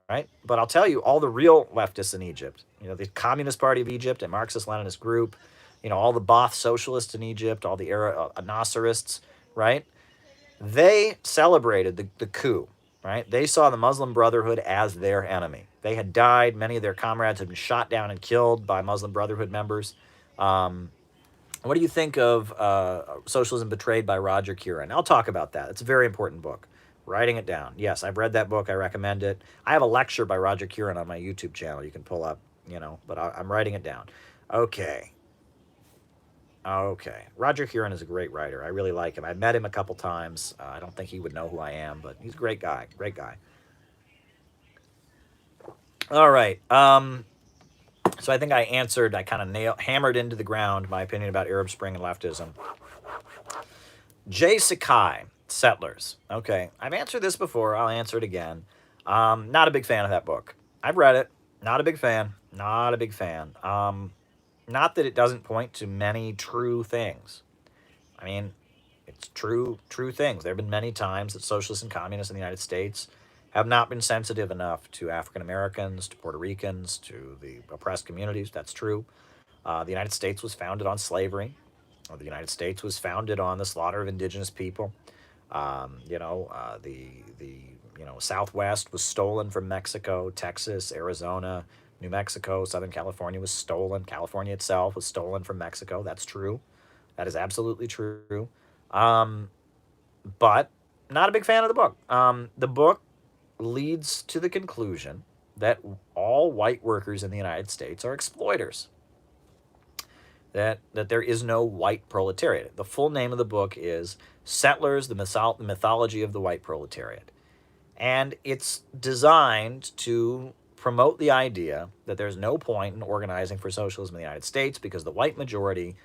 right? But I'll tell you, all the real leftists in Egypt, the Communist Party of Egypt and Marxist-Leninist group, all the Ba'ath socialists in Egypt, all the Naserists, right? They celebrated the coup, right? They saw the Muslim Brotherhood as their enemy. They had died. Many of their comrades had been shot down and killed by Muslim Brotherhood members. What do you think of Socialism Betrayed by Roger Curran? I'll talk about that. It's a very important book. Writing it down. Yes, I've read that book. I recommend it. I have a lecture by Roger Curran on my YouTube channel. You can pull up, but I'm writing it down. Okay. Roger Curran is a great writer. I really like him. I met him a couple times. I don't think he would know who I am, but he's a great guy. Great guy. All right. So I think I kind of hammered into the ground my opinion about Arab Spring and leftism. Jay Sakai, Settlers. Okay. I've answered this before. I'll answer it again. Not a big fan of that book. I've read it. Not a big fan. Not that it doesn't point to many true things. I mean, it's true things. There have been many times that socialists and communists in the United States have not been sensitive enough to African Americans, to Puerto Ricans, to the oppressed communities. That's true. The United States was founded on slavery. The United States was founded on the slaughter of indigenous people. Southwest was stolen from Mexico, Texas, Arizona, New Mexico, Southern California was stolen. California itself was stolen from Mexico. That's true. That is absolutely true. But not a big fan of the book. The book leads to the conclusion that all white workers in the United States are exploiters. That there is no white proletariat. The full name of the book is Settlers, the Mythology of the White Proletariat. And it's designed to promote the idea that there's no point in organizing for socialism in the United States because the white majority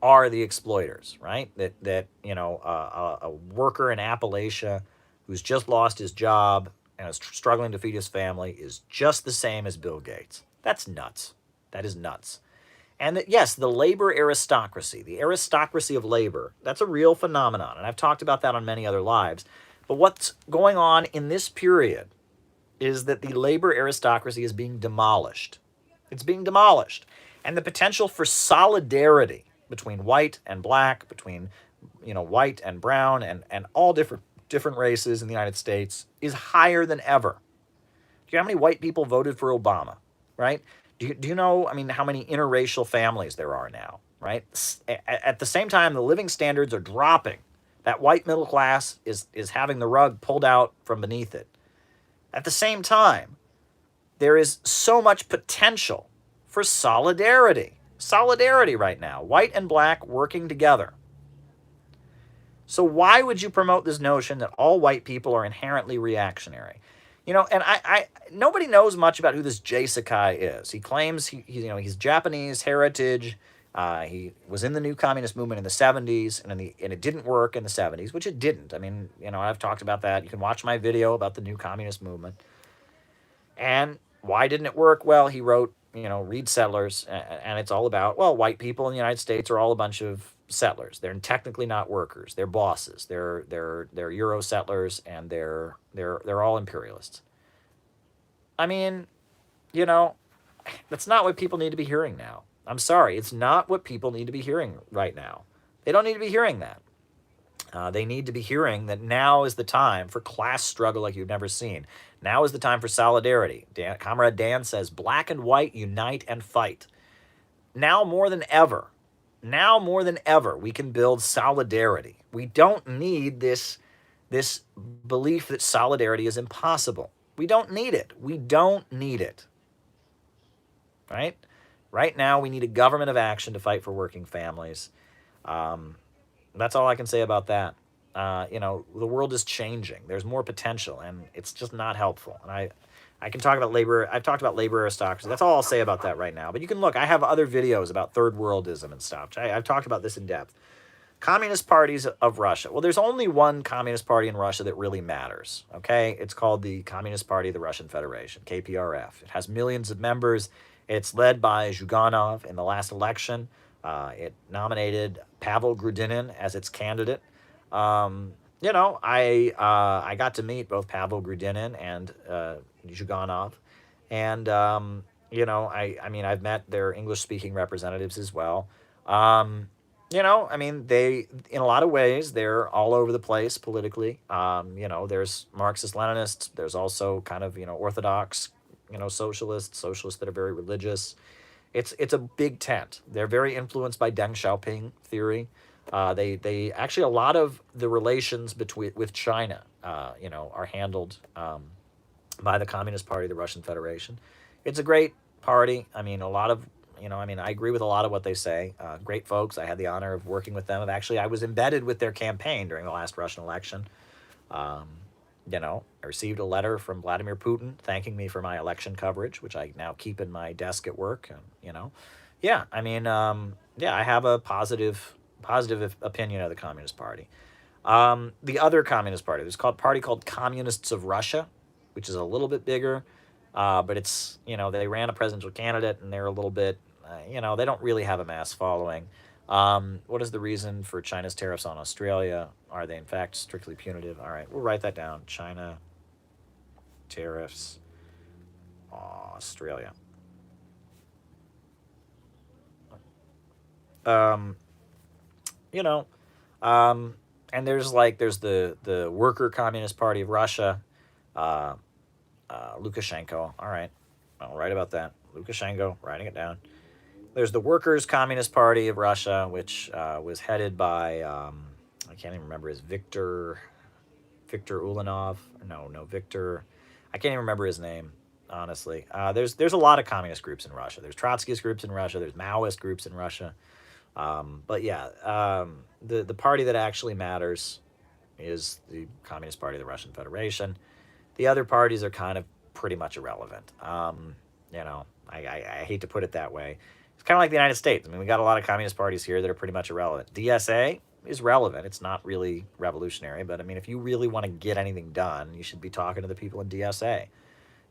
are the exploiters, right? That a worker in Appalachia who's just lost his job and is struggling to feed his family is just the same as Bill Gates. That's nuts. That is nuts. And that, yes, the labor aristocracy, the aristocracy of labor, that's a real phenomenon. And I've talked about that on many other lives. But what's going on in this period is that the labor aristocracy is being demolished. It's being demolished. And the potential for solidarity between white and black, between white and brown and all different races in the United States is higher than ever. Do you know how many white people voted for Obama, right? Do you know, I mean, how many interracial families there are now, right? At the same time, the living standards are dropping. That white middle class is having the rug pulled out from beneath it. At the same time, there is so much potential for solidarity. Solidarity right now, white and black working together. So why would you promote this notion that all white people are inherently reactionary? You know, and nobody knows much about who this Jay Sakai is. He claims he's Japanese heritage. He was in the new communist movement in the 70s, and it didn't work in the 70s, which it didn't. I mean, you know, I've talked about that. You can watch my video about the new communist movement. And why didn't it work? Well, he wrote, Read Settlers, and it's all about, well, white people in the United States are all a bunch of settlers. They're technically not workers. They're bosses. They're Euro settlers, and they're all imperialists. I mean, that's not what people need to be hearing now. I'm sorry, it's not what people need to be hearing right now. They don't need to be hearing that. They need to be hearing that now is the time for class struggle like you've never seen. Now is the time for solidarity. Comrade Dan says, black and white unite and fight. Now more than ever, we can build solidarity. We don't need this belief that solidarity is impossible. We don't need it. We don't need it. Right? Right now, we need a government of action to fight for working families. That's all I can say about that. The world is changing. There's more potential, and it's just not helpful. And I can talk about labor. I've talked about labor aristocracy. That's all I'll say about that right now. But you can look. I have other videos about third worldism and stuff. I've talked about this in depth. Communist parties of Russia. Well, there's only one communist party in Russia that really matters, okay? It's called the Communist Party of the Russian Federation, KPRF. It has millions of members. It's led by Zhuganov in the last election. It nominated Pavel Grudinin as its candidate. I got to meet both Pavel Grudinin and Zhuganov. And, I've met their English-speaking representatives as well. They, in a lot of ways, they're all over the place politically. There's Marxist-Leninists. There's also kind of, orthodox, socialists that are very religious. It's a big tent. They're very influenced by Deng Xiaoping theory. They actually, a lot of the relations with China, are handled by the Communist Party of the Russian Federation. It's a great party. I mean, I agree with a lot of what they say. Great folks. I had the honor of working with them. I was embedded with their campaign during the last Russian election. I received a letter from Vladimir Putin thanking me for my election coverage, which I now keep in my desk at work. I have a positive opinion of the Communist Party. The other Communist Party, there's a party called Communists of Russia, which is a little bit bigger. But it's, they ran a presidential candidate, and they're a little bit, they don't really have a mass following. What is the reason for China's tariffs on Australia? Are they, in fact, strictly punitive? All right, we'll write that down. China tariffs, Australia. And there's the Worker Communist Party of Russia, Lukashenko. All right, I'll write about that. Lukashenko, writing it down. There's the Workers' Communist Party of Russia, which was headed by, I can't even remember his Viktor Ulanov. Victor. I can't even remember his name, honestly. There's a lot of communist groups in Russia. There's Trotskyist groups in Russia. There's Maoist groups in Russia. The party that actually matters is the Communist Party of the Russian Federation. The other parties are kind of pretty much irrelevant. I hate to put it that way. It's kind of like the United States. I mean, we got a lot of communist parties here that are pretty much irrelevant. DSA is relevant. It's not really revolutionary, but I mean, if you really want to get anything done, you should be talking to the people in DSA.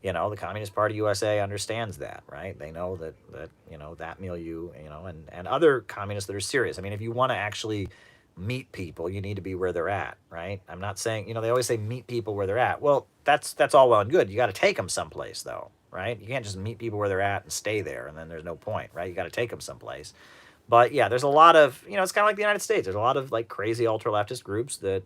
The Communist Party USA understands that, right? They know that milieu, and other communists that are serious. I mean, if you want to actually meet people, you need to be where they're at, right? I'm not saying, they always say meet people where they're at. Well, that's all well and good. You got to take them someplace, though, right? You can't just meet people where they're at and stay there, and then there's no point, right? You got to take them someplace. But yeah, there's a lot of, it's kind of like the United States. There's a lot of crazy ultra leftist groups that,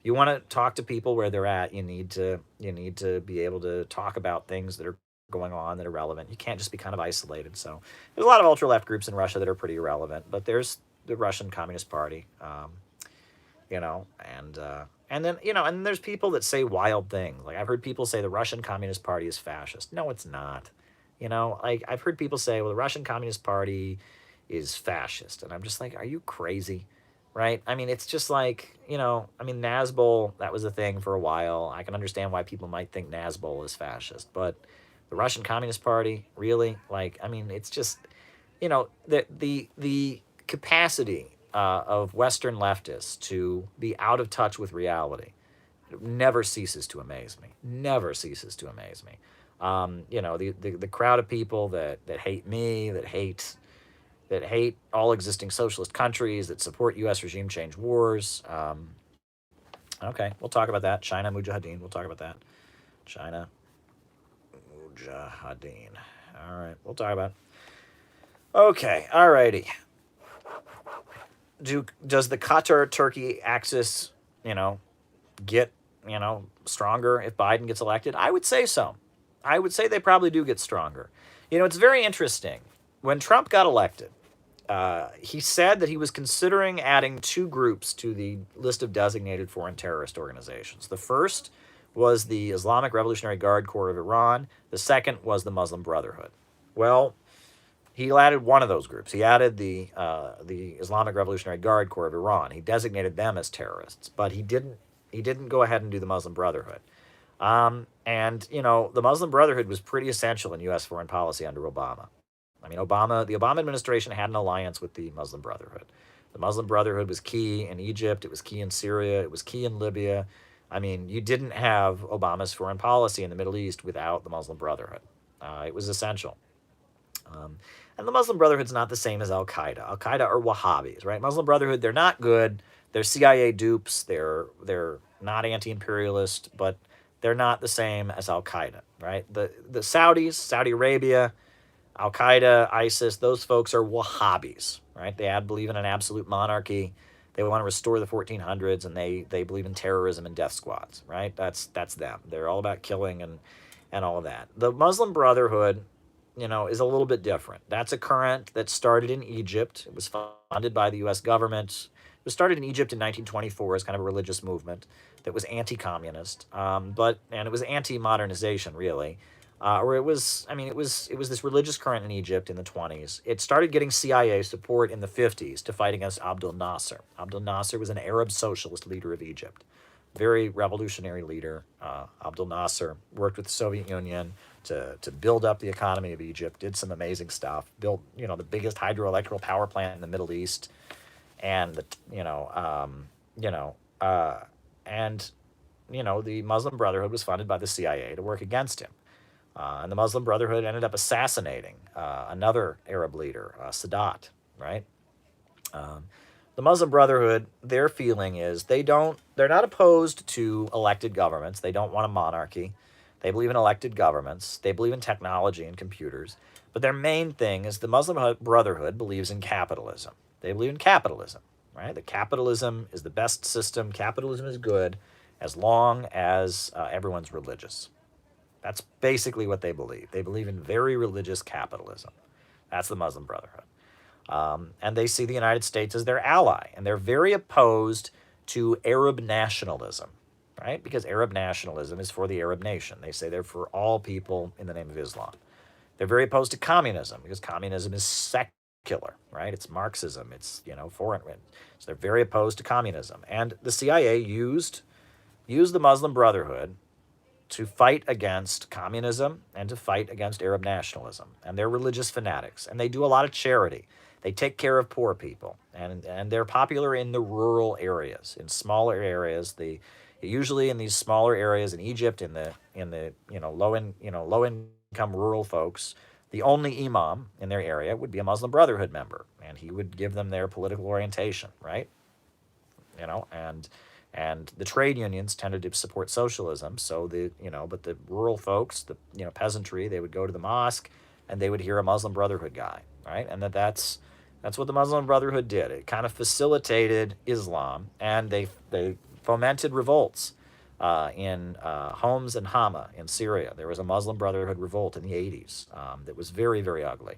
You want to talk to people where they're at. You need to be able to talk about things that are going on that are relevant. You can't just be kind of isolated. So there's a lot of ultra left groups in Russia that are pretty irrelevant, but there's the Russian Communist Party, you know, and then, you know, and there's people that say wild things. Like I've heard people say the Russian Communist Party is fascist. No, it's not. You know, like I've heard people say, well, the Russian Communist Party is fascist. And I'm just like, are you crazy? Right? I mean, it's just like, you know, I mean, Nazbol, that was a thing for a while. I can understand why people might think Nazbol is fascist, but the Russian Communist Party, really? Like, I mean, it's just, you know, the capacity of Western leftists to be out of touch with reality never ceases to amaze me. Never ceases to amaze me. You know, the crowd of people that hate me, that hate all existing socialist countries, that support U.S. regime change wars. Okay, we'll talk about that. China Mujahideen, we'll talk about that. China Mujahideen. All right, we'll talk about it. Okay, all righty. Does the Qatar-Turkey axis, you know, get, you know, stronger if Biden gets elected? I would say so. I would say they probably do get stronger. You know, it's very interesting. When Trump got elected, he said that he was considering adding 2 groups to the list of designated foreign terrorist organizations. The first was the Islamic Revolutionary Guard Corps of Iran. The second was the Muslim Brotherhood. Well, he added one of those groups. He added the Islamic Revolutionary Guard Corps of Iran. He designated them as terrorists, but he didn't go ahead and do the Muslim Brotherhood. And you know, the Muslim Brotherhood was pretty essential in U.S. foreign policy under Obama. I mean, the Obama administration had an alliance with the Muslim Brotherhood. The Muslim Brotherhood was key in Egypt. It was key in Syria. It was key in Libya. I mean, you didn't have Obama's foreign policy in the Middle East without the Muslim Brotherhood. It was essential. And the Muslim Brotherhood's not the same as Al-Qaeda. Al-Qaeda are Wahhabis, right? Muslim Brotherhood, they're not good. They're CIA dupes. They're not anti-imperialist, but they're not the same as Al-Qaeda, right? The Saudis, Saudi Arabia, Al-Qaeda, ISIS, those folks are Wahhabis, right? They believe in an absolute monarchy. They want to restore the 1400s, and they believe in terrorism and death squads, right? That's them. They're all about killing and all of that. The Muslim Brotherhood, you know, is a little bit different. That's a current that started in Egypt. It was funded by the U.S. government. It was started in Egypt in 1924 as kind of a religious movement that was anti-communist, and it was anti-modernization, really. Or it was this religious current in Egypt in the 20s. It started getting CIA support in the 50s to fight against Abdel Nasser. Abdel Nasser was an Arab socialist leader of Egypt, very revolutionary leader. Abdel Nasser worked with the Soviet Union to build up the economy of Egypt, did some amazing stuff, built, you know, the biggest hydroelectric power plant in the Middle East, and the Muslim Brotherhood was funded by the CIA to work against him. And the Muslim Brotherhood ended up assassinating another Arab leader, Sadat, right? The Muslim Brotherhood, their feeling is they're not opposed to elected governments. They don't want a monarchy. They believe in elected governments. They believe in technology and computers. But their main thing is the Muslim Brotherhood believes in capitalism. They believe in capitalism, right? That capitalism is the best system. Capitalism is good as long as everyone's religious. That's basically what they believe. They believe in very religious capitalism. That's the Muslim Brotherhood. And they see the United States as their ally. And they're very opposed to Arab nationalism, right? Because Arab nationalism is for the Arab nation. They say they're for all people in the name of Islam. They're very opposed to communism because communism is secular, right? It's Marxism. It's, foreign. So they're very opposed to communism. And the CIA used the Muslim Brotherhood to fight against communism and to fight against Arab nationalism. And they're religious fanatics. And they do a lot of charity. They take care of poor people. And they're popular in the rural areas, in smaller areas. Usually in these smaller areas in Egypt, in the low income rural folks, the only imam in their area would be a Muslim Brotherhood member, and he would give them their political orientation, right? And the trade unions tended to support socialism, so but the rural folks, the peasantry, they would go to the mosque and they would hear a Muslim Brotherhood guy, right? And that's what the Muslim Brotherhood did. It kind of facilitated Islam, and they fomented revolts in Homs and Hama in Syria. There was a Muslim Brotherhood revolt in the 80s that was very, very ugly.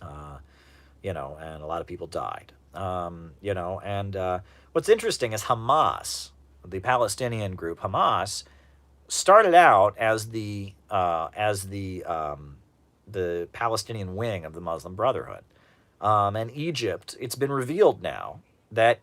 And a lot of people died. What's interesting is Hamas, the Palestinian group Hamas, started out as the Palestinian wing of the Muslim Brotherhood. And Egypt, it's been revealed now that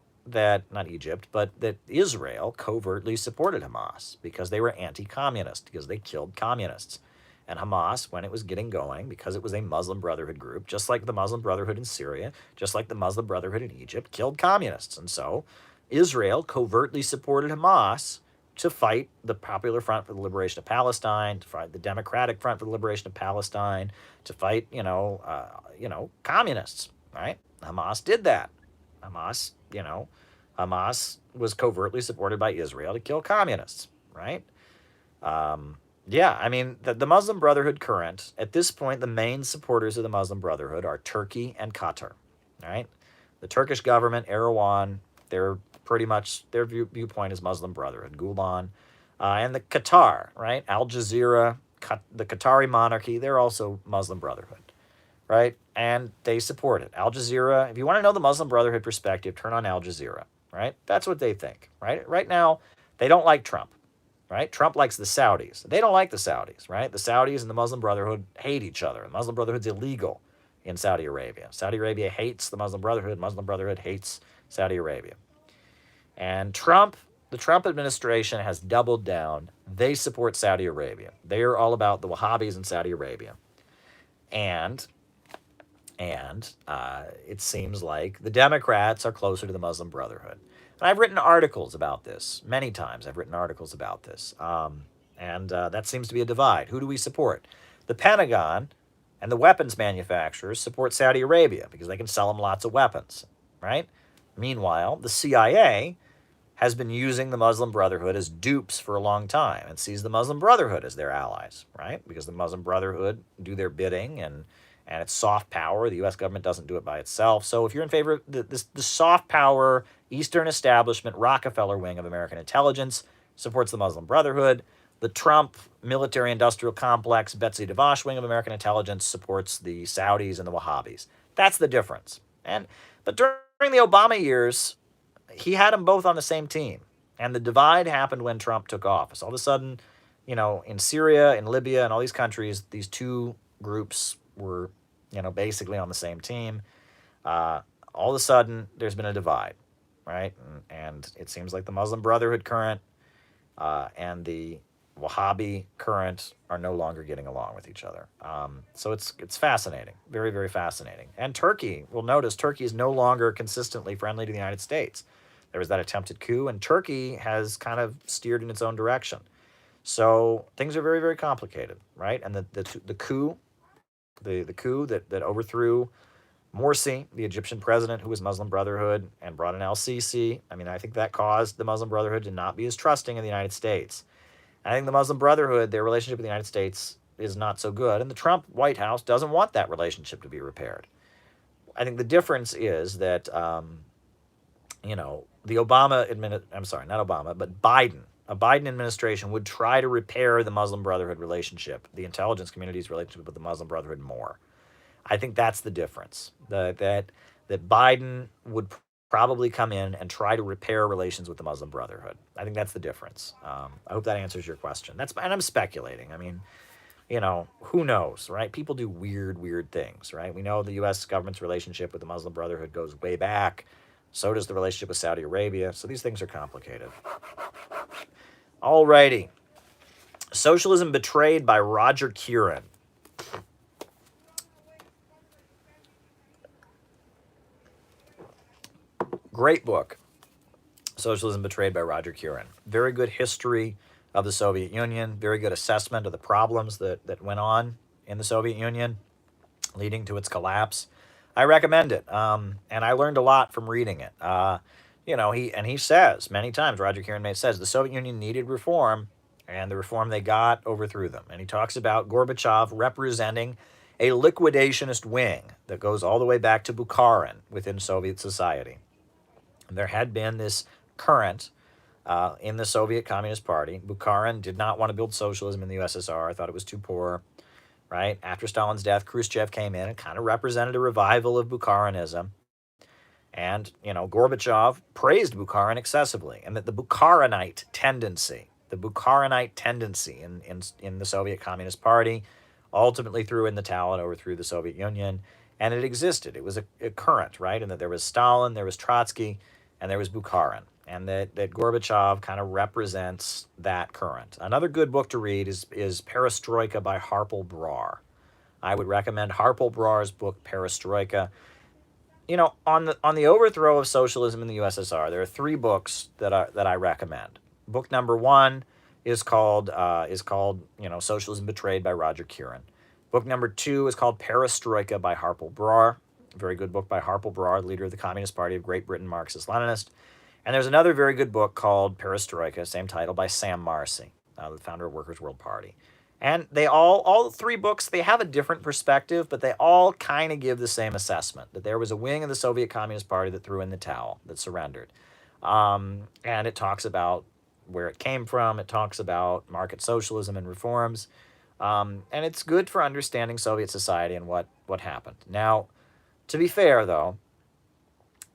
not Egypt, but that Israel covertly supported Hamas because they were anti-communist, because they killed communists. And Hamas, when it was getting going, because it was a Muslim Brotherhood group, just like the Muslim Brotherhood in Syria, just like the Muslim Brotherhood in Egypt, killed communists. And so Israel covertly supported Hamas to fight the Popular Front for the Liberation of Palestine, to fight the Democratic Front for the Liberation of Palestine, to fight, communists, right? Hamas did that. Hamas was covertly supported by Israel to kill communists, right? The Muslim Brotherhood current, at this point, the main supporters of the Muslim Brotherhood are Turkey and Qatar, right? The Turkish government, Erdogan, they're pretty much, their viewpoint is Muslim Brotherhood, Gulen, and the Qatar, right? Al Jazeera, the Qatari monarchy, they're also Muslim Brotherhood, right? And they support it. Al Jazeera, if you want to know the Muslim Brotherhood perspective, turn on Al Jazeera, right? That's what they think, right? Right now, they don't like Trump, right? Trump likes the Saudis. They don't like the Saudis, right? The Saudis and the Muslim Brotherhood hate each other. The Muslim Brotherhood's illegal in Saudi Arabia. Saudi Arabia hates the Muslim Brotherhood. Muslim Brotherhood hates Saudi Arabia. And the Trump administration has doubled down. They support Saudi Arabia. They are all about the Wahhabis in Saudi Arabia. And it seems like the Democrats are closer to the Muslim Brotherhood. And I've written articles about this many times. I've written articles about this. That seems to be a divide. Who do we support? The Pentagon and the weapons manufacturers support Saudi Arabia because they can sell them lots of weapons, right? Meanwhile, the CIA has been using the Muslim Brotherhood as dupes for a long time and sees the Muslim Brotherhood as their allies, right? Because the Muslim Brotherhood do their bidding and it's soft power. The U.S. government doesn't do it by itself. So if you're in favor of the soft power, Eastern establishment, Rockefeller wing of American intelligence supports the Muslim Brotherhood. The Trump military-industrial complex, Betsy DeVos wing of American intelligence supports the Saudis and the Wahhabis. That's the difference. But during the Obama years, he had them both on the same team. And the divide happened when Trump took office. All of a sudden, in Syria, in Libya, and all these countries, these two groups were, basically on the same team. All of a sudden, there's been a divide, right? And it seems like the Muslim Brotherhood current and the Wahhabi current are no longer getting along with each other. So it's fascinating, very, very fascinating. And Turkey, we'll notice Turkey is no longer consistently friendly to the United States. There was that attempted coup, and Turkey has kind of steered in its own direction. So things are very, very complicated, right? And the coup that overthrew Morsi, the Egyptian president who was Muslim Brotherhood, and brought in al-Sisi, I think that caused the Muslim Brotherhood to not be as trusting of the United States. I think the Muslim Brotherhood, their relationship with the United States is not so good, and the Trump White House doesn't want that relationship to be repaired. I think the difference is that, the Biden, a Biden administration would try to repair the Muslim Brotherhood relationship, the intelligence community's relationship with the Muslim Brotherhood more. I think that's the difference. That Biden would probably come in and try to repair relations with the Muslim Brotherhood. I think that's the difference. I hope that answers your question. And I'm speculating. Who knows, right? People do weird things, right? We know the U.S. government's relationship with the Muslim Brotherhood goes way back. So does the relationship with Saudi Arabia. So these things are complicated. Alrighty. Socialism Betrayed by Roger Kieran. Great book. Socialism Betrayed by Roger Kieran. Very good history of the Soviet Union. Very good assessment of the problems that went on in the Soviet Union, leading to its collapse. I recommend it. And I learned a lot from reading it. He says many times, Roger Kieran says, the Soviet Union needed reform, and the reform they got overthrew them. And he talks about Gorbachev representing a liquidationist wing that goes all the way back to Bukharin within Soviet society. And there had been this current in the Soviet Communist Party. Bukharin did not want to build socialism in the USSR, thought it was too poor, right? After Stalin's death, Khrushchev came in and kind of represented a revival of Bukharinism. And, Gorbachev praised Bukharin excessively, and that the Bukharinite tendency in the Soviet Communist Party ultimately threw in the towel and overthrew the Soviet Union. And it existed. It was a current, right? And that there was Stalin, there was Trotsky, and there was Bukharin. And that Gorbachev kind of represents that current. Another good book to read is Perestroika by Harpal Brar. I would recommend Harpal Brar's book, Perestroika. On the overthrow of socialism in the USSR, there are 3 books that I recommend. Book number 1 is called Socialism Betrayed by Roger Kieran. Book number 2 is called Perestroika by Harpal Brar. A very good book by Harpal Brar, leader of the Communist Party of Great Britain, Marxist-Leninist. And there's another very good book called Perestroika, same title, by Sam Marcy, the founder of Workers' World Party. And they all 3 books, they have a different perspective, but they all kind of give the same assessment, that there was a wing of the Soviet Communist Party that threw in the towel, that surrendered. And it talks about where it came from. It talks about market socialism and reforms. And it's good for understanding Soviet society and what happened. Now, to be fair, though,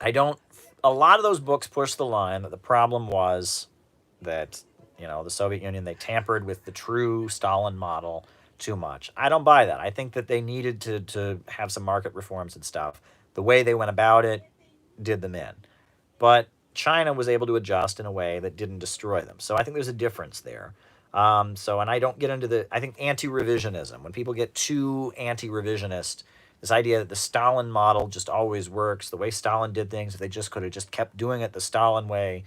a lot of those books push the line that the problem was that, the Soviet Union, they tampered with the true Stalin model too much. I don't buy that. I think that they needed to have some market reforms and stuff. The way they went about it did them in. But China was able to adjust in a way that didn't destroy them. So I think there's a difference there. And I don't get into I think anti-revisionism, when people get too anti-revisionist, this idea that the Stalin model just always works, the way Stalin did things, if they just could have just kept doing it the Stalin way,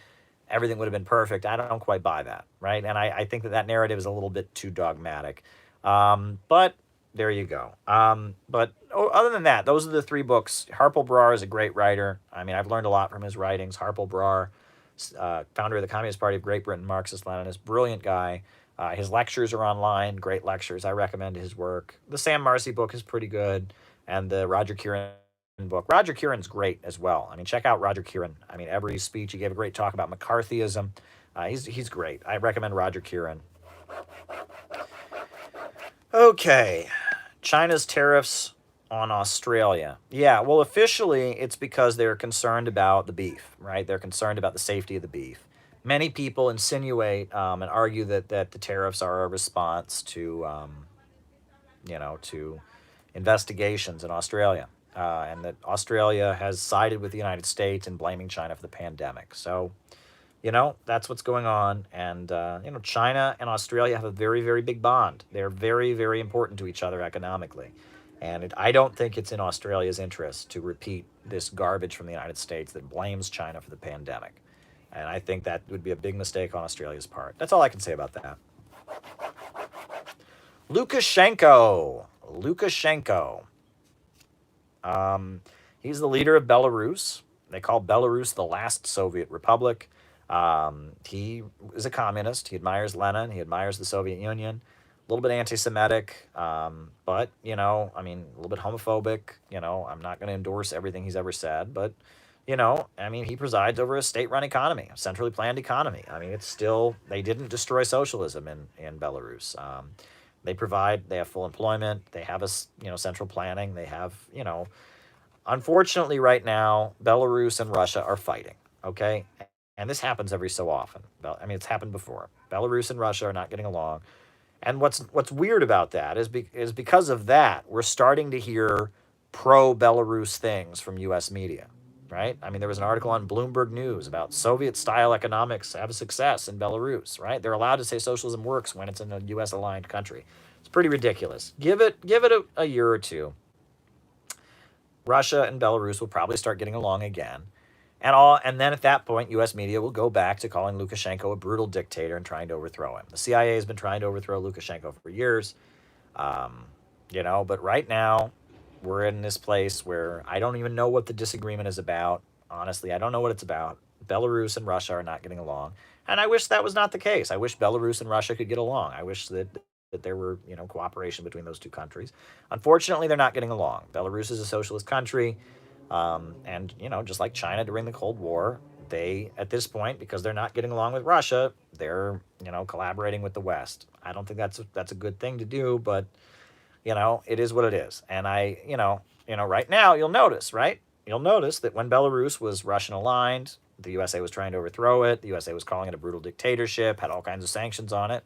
everything would have been perfect. I don't quite buy that, right? And I think that narrative is a little bit too dogmatic. But there you go. But other than that, those are the 3 books. Harpal Brar is a great writer. I mean, I've learned a lot from his writings. Harpal Brar, founder of the Communist Party of Great Britain, Marxist-Leninist, brilliant guy. His lectures are online, great lectures. I recommend his work. The Sam Marcy book is pretty good, and the Roger Kieran book. Roger Kieran's great as well. I mean, check out Roger Kieran. I mean, every speech, he gave a great talk about McCarthyism. He's great. I recommend Roger Kieran. Okay, China's tariffs on Australia. Yeah, well, officially, it's because they're concerned about the beef, right? They're concerned about the safety of the beef. Many people insinuate and argue that the tariffs are a response to, to investigations in Australia, and that Australia has sided with the United States in blaming China for the pandemic. So, that's what's going on. And, China and Australia have a very, very big bond. They're very, very important to each other economically. And I don't think it's in Australia's interest to repeat this garbage from the United States that blames China for the pandemic. And I think that would be a big mistake on Australia's part. That's all I can say about that. Lukashenko. He's the leader of Belarus. They call Belarus the last Soviet republic. He is a communist. He admires Lenin. He admires the Soviet Union. A little bit anti-Semitic, but, a little bit homophobic. I'm not going to endorse everything he's ever said, but, he presides over a state-run economy, a centrally planned economy. It's still, they didn't destroy socialism in Belarus. They have full employment. They have central planning. They have, unfortunately right now, Belarus and Russia are fighting, okay? And this happens every so often. It's happened before. Belarus and Russia are not getting along. And what's weird about that is because of that, we're starting to hear pro-Belarus things from U.S. media, right? There was an article on Bloomberg News about Soviet-style economics have a success in Belarus, right? They're allowed to say socialism works when it's in a U.S.-aligned country. It's pretty ridiculous. Give it a year or two. Russia and Belarus will probably start getting along again. And then at that point, U.S. media will go back to calling Lukashenko a brutal dictator and trying to overthrow him. The CIA has been trying to overthrow Lukashenko for years, but right now we're in this place where I don't even know what the disagreement is about. Honestly, I don't know what it's about. Belarus and Russia are not getting along. And I wish that was not the case. I wish Belarus and Russia could get along. I wish that there were, cooperation between those two countries. Unfortunately, they're not getting along. Belarus is a socialist country. And, just like China during the Cold War, they, at this point, because they're not getting along with Russia, they're, collaborating with the West. I don't think that's a good thing to do, but, it is what it is. And right now you'll notice, right? You'll notice that when Belarus was Russian aligned, the USA was trying to overthrow it. The USA was calling it a brutal dictatorship, had all kinds of sanctions on it.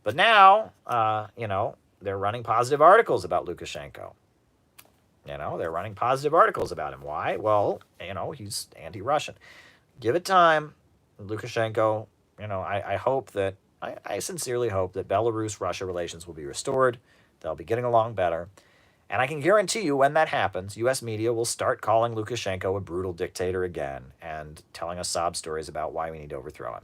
But now, they're running positive articles about Lukashenko. They're running positive articles about him. Why? Well, he's anti-Russian. Give it time. Lukashenko, I hope that, I sincerely hope that Belarus-Russia relations will be restored. They'll be getting along better. And I can guarantee you when that happens, U.S. media will start calling Lukashenko a brutal dictator again and telling us sob stories about why we need to overthrow him.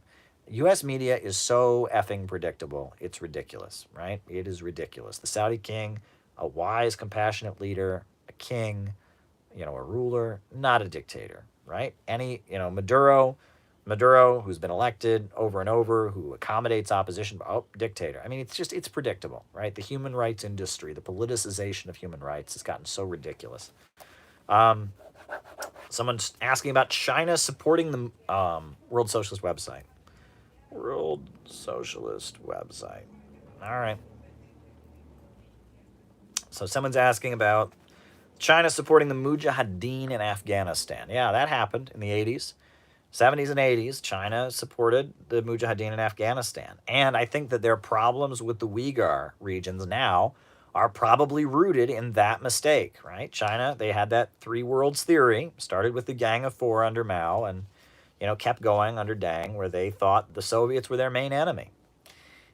U.S. media is so effing predictable. It's ridiculous, right? It is ridiculous. The Saudi king, a wise, compassionate leader, a king, a ruler, not a dictator, right? Maduro, who's been elected over and over, who accommodates opposition, dictator. I mean, it's predictable, right? The human rights industry, the politicization of human rights has gotten so ridiculous. Someone's asking about China supporting the World Socialist website. World Socialist website. All right. So someone's asking about China supporting the Mujahideen in Afghanistan. Yeah, that happened in the 80s. 70s and 80s, China supported the Mujahideen in Afghanistan. And I think that their problems with the Uyghur regions now are probably rooted in that mistake, right? China, they had that three worlds theory, started with the Gang of Four under Mao and, kept going under Deng, where they thought the Soviets were their main enemy.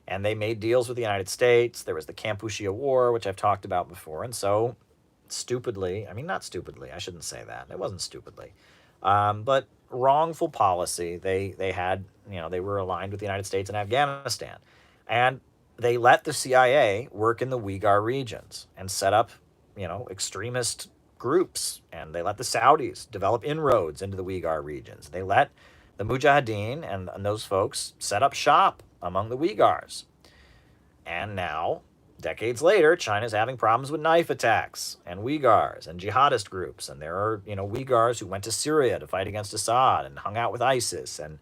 And they made deals with the United States. There was the Kampuchea War, which I've talked about before. And so not stupidly, I shouldn't say that. It wasn't stupidly. But wrongful policy. They had, they were aligned with the United States and Afghanistan. And they let the CIA work in the Uyghur regions and set up, extremist groups. And they let the Saudis develop inroads into the Uyghur regions. They let the Mujahideen and those folks set up shop among the Uyghurs. And now, decades later, China's having problems with knife attacks and Uyghurs and jihadist groups. And there are, Uyghurs who went to Syria to fight against Assad and hung out with ISIS. And,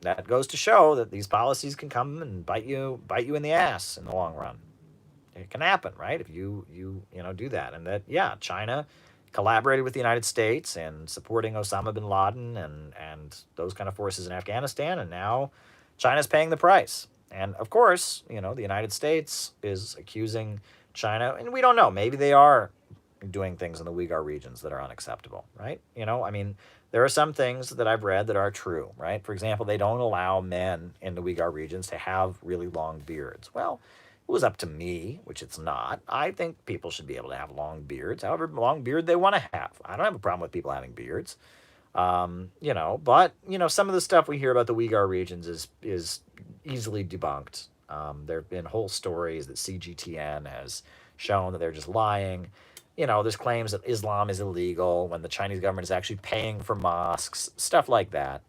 that goes to show that these policies can come and bite you in the ass in the long run. It can happen, right? If you do that. And that, China collaborated with the United States in supporting Osama bin Laden and those kind of forces in Afghanistan. And now China's paying the price. And of course, the United States is accusing China, and we don't know, maybe they are doing things in the Uyghur regions that are unacceptable, right? There are some things that I've read that are true, right? For example, they don't allow men in the Uyghur regions to have really long beards. Well, it was up to me, which it's not. I think people should be able to have long beards, however long beard they want to have. I don't have a problem with people having beards. But some of the stuff we hear about the Uyghur regions is easily debunked. There have been whole stories that CGTN has shown that they're just lying. There's claims that Islam is illegal when the Chinese government is actually paying for mosques, stuff like that.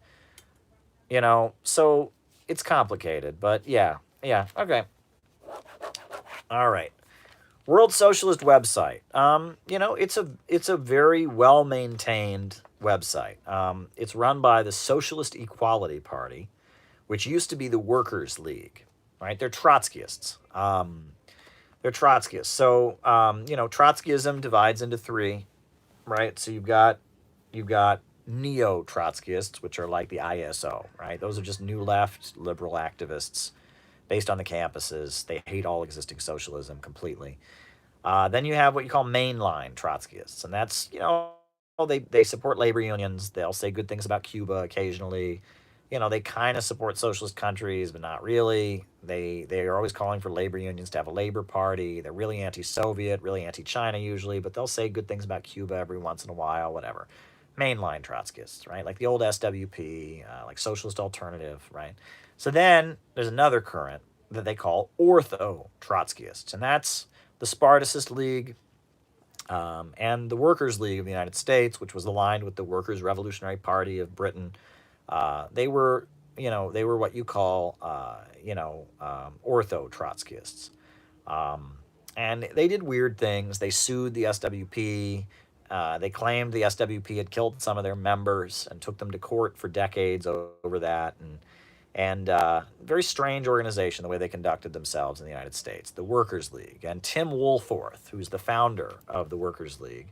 So it's complicated, but yeah, okay. All right. World Socialist website. It's a very well-maintained website. It's run by the Socialist Equality Party, which used to be the Workers' League, right? They're Trotskyists. So, Trotskyism divides into three, right? So you've got neo-Trotskyists, which are like the ISO, right? Those are just new left liberal activists based on the campuses. They hate all existing socialism completely. Then you have what you call mainline Trotskyists, and that's, they support labor unions. They'll say good things about Cuba occasionally. They kind of support socialist countries, but not really. They are always calling for labor unions to have a labor party. They're really anti-Soviet, really anti-China usually, but they'll say good things about Cuba every once in a while, whatever. Mainline Trotskyists, right? Like the old SWP, like Socialist Alternative, right? So then there's another current that they call ortho-Trotskyists, and that's the Spartacist League and the Workers' League of the United States, which was aligned with the Workers' Revolutionary Party of Britain. They were what you call, ortho-Trotskyists. And they did weird things. They sued the SWP. They claimed the SWP had killed some of their members and took them to court for decades over that. And very strange organization, the way they conducted themselves in the United States. The Workers' League. And Tim Woolforth, who's the founder of the Workers' League,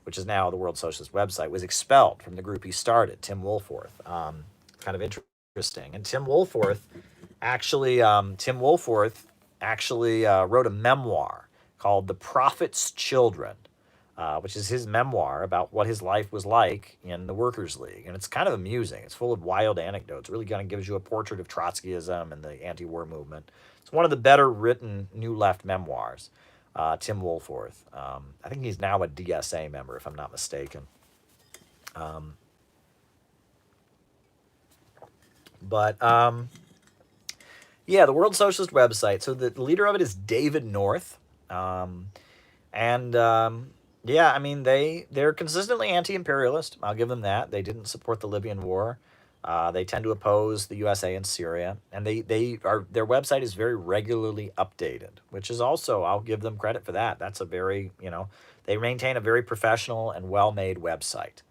which is now the World Socialist website, was expelled from the group he started, Tim Woolforth. Kind of interesting. And Tim Woolforth actually wrote a memoir called The Prophet's Children, which is his memoir about what his life was like in the Workers' League. And it's kind of amusing. It's full of wild anecdotes. It really kind of gives you a portrait of Trotskyism and the anti-war movement. It's one of the better written New Left memoirs, Tim Woolforth. I think he's now a DSA member, if I'm not mistaken. Yeah, the World Socialist website. So the leader of it is David North. Yeah, I mean, they're consistently anti-imperialist. I'll give them that. They didn't support the Libyan war. They tend to oppose the USA and Syria, and their website is very regularly updated, which is also, I'll give them credit for that. That's a very, they maintain a very professional and well-made website.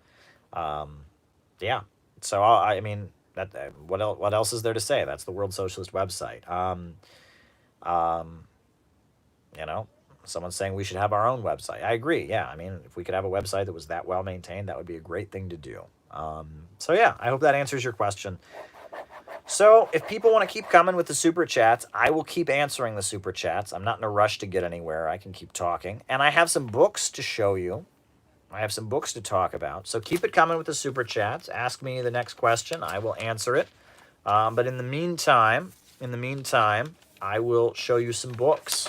Yeah, so I mean, what else is there to say? That's the World Socialist website. Someone's saying we should have our own website. I agree. Yeah, I mean, if we could have a website that was that well maintained, that would be a great thing to do. So yeah, I hope that answers your question. So if people want to keep coming with the super chats, I will keep answering the super chats. I'm not in a rush to get anywhere. I can keep talking. And I have some books to show you. I have some books to talk about. So keep it coming with the super chats. Ask me the next question. I will answer it. But in the meantime, I will show you some books.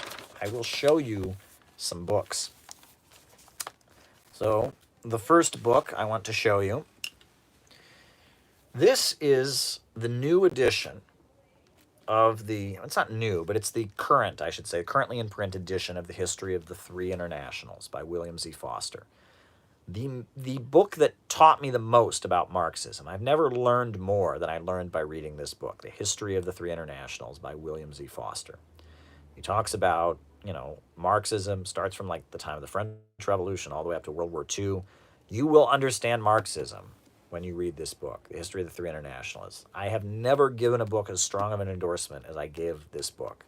So the first book I want to show you, this is the new edition of it's not new, but it's the current, I should say, currently in print edition of The History of the Three Internationals by William Z. Foster. The book that taught me the most about Marxism. I've never learned more than I learned by reading this book, The History of the Three Internationals by William Z. Foster. He talks about, Marxism starts from like the time of the French Revolution all the way up to World War II. You will understand Marxism when you read this book, The History of the Three Internationalists. I have never given a book as strong of an endorsement as I give this book.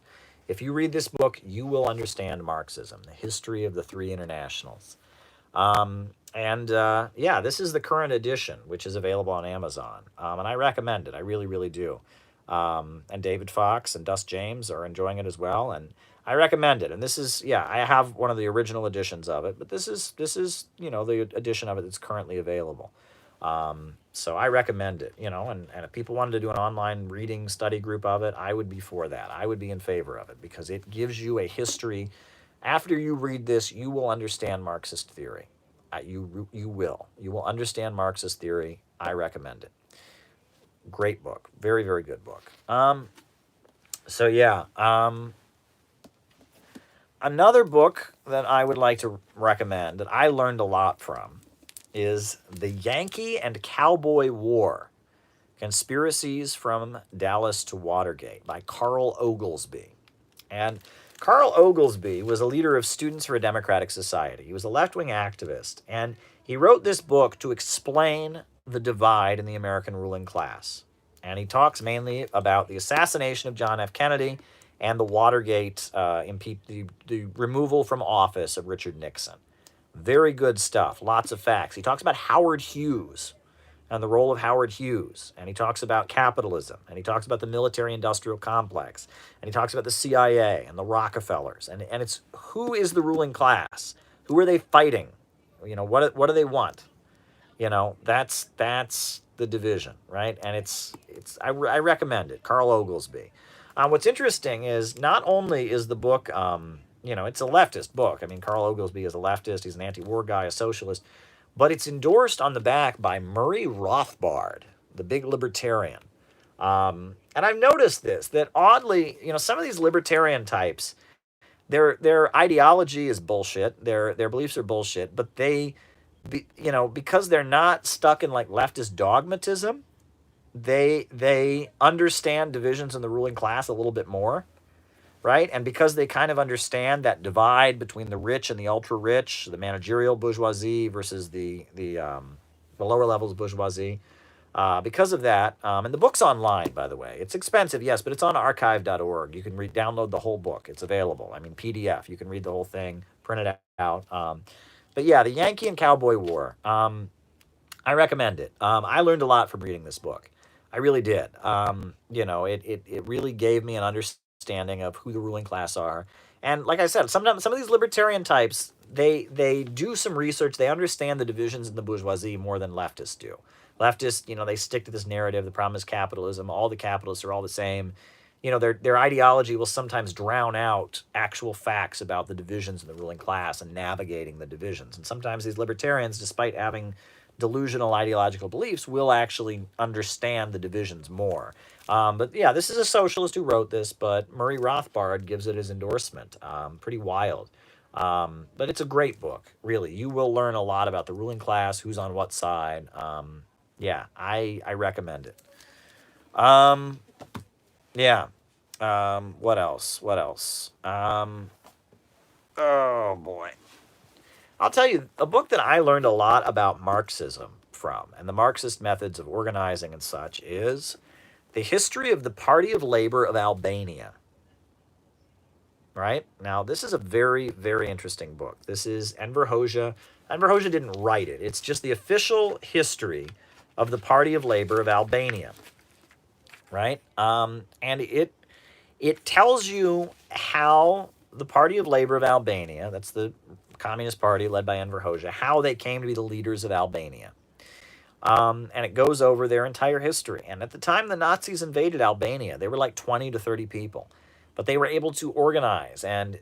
If you read this book, you will understand Marxism, The History of the Three Internationals. Yeah, this is the current edition, which is available on Amazon. And I recommend it. I really, really do. And David Fox and Dust James are enjoying it as well. And I recommend it. And this is, yeah, I have one of the original editions of it, but this is the edition of it that's currently available. So I recommend it, and if people wanted to do an online reading study group of it, I would be for that. I would be in favor of it because it gives you a history. After you read this, you will understand Marxist theory. You will understand Marxist theory. I recommend it. Great book. Very, very good book. So yeah, another book that I would like to recommend that I learned a lot from is The Yankee and Cowboy War, Conspiracies from Dallas to Watergate by Carl Oglesby. And Carl Oglesby was a leader of Students for a Democratic Society. He was a left-wing activist, and he wrote this book to explain the divide in the American ruling class. And he talks mainly about the assassination of John F. Kennedy and the Watergate, the removal from office of Richard Nixon. Very good stuff, lots of facts. He talks about Howard Hughes and the role of Howard Hughes, and he talks about capitalism, and he talks about the military-industrial complex, and he talks about the CIA and the Rockefellers, and it's who is the ruling class? Who are they fighting? What do they want? That's the division, right? And I recommend it, Carl Oglesby. What's interesting is not only is the book, it's a leftist book. I mean, Carl Oglesby is a leftist. He's an anti-war guy, a socialist. But it's endorsed on the back by Murray Rothbard, the big libertarian. And I've noticed this, that oddly, some of these libertarian types, their ideology is bullshit. Their beliefs are bullshit. But because they're not stuck in like leftist dogmatism, they understand divisions in the ruling class a little bit more. right? And because they kind of understand that divide between the rich and the ultra rich, the managerial bourgeoisie versus the lower levels of bourgeoisie. Because of that, and the book's online, by the way. It's expensive, yes, but it's on archive.org. You can download the whole book. It's available. I mean, PDF. You can read the whole thing, print it out. But yeah, the Yankee and Cowboy War. I recommend it. I learned a lot from reading this book. I really did. It really gave me an understanding of who the ruling class are. And like I said, sometimes some of these libertarian types, they do some research. They understand the divisions in the bourgeoisie more than leftists do. Leftists, they stick to this narrative. The problem is capitalism. All the capitalists are all the same. Their ideology will sometimes drown out actual facts about the divisions in the ruling class and navigating the divisions. And sometimes these libertarians, despite having delusional ideological beliefs, will actually understand the divisions more. But yeah, this is a socialist who wrote this, but Murray Rothbard gives it his endorsement. Pretty wild. But it's a great book, really. You will learn a lot about the ruling class, who's on what side. Yeah, I recommend it. Yeah. What else? What else? Oh boy. I'll tell you, a book that I learned a lot about Marxism from, and the Marxist methods of organizing and such, is The History of the Party of Labor of Albania. Right? Now, this is a very, very interesting book. This is Enver Hoxha. Enver Hoxha didn't write it. It's just the official history of the Party of Labor of Albania. Right? And it tells you how the Party of Labor of Albania, that's the Communist Party led by Enver Hoxha, how they came to be the leaders of Albania. And it goes over their entire history. And at the time the Nazis invaded Albania, they were like 20 to 30 people. But they were able to organize and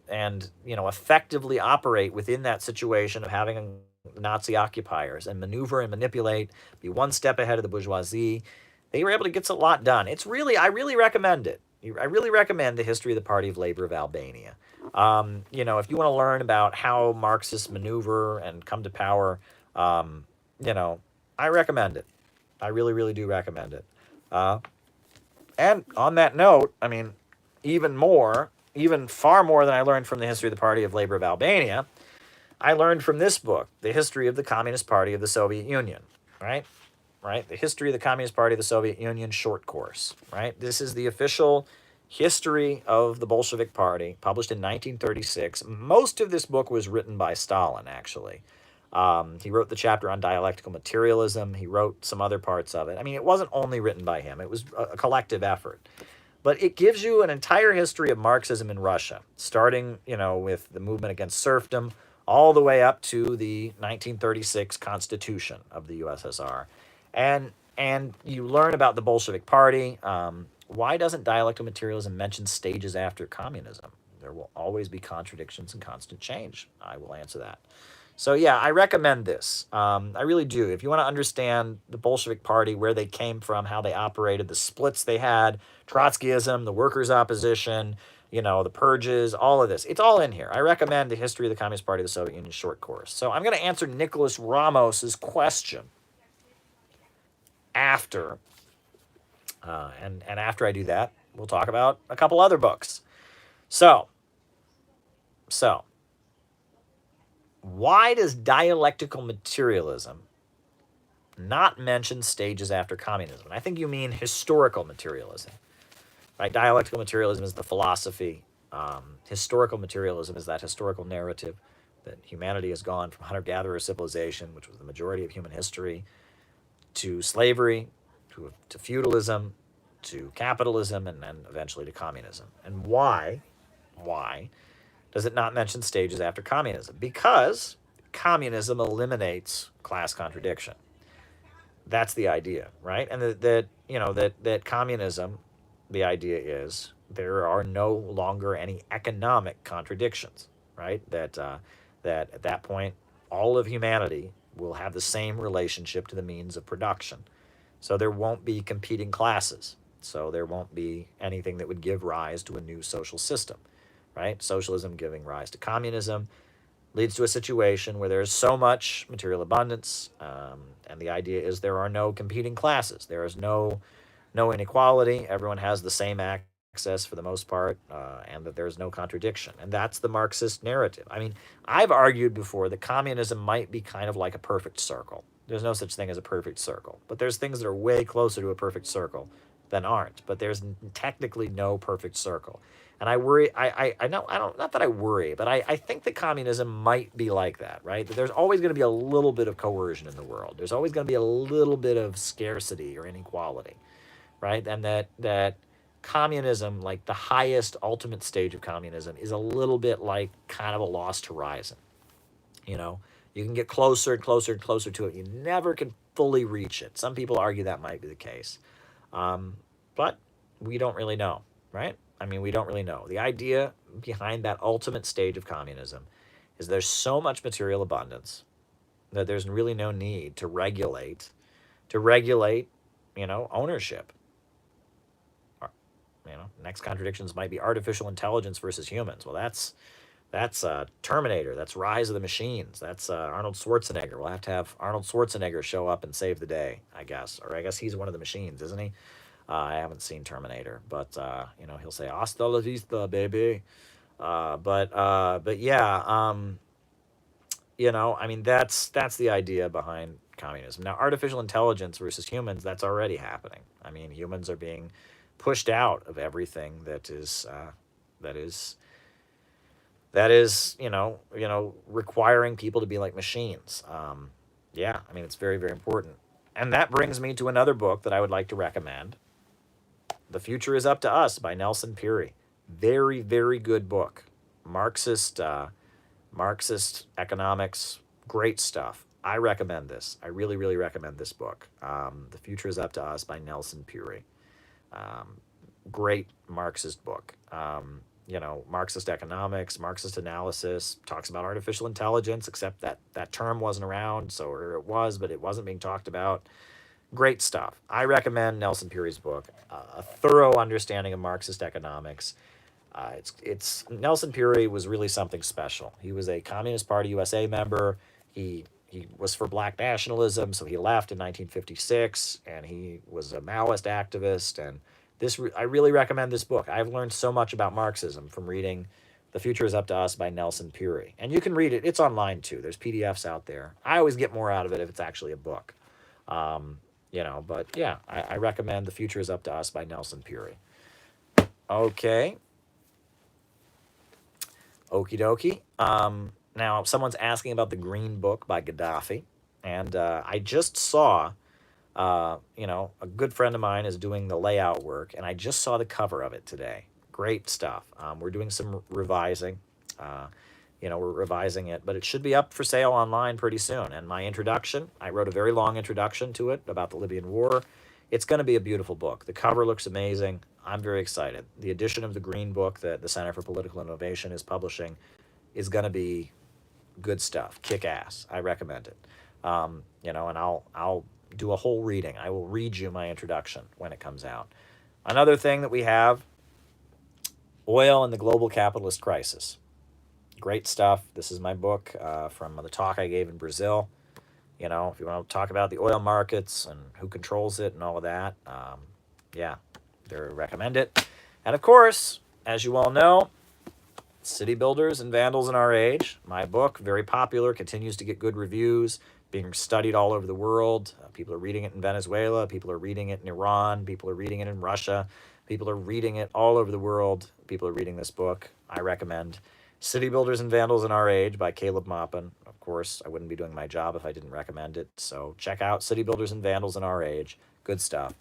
effectively operate within that situation of having Nazi occupiers and maneuver and manipulate, be one step ahead of the bourgeoisie. They were able to get a lot done. I really recommend it. I really recommend The History of the Party of Labor of Albania. If you want to learn about how Marxists maneuver and come to power, I recommend it. I really, really do recommend it. And on that note, I mean, even far more than I learned from The History of the Party of Labor of Albania, I learned from this book, The History of the Communist Party of the Soviet Union, right? The History of the Communist Party of the Soviet Union short course, right? This is the official history of the Bolshevik Party, published in 1936. Most of this book was written by Stalin, actually. He wrote the chapter on dialectical materialism. He wrote some other parts of it. I mean, it wasn't only written by him. It was a collective effort. But it gives you an entire history of Marxism in Russia, starting, with the movement against serfdom, all the way up to the 1936 Constitution of the USSR. And you learn about the Bolshevik Party. Why doesn't dialectical materialism mention stages after communism? There will always be contradictions and constant change. I will answer that. So yeah, I recommend this. I really do. If you want to understand the Bolshevik Party, where they came from, how they operated, the splits they had, Trotskyism, the workers' opposition, the purges, all of this. It's all in here. I recommend The History of the Communist Party of the Soviet Union short course. So I'm going to answer Nicholas Ramos's question after. And after I do that, we'll talk about a couple other books. So, why does dialectical materialism not mention stages after communism? I think you mean historical materialism, right? Dialectical materialism is the philosophy. Historical materialism is that historical narrative that humanity has gone from hunter-gatherer civilization, which was the majority of human history, to slavery, to feudalism, to capitalism, and then eventually to communism. And why does it not mention stages after communism? Because communism eliminates class contradiction. That's the idea, right? And that communism, the idea is there are no longer any economic contradictions, right? That at that point, all of humanity will have the same relationship to the means of production. So there won't be competing classes. So there won't be anything that would give rise to a new social system, right? Socialism giving rise to communism leads to a situation where there's so much material abundance, and the idea is there are no competing classes. There is no inequality. Everyone has the same access for the most part, and that there's no contradiction. And that's the Marxist narrative. I mean, I've argued before that communism might be kind of like a perfect circle. There's no such thing as a perfect circle, but there's things that are way closer to a perfect circle than aren't. But there's technically no perfect circle. And I worry, I know, I don't, not that I worry, but I think that communism might be like that, right? That there's always going to be a little bit of coercion in the world. There's always going to be a little bit of scarcity or inequality, right? And that communism, like the highest ultimate stage of communism, is a little bit like kind of a lost horizon. You know, you can get closer and closer and closer to it. You never can fully reach it. Some people argue that might be the case. But we don't really know, right? I mean, we don't really know. The idea behind that ultimate stage of communism is there's so much material abundance that there's really no need to regulate, ownership. Next contradictions might be artificial intelligence versus humans. Well, that's Terminator. That's Rise of the Machines. That's Arnold Schwarzenegger. We'll have to have Arnold Schwarzenegger show up and save the day, I guess. Or I guess he's one of the machines, isn't he? I haven't seen Terminator, but he'll say "Hasta la vista, baby." But yeah, I mean that's the idea behind communism. Now, artificial intelligence versus humans, that's already happening. I mean, humans are being pushed out of everything that is requiring people to be like machines. Yeah, I mean, it's very, very important. And that brings me to another book that I would like to recommend. The Future is Up to Us by Nelson Peary. Very, very good book. Marxist economics, great stuff. I recommend this. I really, really recommend this book. The Future is Up to Us by Nelson Peary. Great Marxist book. Marxist economics, Marxist analysis, talks about artificial intelligence, except that term wasn't around, or it was, but it wasn't being talked about. Great stuff. I recommend Nelson Peary's book. A thorough understanding of Marxist economics. It's Nelson Peary was really something special. He was a Communist Party USA member. He was for black nationalism, so he left in 1956, and he was a Maoist activist. And I really recommend this book. I've learned so much about Marxism from reading The Future is Up to Us by Nelson Peary. And you can read it. It's online, too. There's PDFs out there. I always get more out of it if it's actually a book. But yeah, I recommend The Future is Up to Us by Nelson Peary. Okay. Okie dokie. Now, someone's asking about The Green Book by Gaddafi. And I just saw, a good friend of mine is doing the layout work, and I just saw the cover of it today. Great stuff. We're doing some revising. We're revising it, but it should be up for sale online pretty soon. And my introduction, I wrote a very long introduction to it about the Libyan War. It's going to be a beautiful book. The cover looks amazing. I'm very excited. The edition of the Green Book that the Center for Political Innovation is publishing is going to be good stuff. Kick ass. I recommend it. And I'll do a whole reading. I will read you my introduction when it comes out. Another thing that we have, Oil and the Global Capitalist Crisis. Great stuff. This is my book from the talk I gave in Brazil. If you want to talk about the oil markets and who controls it and all of that, they recommend it. And of course, as you all know, City Builders and Vandals in Our Age, my book, very popular, continues to get good reviews, being studied all over the world. People are reading it in Venezuela. People are reading it in Iran. People are reading it in Russia. People are reading it all over the world. People are reading this book. I recommend City Builders and Vandals in Our Age by Caleb Maupin. Of course, I wouldn't be doing my job if I didn't recommend it. So check out City Builders and Vandals in Our Age. Good stuff.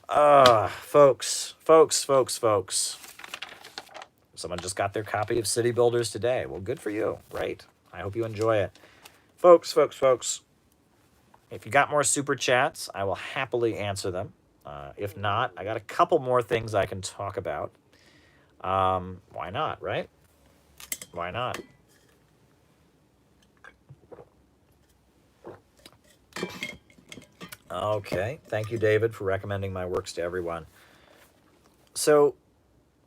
Folks. Someone just got their copy of City Builders today. Well, good for you. Great. I hope you enjoy it. Folks. If you got more super chats, I will happily answer them. If not, I got a couple more things I can talk about. Why not, right? Why not? Okay. Thank you, David, for recommending my works to everyone. So,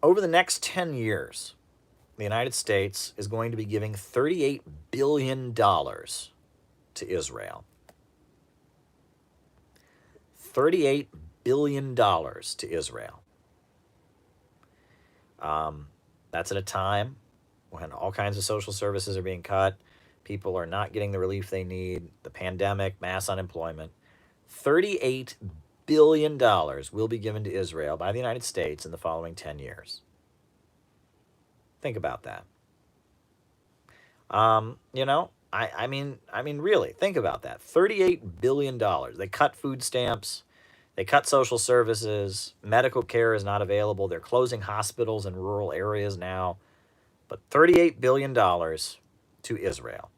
over the next 10 years, the United States is going to be giving $38 billion to Israel. $38 billion to Israel. That's at a time when all kinds of social services are being cut. People are not getting the relief they need. The pandemic, mass unemployment. $38 billion will be given to Israel by the United States in the following 10 years. Think about that. Really, think about that. $38 billion. They cut food stamps. They cut social services. Medical care is not available. They're closing hospitals in rural areas now. But $38 billion to Israel.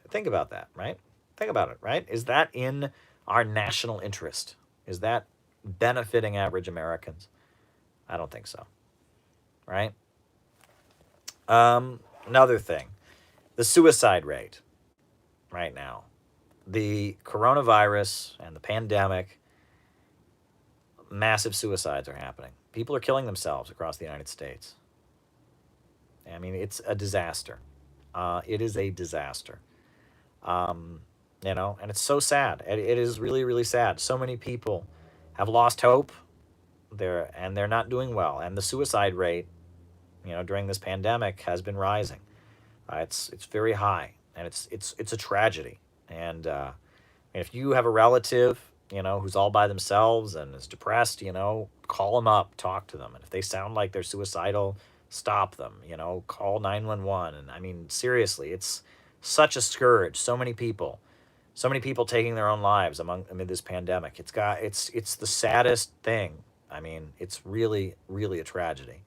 Think about that, right? Think about it, right? Is that in our national interest? Is that benefiting average Americans? I don't think so, right? Another thing, the suicide rate right now. The coronavirus and the pandemic, massive suicides are happening. People are killing themselves across the United States. It's a disaster. It is a disaster. And it's so sad. It is really, really sad. So many people have lost hope. They're not doing well. And the suicide rate, during this pandemic has been rising. It's very high, and it's a tragedy. And if you have a relative, who's all by themselves and is depressed, call them up, talk to them. And if they sound like they're suicidal, stop them, call 911. And seriously, it's such a scourge. So many people taking their own lives amid this pandemic. It's the saddest thing. It's really, really a tragedy.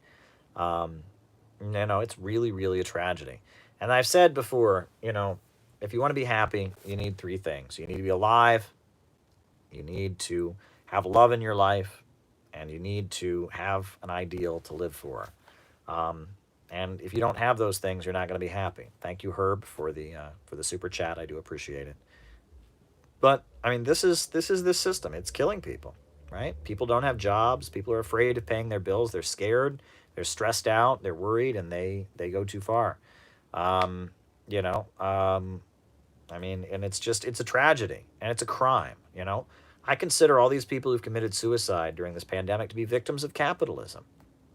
It's really, really a tragedy. And I've said before, if you want to be happy, you need three things. You need to be alive, you need to have love in your life, and you need to have an ideal to live for. And if you don't have those things, you're not going to be happy. Thank you, Herb, for the super chat. I do appreciate it. But this is this system. It's killing people, right? People don't have jobs. People are afraid of paying their bills. They're scared. They're stressed out. They're worried, and they go too far. And it's a tragedy, and it's a crime. I consider all these people who've committed suicide during this pandemic to be victims of capitalism,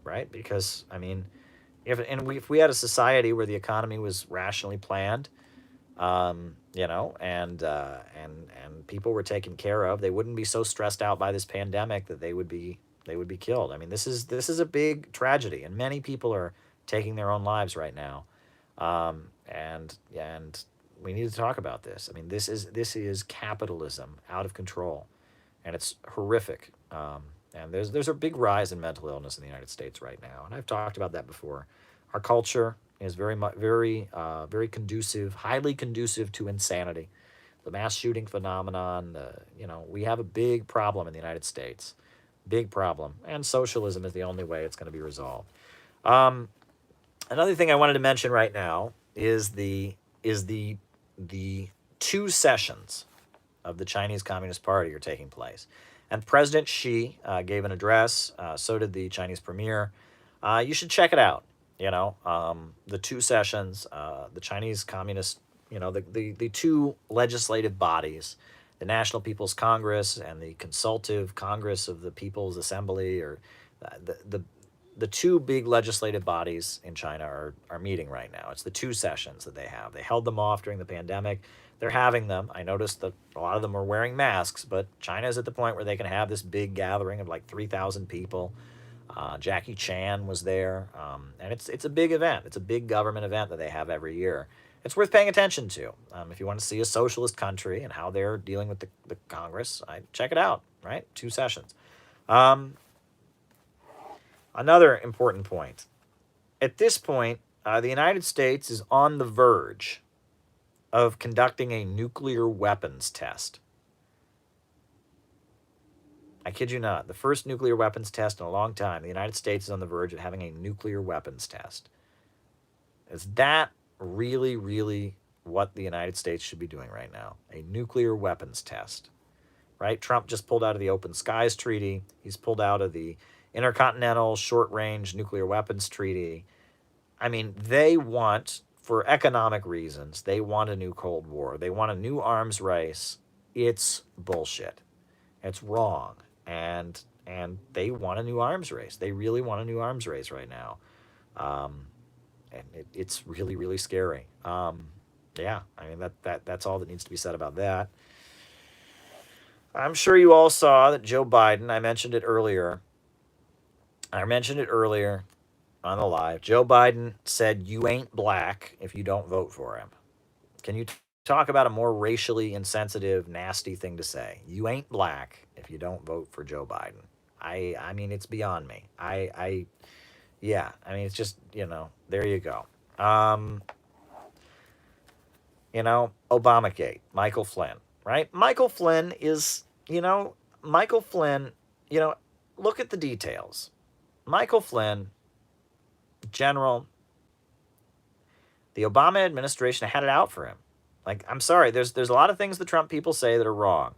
right? Because if we had a society where the economy was rationally planned, and people were taken care of, they wouldn't be so stressed out by this pandemic that they would be killed. This is a big tragedy, and many people are taking their own lives right now. And we need to talk about this. This is capitalism out of control, and it's horrific. And there's a big rise in mental illness in the United States right now, and I've talked about that before. Our culture is very conducive, highly conducive to insanity. The mass shooting phenomenon. We have a big problem in the United States, big problem, and socialism is the only way it's going to be resolved. Another thing I wanted to mention right now is the two sessions of the Chinese Communist Party are taking place. And President Xi gave an address, so did the Chinese premier. You should check it out. The two sessions, the Chinese Communist, the two legislative bodies, the National People's Congress and the Consultative Congress of the People's Assembly, or the two big legislative bodies in China are meeting right now. It's the two sessions that they have. They held them off during the pandemic. They're having them. I noticed that a lot of them are wearing masks, but China is at the point where they can have this big gathering of like 3,000 people. Jackie Chan was there, and it's a big event. It's a big government event that they have every year. It's worth paying attention to. If you want to see a socialist country and how they're dealing with the Congress, check it out, right? Two sessions. Another important point. At this point, the United States is on the verge of conducting a nuclear weapons test. I kid you not. The first nuclear weapons test in a long time. The United States is on the verge of having a nuclear weapons test. Is that really, really what the United States should be doing right now? A nuclear weapons test, right? Trump just pulled out of the Open Skies Treaty. He's pulled out of the Intercontinental Short-Range Nuclear Weapons Treaty. They want, for economic reasons, they want a new Cold War. They want a new arms race. It's bullshit. It's wrong. and they want a new arms race. They really want a new arms race right now. And it's really, really scary. Yeah, I mean, that's all that needs to be said about that. I'm sure you all saw that Joe Biden, I mentioned it earlier on the live. Joe Biden said, "You ain't black if you don't vote for him." Can you talk about a more racially insensitive, nasty thing to say? You ain't black if you don't vote for Joe Biden. I mean, it's beyond me. Yeah, I mean, it's just, there you go. Obamagate, Michael Flynn, right? Michael Flynn is, Michael Flynn, look at the details. Michael Flynn, general, the Obama administration had it out for him. Like, I'm sorry, there's a lot of things the Trump people say that are wrong.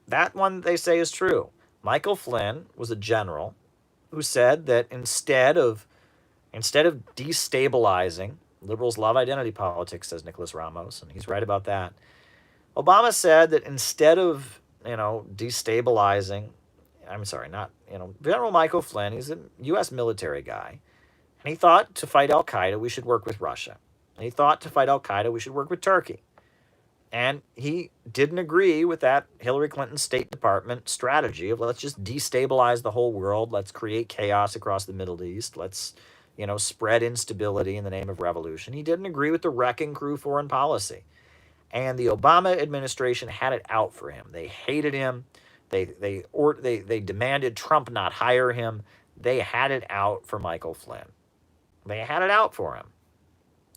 That one they say is true. Michael Flynn was a general who said that instead of destabilizing, liberals love identity politics, says Nicholas Ramos, and he's right about that. Obama said that instead of, destabilizing, General Michael Flynn, he's a U.S. military guy, and he thought to fight al-Qaeda, we should work with Russia. And he thought to fight al-Qaeda, we should work with Turkey. And he didn't agree with that Hillary Clinton State Department strategy of let's just destabilize the whole world. Let's create chaos across the Middle East. Let's, spread instability in the name of revolution. He didn't agree with the wrecking crew foreign policy. And the Obama administration had it out for him. They hated him. They demanded Trump not hire him. They had it out for Michael Flynn. They had it out for him,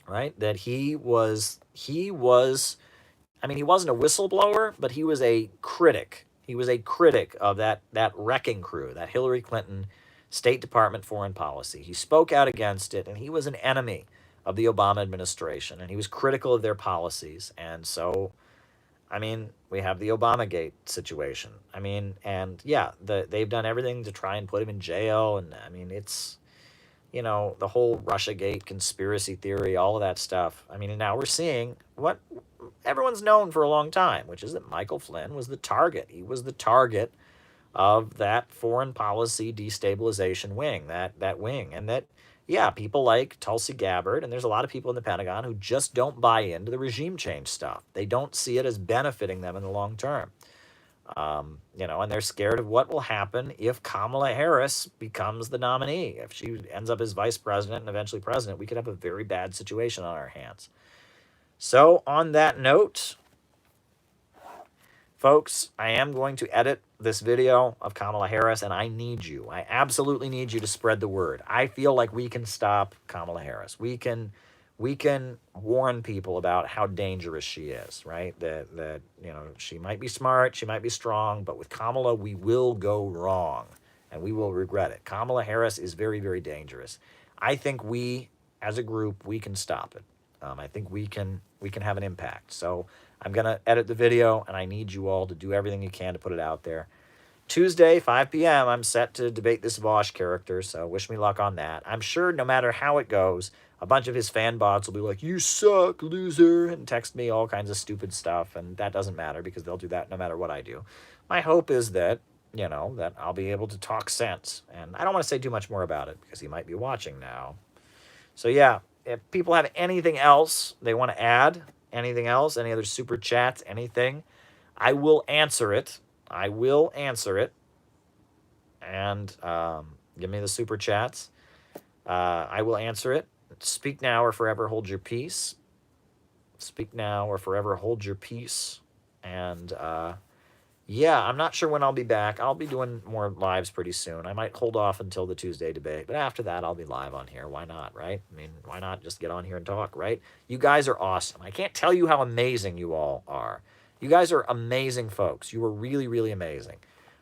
right? That he was, he wasn't a whistleblower, but he was a critic. He was a critic of that wrecking crew, that Hillary Clinton State Department foreign policy. He spoke out against it, and he was an enemy of the Obama administration, and he was critical of their policies. And so, we have the Obamagate situation. They've done everything to try and put him in jail, and it's, the whole Russiagate conspiracy theory, all of that stuff. And now we're seeing what everyone's known for a long time, which is that Michael Flynn was the target. He was the target of that foreign policy destabilization wing, that wing. And that, people like Tulsi Gabbard, and there's a lot of people in the Pentagon who just don't buy into the regime change stuff. They don't see it as benefiting them in the long term. And they're scared of what will happen if Kamala Harris becomes the nominee. If she ends up as vice president and eventually president, we could have a very bad situation on our hands. So on that note, folks, I am going to edit this video of Kamala Harris, and I need you. I absolutely need you to spread the word. I feel like we can stop Kamala Harris. We can warn people about how dangerous she is, right? That she might be smart, she might be strong, but with Kamala, we will go wrong, and we will regret it. Kamala Harris is very, very dangerous. I think we, as a group, we can stop it. I think we can have an impact. So I'm going to edit the video, and I need you all to do everything you can to put it out there. Tuesday, 5 p.m., I'm set to debate this Vosh character, so wish me luck on that. I'm sure no matter how it goes, a bunch of his fan bots will be like, "You suck, loser," and text me all kinds of stupid stuff, and that doesn't matter because they'll do that no matter what I do. My hope is that, that I'll be able to talk sense, and I don't want to say too much more about it because he might be watching now. So yeah, if people have anything else they want to add, anything else, any other super chats, anything, I will answer it. And give me the super chats. I will answer it. Speak now or forever hold your peace. Speak now or forever hold your peace. And I'm not sure when I'll be back. I'll be doing more lives pretty soon. I might hold off until the Tuesday debate, but after that, I'll be live on here. Why not, right? Why not just get on here and talk, right? You guys are awesome. I can't tell you how amazing you all are. You guys are amazing folks. You are really, really amazing.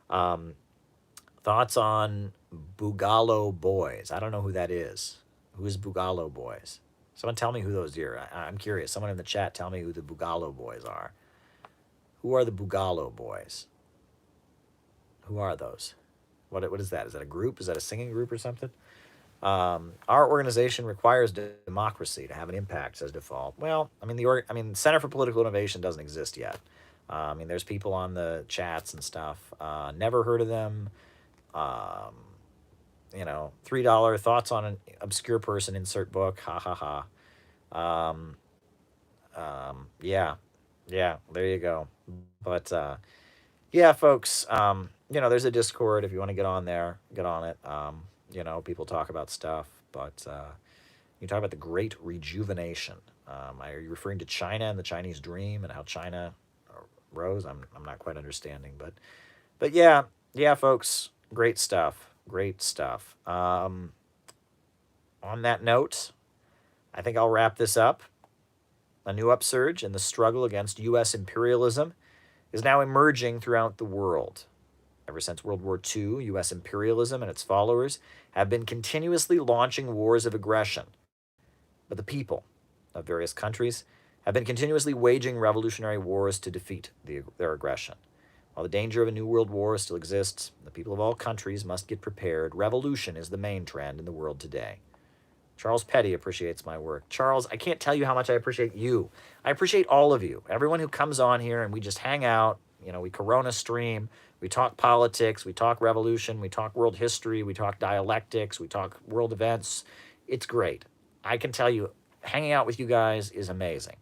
Thoughts on Bugalo Boys? I don't know who that is. Who is Bugalo Boys? Someone tell me who those are. I'm curious. Someone in the chat tell me who the Bugalo Boys are. Who are the Bugalo Boys? Who are those? What is that? Is that a group? Is that a singing group or something? Our organization requires democracy to have an impact, says Default. Well, the Center for Political Innovation doesn't exist yet. I mean, there's people on the chats and stuff. Never heard of them. $3 thoughts on an obscure person, insert book. Ha ha ha. Yeah. Yeah, there you go. But yeah, folks, there's a Discord. If you want to get on there, get on it. People talk about stuff, but you talk about the Great Rejuvenation. Are you referring to China and the Chinese dream and how China rose? I'm not quite understanding, but yeah, folks, great stuff, great stuff. On that note, I think I'll wrap this up. A new upsurge in the struggle against U.S. imperialism is now emerging throughout the world. Ever since World War II, U.S. imperialism and its followers have been continuously launching wars of aggression. But the people of various countries have been continuously waging revolutionary wars to defeat their aggression. While the danger of a new world war still exists, the people of all countries must get prepared. Revolution is the main trend in the world today. Charles Petty appreciates my work. Charles, I can't tell you how much I appreciate you. I appreciate all of you. Everyone who comes on here and we just hang out. We Corona stream. We talk politics. We talk revolution. We talk world history. We talk dialectics. We talk world events. It's great. I can tell you, hanging out with you guys is amazing.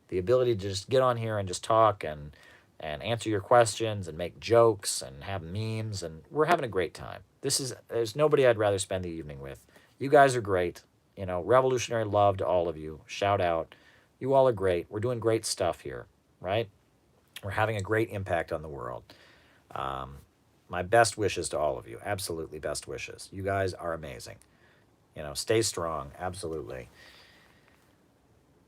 The ability to just get on here and just talk and answer your questions and make jokes and have memes, and we're having a great time. There's nobody I'd rather spend the evening with. You guys are great. Revolutionary love to all of you. Shout out. You all are great. We're doing great stuff here, right? We're having a great impact on the world. My best wishes to all of you. Absolutely best wishes. You guys are amazing. Stay strong. Absolutely.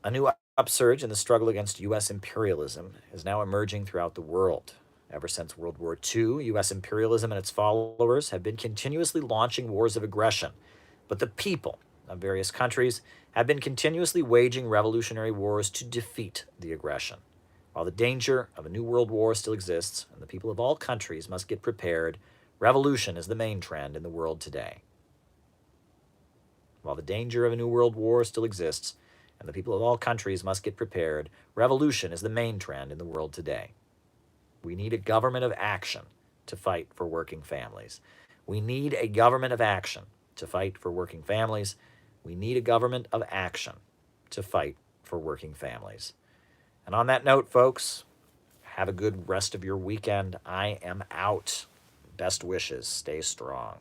A new upsurge in the struggle against U.S. imperialism is now emerging throughout the world. Ever since World War II, U.S. imperialism and its followers have been continuously launching wars of aggression. But the people of various countries have been continuously waging revolutionary wars to defeat the aggression. While the danger of a new world war still exists, and the people of all countries must get prepared, revolution is the main trend in the world today. While the danger of a new world war still exists, and the people of all countries must get prepared, revolution is the main trend in the world today. We need a government of action to fight for working families. We need a government of action to fight for working families. We need a government of action to fight for working families. And on that note, folks, have a good rest of your weekend. I am out. Best wishes. Stay strong.